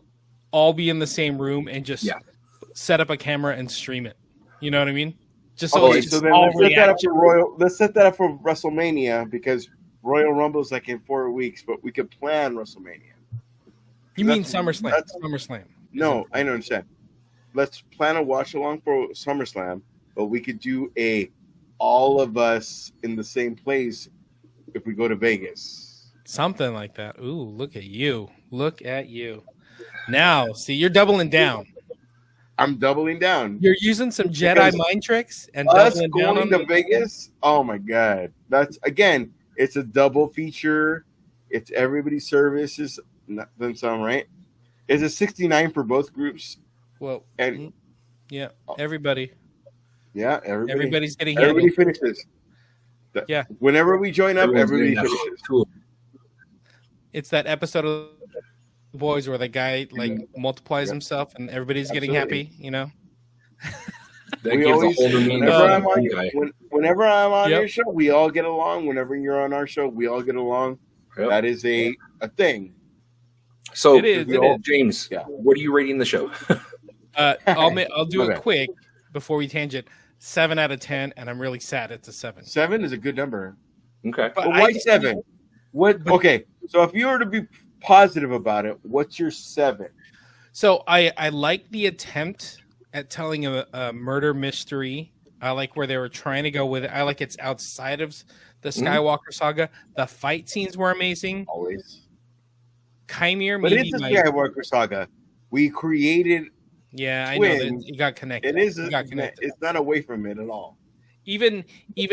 all be in the same room and just Yeah. set up a camera and stream it. You know what I mean? Just so Okay, it's so then all let's set that up reaction. for Royal. Let's set that up for WrestleMania because Royal Rumble's like in 4 weeks, but we could plan WrestleMania. You mean That's- SummerSlam? that's- SummerSlam. No, I don't understand. Let's plan a watch along for SummerSlam, but we could do all of us in the same place if we go to Vegas. Something like that. Ooh, look at you. Look at you. Now, see, you're doubling down. I'm doubling down. You're using some Jedi Because mind tricks and Us doubling down going on to Vegas. Oh my god, that's again. It's a double feature. It's everybody's services, then some, right? It's a 69 for both groups, Well, and yeah, everybody. yeah, Everybody's getting everybody handled. finishes. Yeah. Whenever we join up, Everyone's everybody doing that. finishes. Cool. It's that episode of The Boys where the guy like multiplies himself and everybody's getting Absolutely. happy, you know? That We gives always, a whole new meaning whenever to I'm the on, guy. whenever I'm on Yep. your show, we all get along. Whenever you're on our show, we all get along. Yep. That is a thing. So, It is, it is. James, Yeah. what are you rating the show? I'll do Okay. it quick before we tangent. 7 out of 10, and I'm really sad it's a 7. 7 is a good number. Okay. But But why I- 7? What? Okay, so if you were to be positive about it, what's your 7? So I like the attempt at telling a murder mystery. I like where they were trying to go with it. I like it's outside of the Skywalker saga. The fight scenes were amazing. Always. Chimere, But maybe it's a my, Skywalker saga. We created. yeah, I know that twins. you got connected. It is. You got connected. It's not away from it at all. Even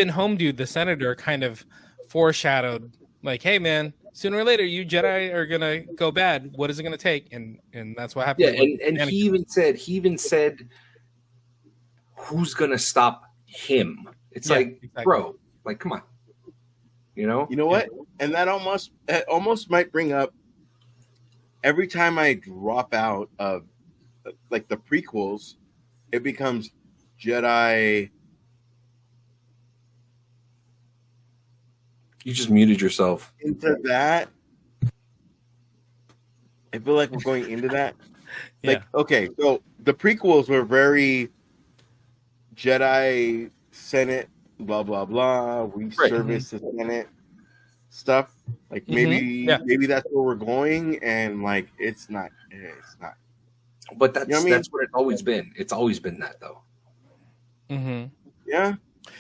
Home Dude, the senator, kind of foreshadowed, like, "Hey, man, sooner or later, you Jedi are gonna go bad. What is it gonna take?" And that's what happened. Yeah, and he even said, who's gonna stop him? It's Yeah, like, exactly. bro, like, come on, you know? You know what? And that almost might bring up. Every time I drop out of like the prequels, it becomes Jedi. You just muted yourself. Into that. I feel like we're going into that. Like, okay, so the prequels were very Jedi Senate, blah blah blah. We Right. service the Senate stuff. Like maybe Yeah. maybe that's where we're going, and like it's not. It's not. But that's You know what I mean? that's what it's always been. It's always been that, though. hmm Yeah.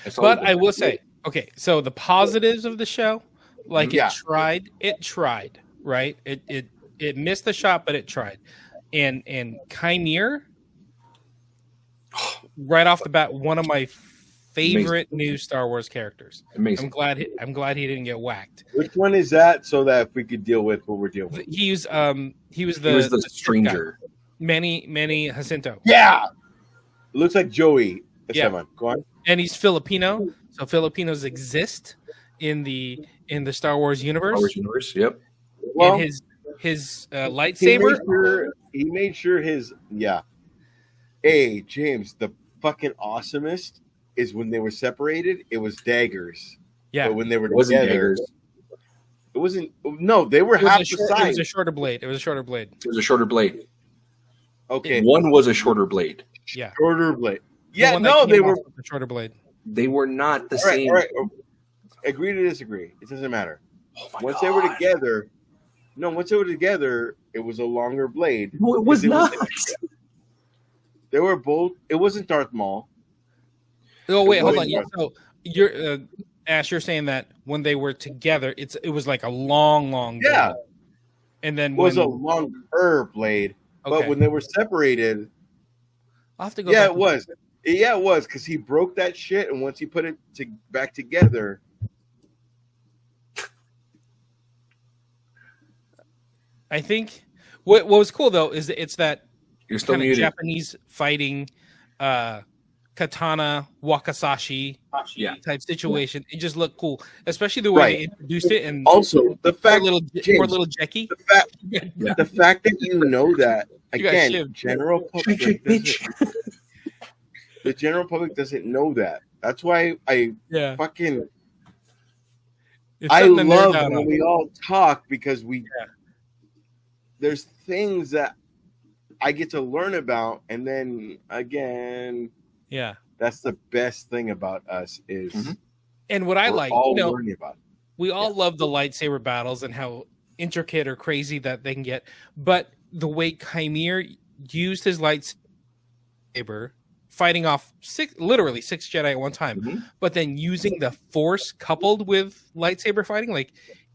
It's always But been I that. will say, okay, so the positives of the show, like Yeah. it tried, right? It missed the shot, but it tried. And Chimere, right off the bat, one of my favorite new Star Wars characters. Amazing. I'm glad he didn't get whacked. Which one is that? So that if we could deal with what we're dealing with. He was He was the stranger. Manny Jacinto. Yeah. It looks like Joey. Yeah. Esteban. Go on. And he's Filipino, so Filipinos exist in the Star Wars universe. Star Wars universe. Yep. Well, and his he lightsaber. made sure his yeah. Hey, James, the fucking awesomest is when they were separated, it was daggers. Yeah, But when they were It wasn't together, daggers. it wasn't. No, they were it was, half a the short, it size. was a shorter blade. It was a shorter blade. It was a shorter blade. Okay, One was a shorter blade. Yeah. shorter blade. The Yeah, one that no, came they off were. with the shorter blade. They were not the All right, same. all right. Agree to disagree. It doesn't matter. Oh my Once God. they were together, it was a longer blade. No, it was Because not. They were both. It wasn't Darth Maul. Oh wait, hold on. wasn't- So you're Ash, you're saying that when they were together, it was like a long Yeah. blade. And then It was when, a longer blade, but okay. when they were separated, I'll have to go. yeah, back it was. Yeah, it was because he broke that shit, and once he put it back together, I think what was cool though is that it's that You're still kind of muted. Japanese fighting katana wakasashi Yeah. type situation. It just looked cool, especially the way Right. they introduced it. And also the poor fact, little James, Jackie. the fact that you know that You got again, shivved. general public, the general public doesn't know that. That's why I Yeah, fucking it's I something to nerd love out when on. we all talk because we Yeah. there's things that I get to learn about, and then again, Yeah, That's the best thing about us is And what I we're like, all learning about it. we all love the lightsaber battles and how intricate or crazy that they can get. But the way Chimere used his lightsaber, fighting off literally six Jedi at one time, but then using the Force coupled with lightsaber fighting, like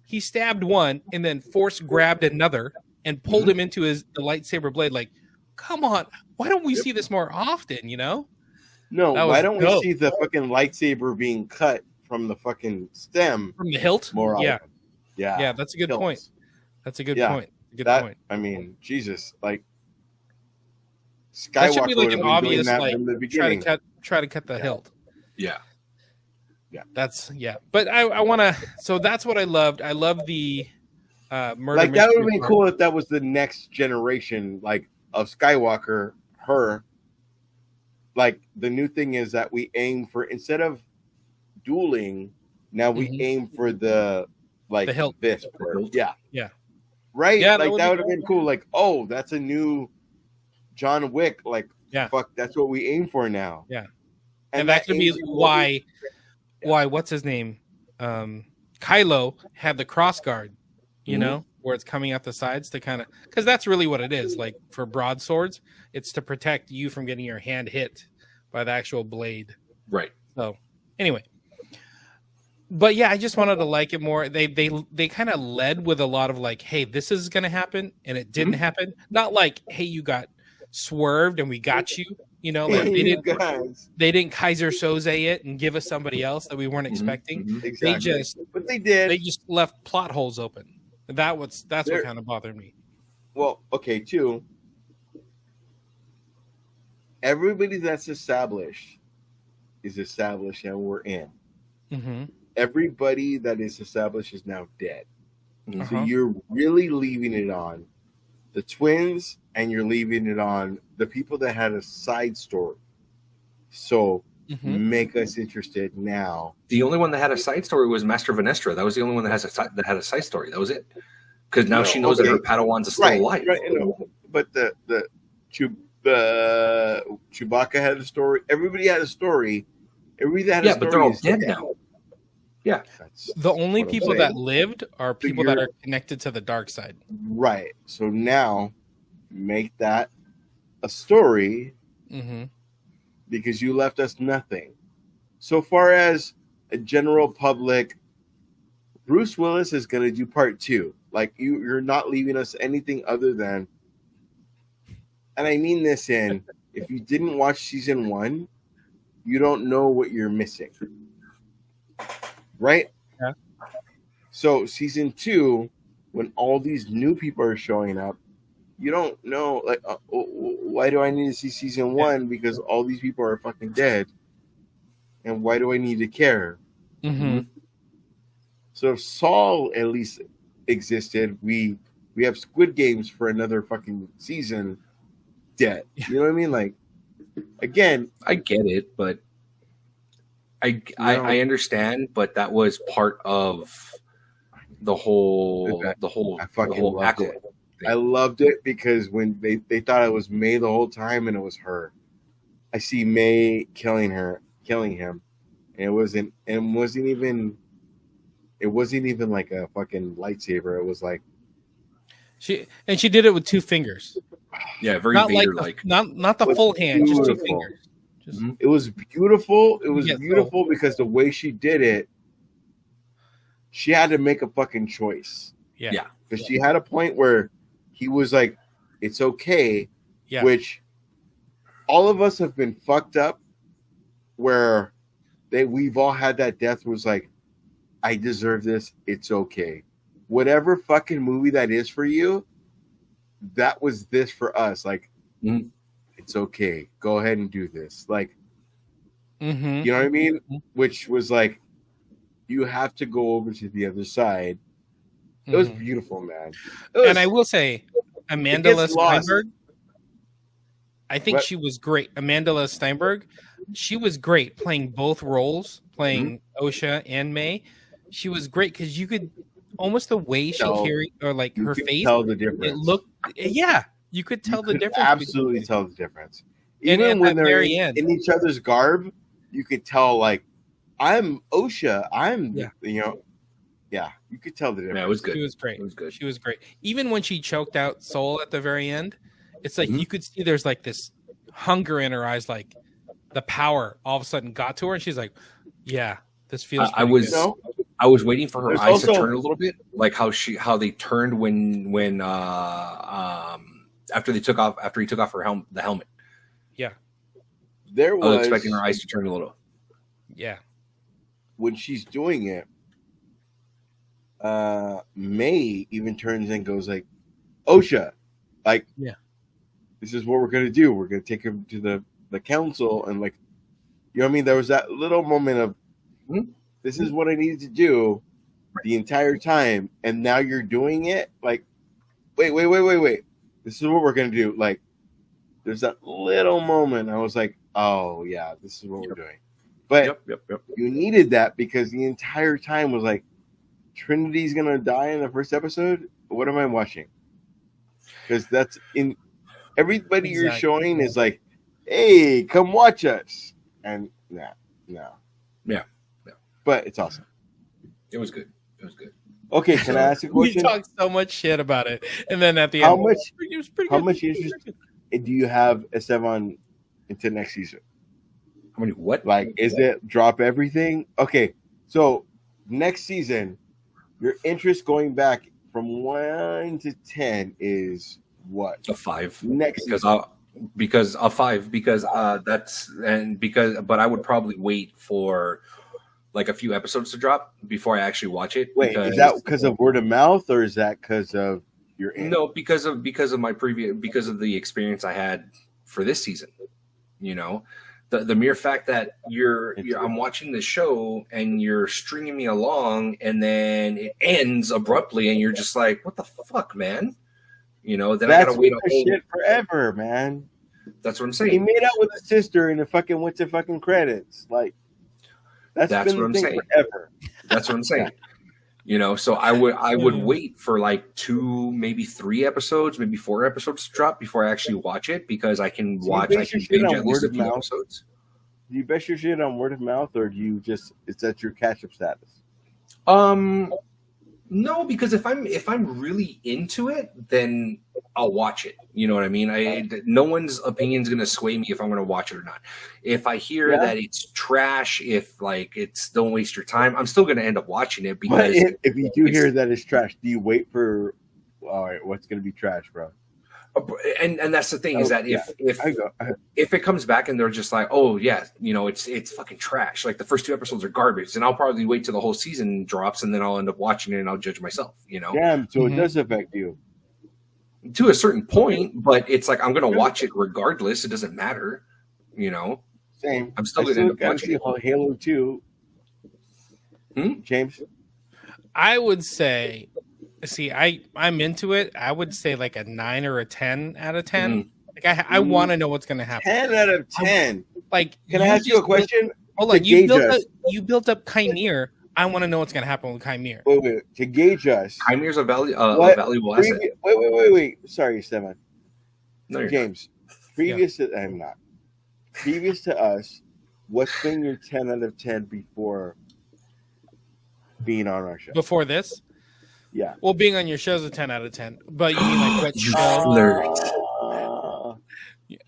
he stabbed one and then Force grabbed another and pulled him into the lightsaber blade. Like, come on, why don't we see this more often? You know? No, That why was don't dope. we see the fucking lightsaber being cut from the fucking stem From the hilt? more Yeah. often? Yeah, Yeah, that's a good hilts. point. That's a good Yeah, point. Good that point. I mean, Jesus, like That should Skywalker be would like have an been doing obvious that like from the try to beginning. cut the hilt. Yeah. That's But I want to. So that's what I loved. I love the murder. Like that would have mystery been part. cool if that was the next generation, like of Skywalker. Her, like the new thing is that we aim for, instead of dueling, now we aim for the The hilt. this part. Yeah, Yeah. right. Yeah, that like would that be would have been cool. Like, oh, that's a new John Wick. Like, Yeah. fuck, that's what we aim for now. Yeah. And that could be aims you what why what's his name? Kylo had the cross guard, you know, where it's coming out the sides to kind of, because that's really what it is. Like for broadswords, it's to protect you from getting your hand hit by the actual blade. Right. So anyway, but yeah, I just wanted to like it more. They kind of led with a lot of like, hey, this is gonna happen, and it didn't happen. Not like, hey, you got swerved and we got you. You know, like you guys. they didn't Kaiser Soze it and give us somebody else that we weren't expecting. Exactly. But they did. They just left plot holes open. That's what They're- kind of bothered me. Well, okay, too. Everybody that's established is established, and we're in. Mm-hmm. Everybody that is established is now dead. So Uh-huh. you're really leaving it on the twins, and you're leaving it on the people that had a side story. So Mm-hmm. make us interested now. The only one that had a side story was Master Vanestra. That was the only one that had a side story. That was it. Because now No, she knows that okay. her Padawans are still alive. Right, no. But the Chewbacca had a story. Everybody had a story. Everybody that had a story. But they're all is dead now. Yeah. That's The only what I'm people saying. that lived are people that you're- are connected to the dark side. Right. So now make that a story, Mm-hmm. because you left us nothing. So far as a general public, Bruce Willis is going to do part 2. Like you're not leaving us anything other than, and I mean this in, if you didn't watch season 1, you don't know what you're missing. Right? Yeah. So season 2, when all these new people are showing up, you don't know, like, why do I need to see season 1? Because all these people are fucking dead. And why do I need to care? Mm-hmm. So if Saul at least existed, we have Squid Games for another fucking season dead. You know what I mean? Like, again, I get it, but I understand, but that was part of the whole I fucking the whole loved acolyte. it. I loved it because when they thought it was May the whole time and it was her. I see May killing him, and it wasn't even like a fucking lightsaber. It was like, She did it with 2 fingers, Yeah, very not Vader like like. not the It was full hand, just 2 beautiful. fingers. Just, it was beautiful. It was Yeah, beautiful because the way she did it, she had to make a fucking choice. yeah, Yeah. Because she had a point where he was like, it's okay, yeah. which all of us have been fucked up, where we've all had that death was like, I deserve this, it's okay. Whatever fucking movie that is for you, that was this for us. Like, it's okay. Go ahead and do this. Like, Mm-hmm. you know what I mean? Which was like, you have to go over to the other side. It was beautiful, man. And I will say, Amanda gets lost. Steinberg, I think What? she was great. Amanda Steinberg, she was great playing both roles, playing Osha and May. She was great because you could almost the way she Tell- carried, or like You her could face, tell the difference. it looked, yeah, you could tell the You could difference. Absolutely tell the difference. even at when that they're very end. in each other's garb, you could tell like I'm OSHA. Yeah. You could tell the difference. Yeah, it was good. She was great. It was good. She was great. Even when she choked out Soul at the very end, it's like Mhm. you could see there's like this hunger in her eyes, like the power all of a sudden got to her, and she's like, "Yeah, this feels." I pretty was good." I was waiting for her There's eyes to also- turn a little bit, like how they turned when after he took off the helmet. There I was was expecting her eyes to turn a little. Yeah, when she's doing it. May even turns and goes like, OSHA, like, Yeah. this is what we're gonna do. We're gonna take him to the council, and like, you know what I mean. There was that little moment of, this is what I needed to do the entire time, and now you're doing it. Like, wait. This is what we're gonna do. Like, there's that little moment. I was like, oh yeah, this is what we're doing. But Yep. you needed that because the entire time was like, Trinity's gonna die in the first episode. What am I watching? Because that's in everybody you're Exactly. showing is like, hey, come watch us, and no. Yeah. But it's awesome. It was good. It was good. Okay, can I ask a we question? talked so much shit about it, and then at the How end, much? it was pretty How good. much interest do you have Esteban into next season? How many? What? Like, is it drop everything? Okay, so next season, your interest going back from 1 to 10 is what? A 5. Next Because season. because a 5 because but I would probably wait for like a few episodes to drop before I actually watch it. Wait, is that because of word of mouth, or is that because of your No, because of the experience I had for this season. You know, the mere fact that I'm watching the show and you're stringing me along, and then it ends abruptly, and you're just like, "What the fuck, man?" You know, then I That's gotta wait a the whole. shit forever, man. That's what I'm He saying. made out with his sister and it fucking went to fucking credits. Like, that's That's been what the I'm thing saying. forever. That's what I'm saying. You know, so I would wait for like 2, maybe 3 episodes, maybe 4 episodes to drop before I actually watch it, because I can So you watch. base I your can shit binge on at least a word of few mouth? episodes. Do you base your shit on word of mouth, or do you just it's at your catch up status? No, because if I'm really into it, then I'll watch it. You know what I mean? No one's opinion is going to sway me if I'm going to watch it or not. If I hear that it's trash, if like it's don't waste your time, I'm still going to end up watching it But because if you do hear that it's trash, do you wait for all right, what's gonna be trash, bro? and that's the thing is that if it comes back and they're just like, oh yeah, you know, it's fucking trash, like the first 2 episodes are garbage, then I'll probably wait till the whole season drops, and then I'll end up watching it and I'll judge myself, you know. Damn, so it does affect you. To a certain point, but it's like I'm gonna watch it regardless. It doesn't matter, you know. Same. I'm still I gonna end up gotta watching see it. Halo 2. James? I would say, see, I'm into it. I would say like a 9 or a 10 out of 10. Like I want to know what's going to happen. 10 out of 10. Like, Can I ask you a question? Hold To on, you gauge built up Chimere. I want to know what's going to happen with Chimere. Wait. To gauge us. Chimere's a What valuable asset. Wait. Sorry, Stefan. No, you're James. Previous to I'm not. Previous to us, what's been your 10 out of 10 before being on our show? Before this? Yeah. Well, being on your show's a 10 out of 10. But you mean like what You show? flirt.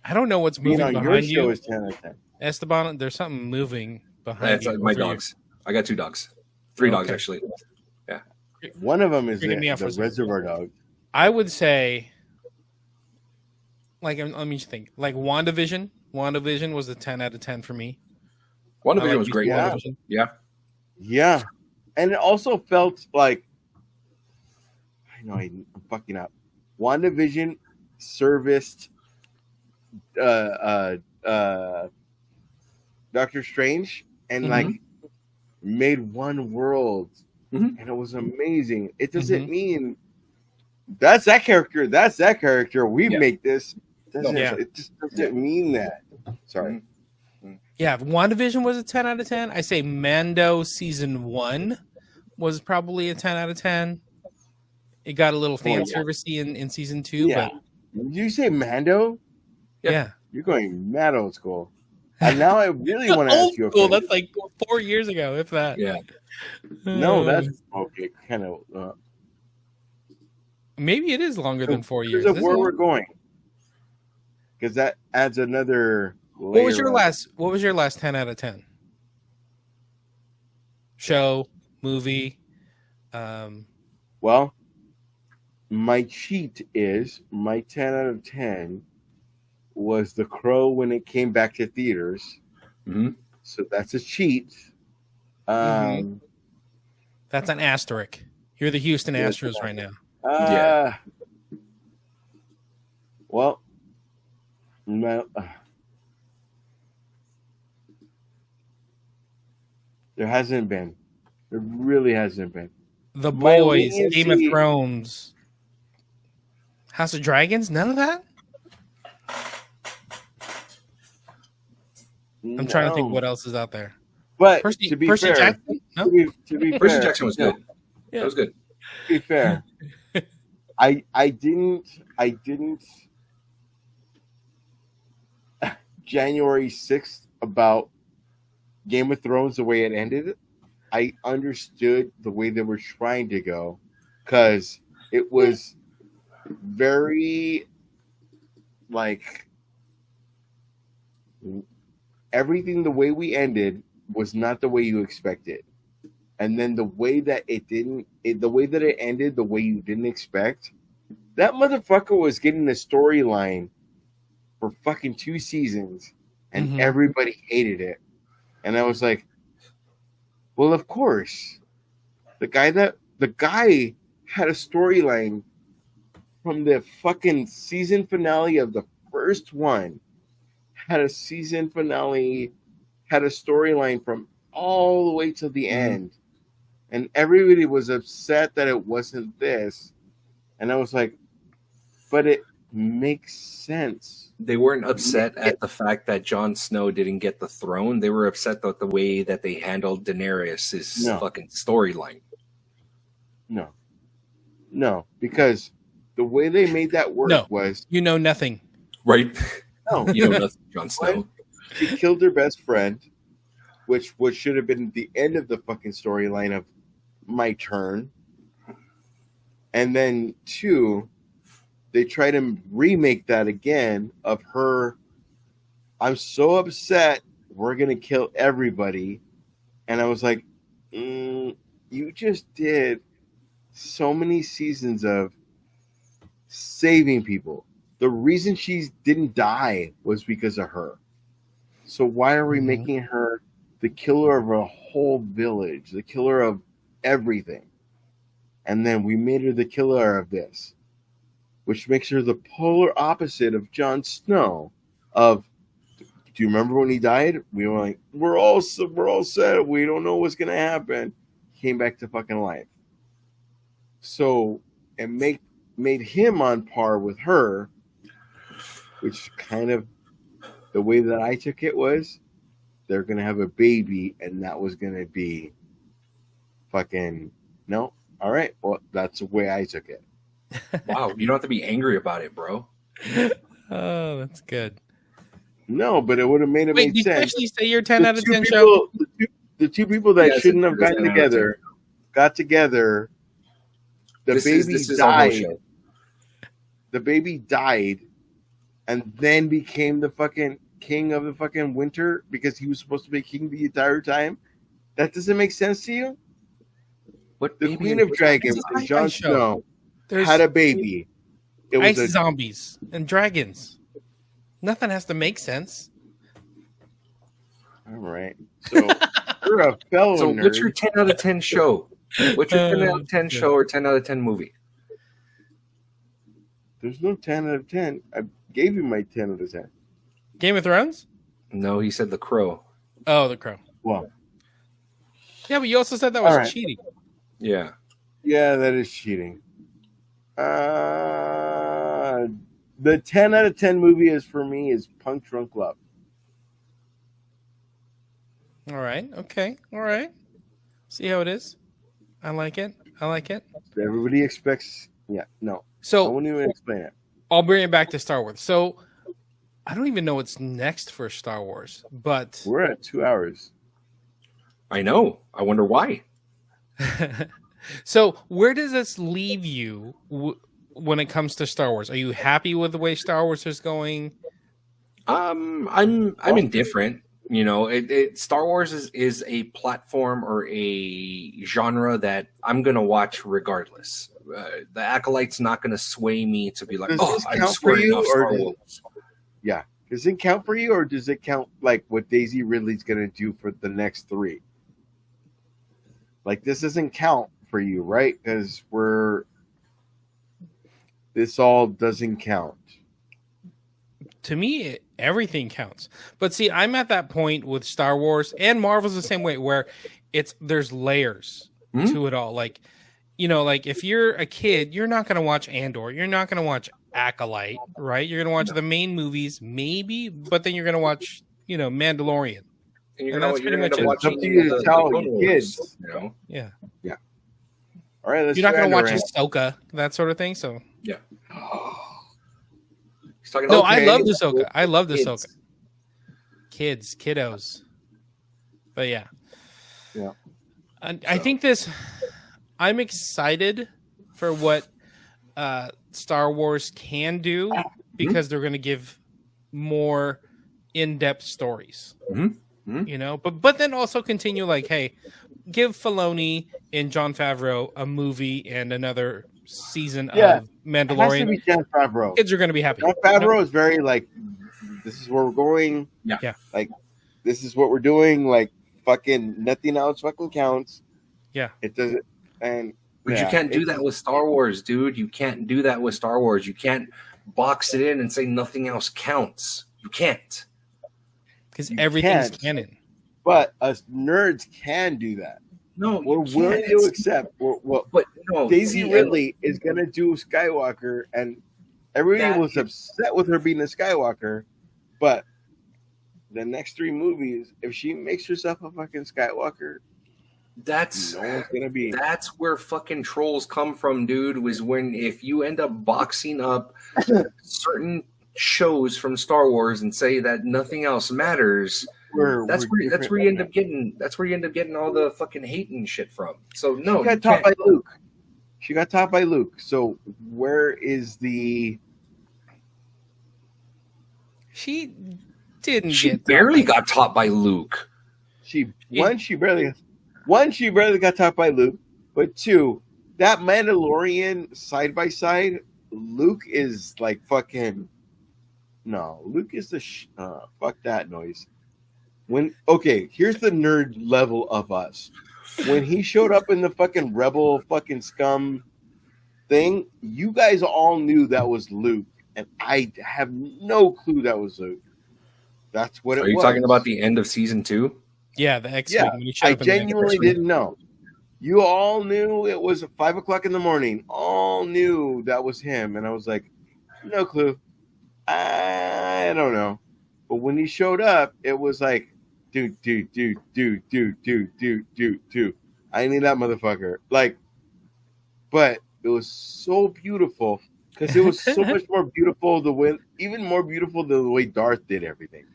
I don't know what's Being moving on your behind show you. is 10 out of 10. Esteban, there's something moving behind That's you. my over dogs. I got 2 dogs, 3 dogs Okay. actually. One of them is Freaking me out for a the second. Reservoir Dog. I would say, like, let me think. Like WandaVision. WandaVision was a 10 out of 10 for me. One of I them like was you, great. Yeah. WandaVision. Yeah. And it also felt like I know I'm fucking up. WandaVision serviced Doctor Strange and like made one world, and it was amazing. It doesn't mean that's that character. We make this. It just doesn't mean that. Sorry. Yeah, if WandaVision was a 10 out of 10. I say Mando season 1 was probably a 10 out of 10. It got a little fan servicey in season 2, Yeah. but Did you say Mando? yeah. You're going mad old school. And now I really want to Old ask you a school. question. That's like 4 years ago, if that. Yeah. No, that's okay. Kind of. Maybe it is longer than 4 years. Because of This where is- we're going. Because that adds another. What was your layer of- last? What was your last 10 out of 10? Show, movie. Well, my cheat is my 10 out of 10 was The Crow when it came back to theaters. Mhm. So that's a cheat. That's an asterisk. You're the Houston Astros right now. Yeah. Well, no, there hasn't been. There really hasn't been. The My Boys, Game of leniency- Thrones, House of Dragons. None of that. I'm trying to think No. what else is out there. But Percy, to be Percy fair, Jackson? No? to be Percy fair, Jackson was no, good. That was good. To be fair, I didn't January 6th about Game of Thrones the way it ended. I understood the way they were trying to go because it was very like everything the way we ended was not the way you expected. And then the way that it ended the way you didn't expect, that motherfucker was getting the storyline for fucking 2 seasons and Mhm. everybody hated it. And I was like, well, of course. The guy had a storyline from the fucking season finale of the first one, had a storyline from all the way to the end. And everybody was upset that it wasn't this. And I was like, but it makes sense. They weren't upset at the fact that Jon Snow didn't get the throne. They were upset at the way that they handled Daenerys' No. fucking storyline. No, because the way they made that work No. was You know nothing. Right? no, You know nothing, Jon Snow. she killed her best friend, which should have been the end of the fucking storyline of my turn. And then 2, they try to remake that again of her. I'm so upset. We're gonna kill everybody, and I was like, you just did so many seasons of saving people. The reason she didn't die was because of her. So why are we making her the killer of a whole village, the killer of everything? And then we made her the killer of this, which makes her the polar opposite of Jon Snow. Do you remember when he died? We were like, we're all set. We don't know what's gonna happen. He came back to fucking life. So it made him on par with her, which kind of the way that I took it was they're gonna have a baby, and that was gonna be fucking no. All right, well that's the way I took it. Wow, you don't have to be angry about it, bro. Oh, that's good. No, but it would have made it Wait, make did you sense. actually say your 10 out of 10 show? people, the two people that Yes, shouldn't have it was gotten 10 out of 10. together got together. The baby is our whole died. show. The baby died, and then became the fucking king of the fucking winter because he was supposed to be king the entire time. That doesn't make sense to you. What The baby Queen and of what- Dragons, It's a Jon sci-fi show. Snow, There's had a baby. It was ice zombies and dragons. Nothing has to make sense. all right. So you're a fellow So nerd. what's your 10 out of 10 show? What's your 10 out of 10 show or 10 out of 10 movie? There's no 10 out of 10. I gave you my 10 out of 10. Game of Thrones? No, he said The Crow. Oh, The Crow. Well, Yeah, but you also said that was All right. cheating. Yeah. yeah, that is cheating. The 10 out of 10 movie is for me is Punk Drunk Love. All right. Okay. All right. See how it is. I like it. I like it. Everybody expects. Yeah, no, I So won't even explain it. I'll bring it back to Star Wars. So I don't even know what's next for Star Wars, but We're at 2 hours. I know. I wonder why. so where does this leave you when it comes to Star Wars? Are you happy with the way Star Wars is going? I'm indifferent. You know, Star Wars is a platform or a genre that I'm gonna watch regardless. The Acolyte's not gonna sway me to be like, Does oh, this I'm count for swearing you, off or Star does- Wars. Yeah. Does it count for you, or does it count like what Daisy Ridley's gonna do for the next 3? Like, this doesn't count for you, right? Because this all doesn't count. To me, everything counts. But see, I'm at that point with Star Wars and Marvel's the same way, where there's layers to it all. Like, you know, like if you're a kid, you're not going to watch Andor. You're not going to watch Acolyte, right? You're going to watch the main movies, maybe, but then you're going to watch, you know, Mandalorian. And you're And gonna, that's you're pretty gonna much end up it. It's up watching to you to the tell Clone your Wars, kids. you know? Yeah. All right, let's You're not going to watch around. Ahsoka, that sort of thing. So, Yeah. He's talking no, about I love kids. Ahsoka. I love Kids. Ahsoka. Kids, kiddos. But yeah. Yeah. I think I'm excited for what Star Wars can do because they're going to give more in-depth stories. You know, but then also continue like, hey, give Filoni and Jon Favreau a movie and another season Yeah. of It has to Mandalorian. be Jon Favreau. Kids are going to be happy. Jon Favreau is very like, this is where we're going. Yeah. Like, this is what we're doing. Like, fucking nothing else fucking counts. Yeah. It doesn't. And But yeah, you can't do it's- that with Star Wars, dude. You can't do that with Star Wars. You can't box it in and say nothing else counts. You can't. Because You everything's can't. canon. But us nerds can do that. No, We're you willing can't. to accept. What But no, Daisy see, Ridley is gonna do Skywalker, and everybody That was upset with her being a Skywalker. But the next 3 movies, if she makes herself a fucking Skywalker, that's no one's gonna be. that's where fucking trolls come from, dude. Was when if you end up boxing up certain shows from Star Wars and say that nothing else matters, that's where you end up getting all the fucking hate and shit from. So no, She got you taught by can't. Luke. She got taught by Luke. So where is the? She didn't She get barely got taught by Luke. She barely got taught by Luke, but 2, that Mandalorian side by side, Luke is like fucking. No, Luke is the fuck that noise. Here's the nerd level of us. When he showed up in the fucking rebel fucking scum thing, you guys all knew that was Luke, and I have no clue that was Luke. That's what it was. Are you talking about the end of season 2? Yeah, the X-Wing. Yeah, when you showed I up in the genuinely X-Wing. didn't know. You all knew it was 5:00 in the morning. All knew that was him, and I was like, no clue. I don't know. But when he showed up, it was like, dude. I need that motherfucker. Like, but it was so beautiful because it was so much more beautiful even more beautiful than the way Darth did everything.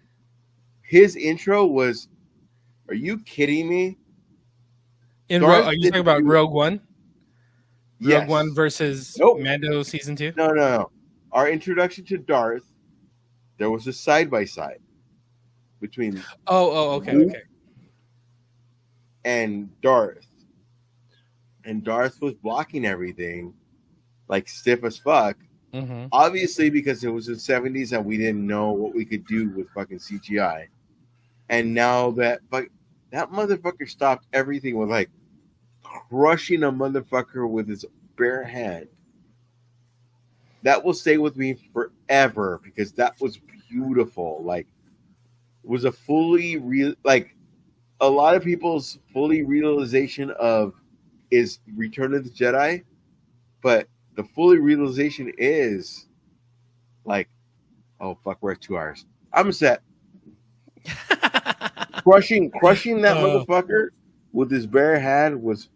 His intro was, are you kidding me? Darth Are you did talking about do- Rogue One? Yes. Rogue One versus Nope. Mando season 2? No. Our introduction to Darth, there was a side by side between Okay, Luke okay. and Darth. And Darth was blocking everything like stiff as fuck. Mm-hmm. Obviously, because it was the 70s and we didn't know what we could do with fucking CGI. And now that motherfucker stopped everything with like crushing a motherfucker with his bare hand. That will stay with me forever because that was beautiful. Like, it was a fully real, like, a lot of people's fully realization of is Return of the Jedi, but the fully realization is like, oh fuck, we're at 2 hours. I'm set. Crushing that motherfucker with his bare hand was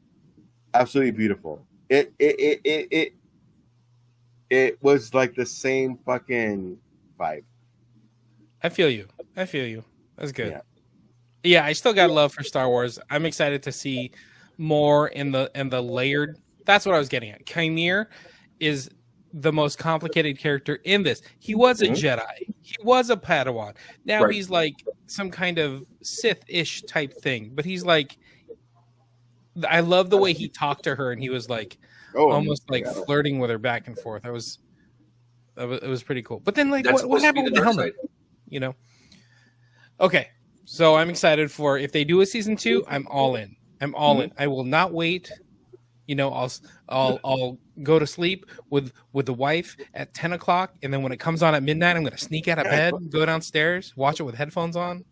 absolutely beautiful. It was like the same fucking vibe. I feel you. That's good. Yeah. Yeah, I still got love for Star Wars. I'm excited to see more in the layered. That's what I was getting at. Chimere is the most complicated character in this. He was a Jedi. He was a Padawan. Now Right. he's like some kind of Sith-ish type thing. But he's like, I love the way he talked to her, and he was like almost like flirting with her back and forth. It was pretty cool. But then like, That's what happened with the dark helmet? side. You know. Okay, so I'm excited for if they do a season 2. I'm all in. I'm all in. I will not wait. You know, I'll go to sleep with the wife at 10 o'clock, and then when it comes on at midnight, I'm gonna sneak out of bed, go downstairs, watch it with headphones on.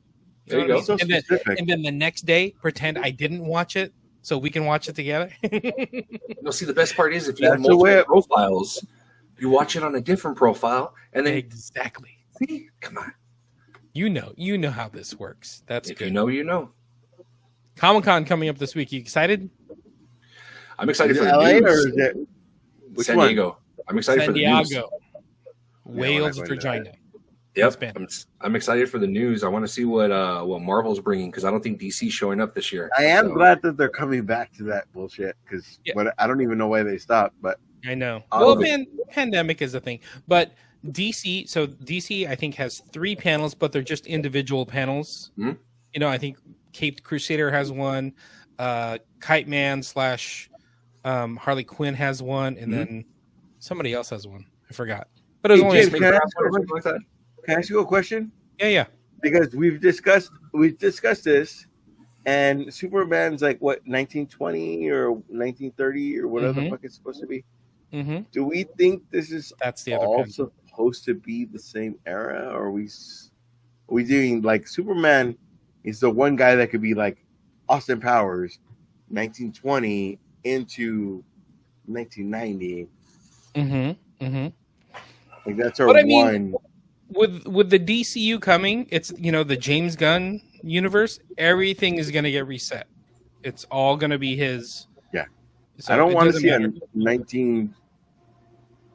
There you go. So specific. And then the next day, pretend I didn't watch it, so we can watch it together. No, see, the best part is if you have That's the way multiple profiles, you watch it on a different profile, and then Exactly. see, come on. You know how this works. That's If good. you know, you know. Comic-Con coming up this week. You excited? I'm excited Is for it the LA news. or is it which San one? Diego. I'm excited San for the news. Diego, we're Wales, not going to Virginia. Yep, Spin. I'm excited for the news. I want to see what Marvel's bringing because I don't think DC's showing up this year. I am So, glad that they're coming back to that bullshit because Yeah. I don't even know why they stopped. But I know. All Well, of it. pandemic is a thing, but DC I think has 3 panels, but they're just individual panels. Mhm. You know, I think Caped Crusader has one, Kite Man / Harley Quinn has one, and then somebody else has one. I forgot, but it was Hey, only James, Make can I Brown ask you a or something like that. can I ask you a question? yeah. Because we've discussed this, and Superman's like what 1920 or 1930 or whatever the Mhm. fuck it's supposed to be. Mm-hmm. Do we think this is That's the other all panel. supposed to be the same era, or are we doing like Superman is the one guy that could be like Austin Powers, 1920 into 1990? Mm-hmm. Mm-hmm. Like that's our But I mean- one. With the DCU coming, it's the James Gunn universe. Everything is going to get reset. It's all going to be his. Yeah. So I don't it want to doesn't see a matter. 19.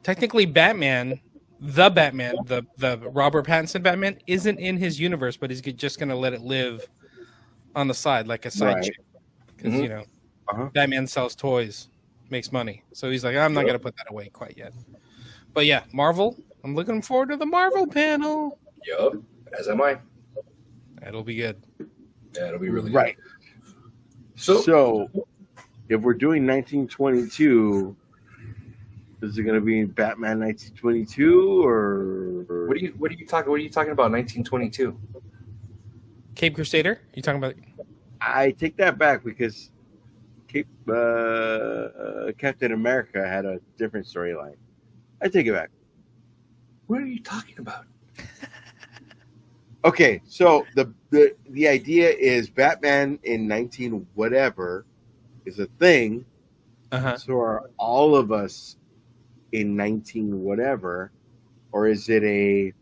Technically, the Batman, the Robert Pattinson Batman, isn't in his universe, but he's just going to let it live on the side like a side Right. chick. Because Mhm. Uh-huh. Batman sells toys, makes money, so he's like, I'm not going to put that away quite yet. But yeah, Marvel. I'm looking forward to the Marvel panel. Yup, as am I. It'll be good. Yeah, it'll be really Right. good. So, if we're doing 1922, is it going to be Batman 1922 or what are you talking about? 1922. Cape Crusader? You talking about? I take that back because Captain America had a different storyline. I take it back. What are you talking about? Okay, so the idea is Batman in 19 whatever is a thing. Uh-huh. So are all of us in 19 whatever, or is it a?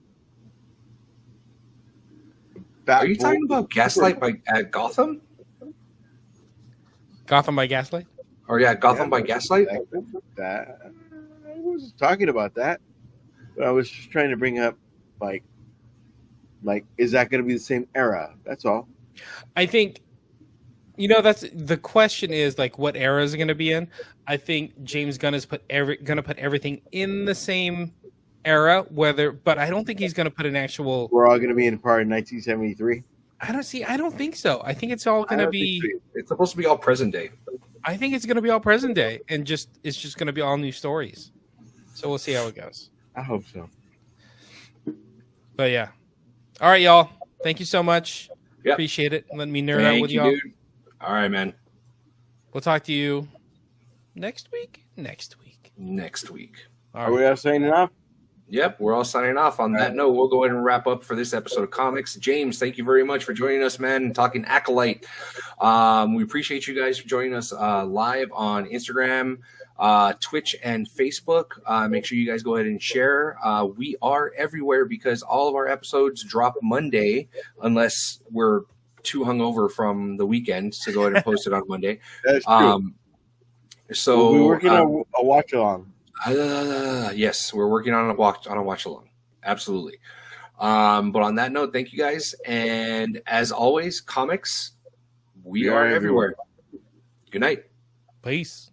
Are you talking about Gaslight at Gotham? Gotham by Gaslight? Or yeah, Gotham by Gaslight? That I wasn't talking about that, but I was just trying to bring up like is that going to be the same era? That's all. I think, that's the question is like, what era is it going to be in? I think James Gunn is going to put everything in the same era, but I don't think he's going to put an actual. We're all going to be in part in 1973. I don't think so. I think it's all going to be. It's supposed to be all present day. I think it's going to be all present day, and it's just going to be all new stories. So we'll see how it goes. I hope so. But yeah. All right, y'all. Thank you so much. Yep. Appreciate it. Let me nerd out Thank with you, y'all. dude. All right, man. We'll talk to you next week. Next week. All Are right. we all signing off? Yep, we're all signing off. On that note, we'll go ahead and wrap up for this episode of Comics. James, thank you very much for joining us, man, and talking Acolyte. We appreciate you guys for joining us live on Instagram, Twitch, and Facebook. Make sure you guys go ahead and share. We are everywhere because all of our episodes drop Monday, unless we're too hungover from the weekend to go ahead and post it on Monday. That's true. So we're working on a watch along. yes, we're working on a watch along. Absolutely. But on that note, thank you guys. And as always, Comix, we are everywhere. Good night. Peace.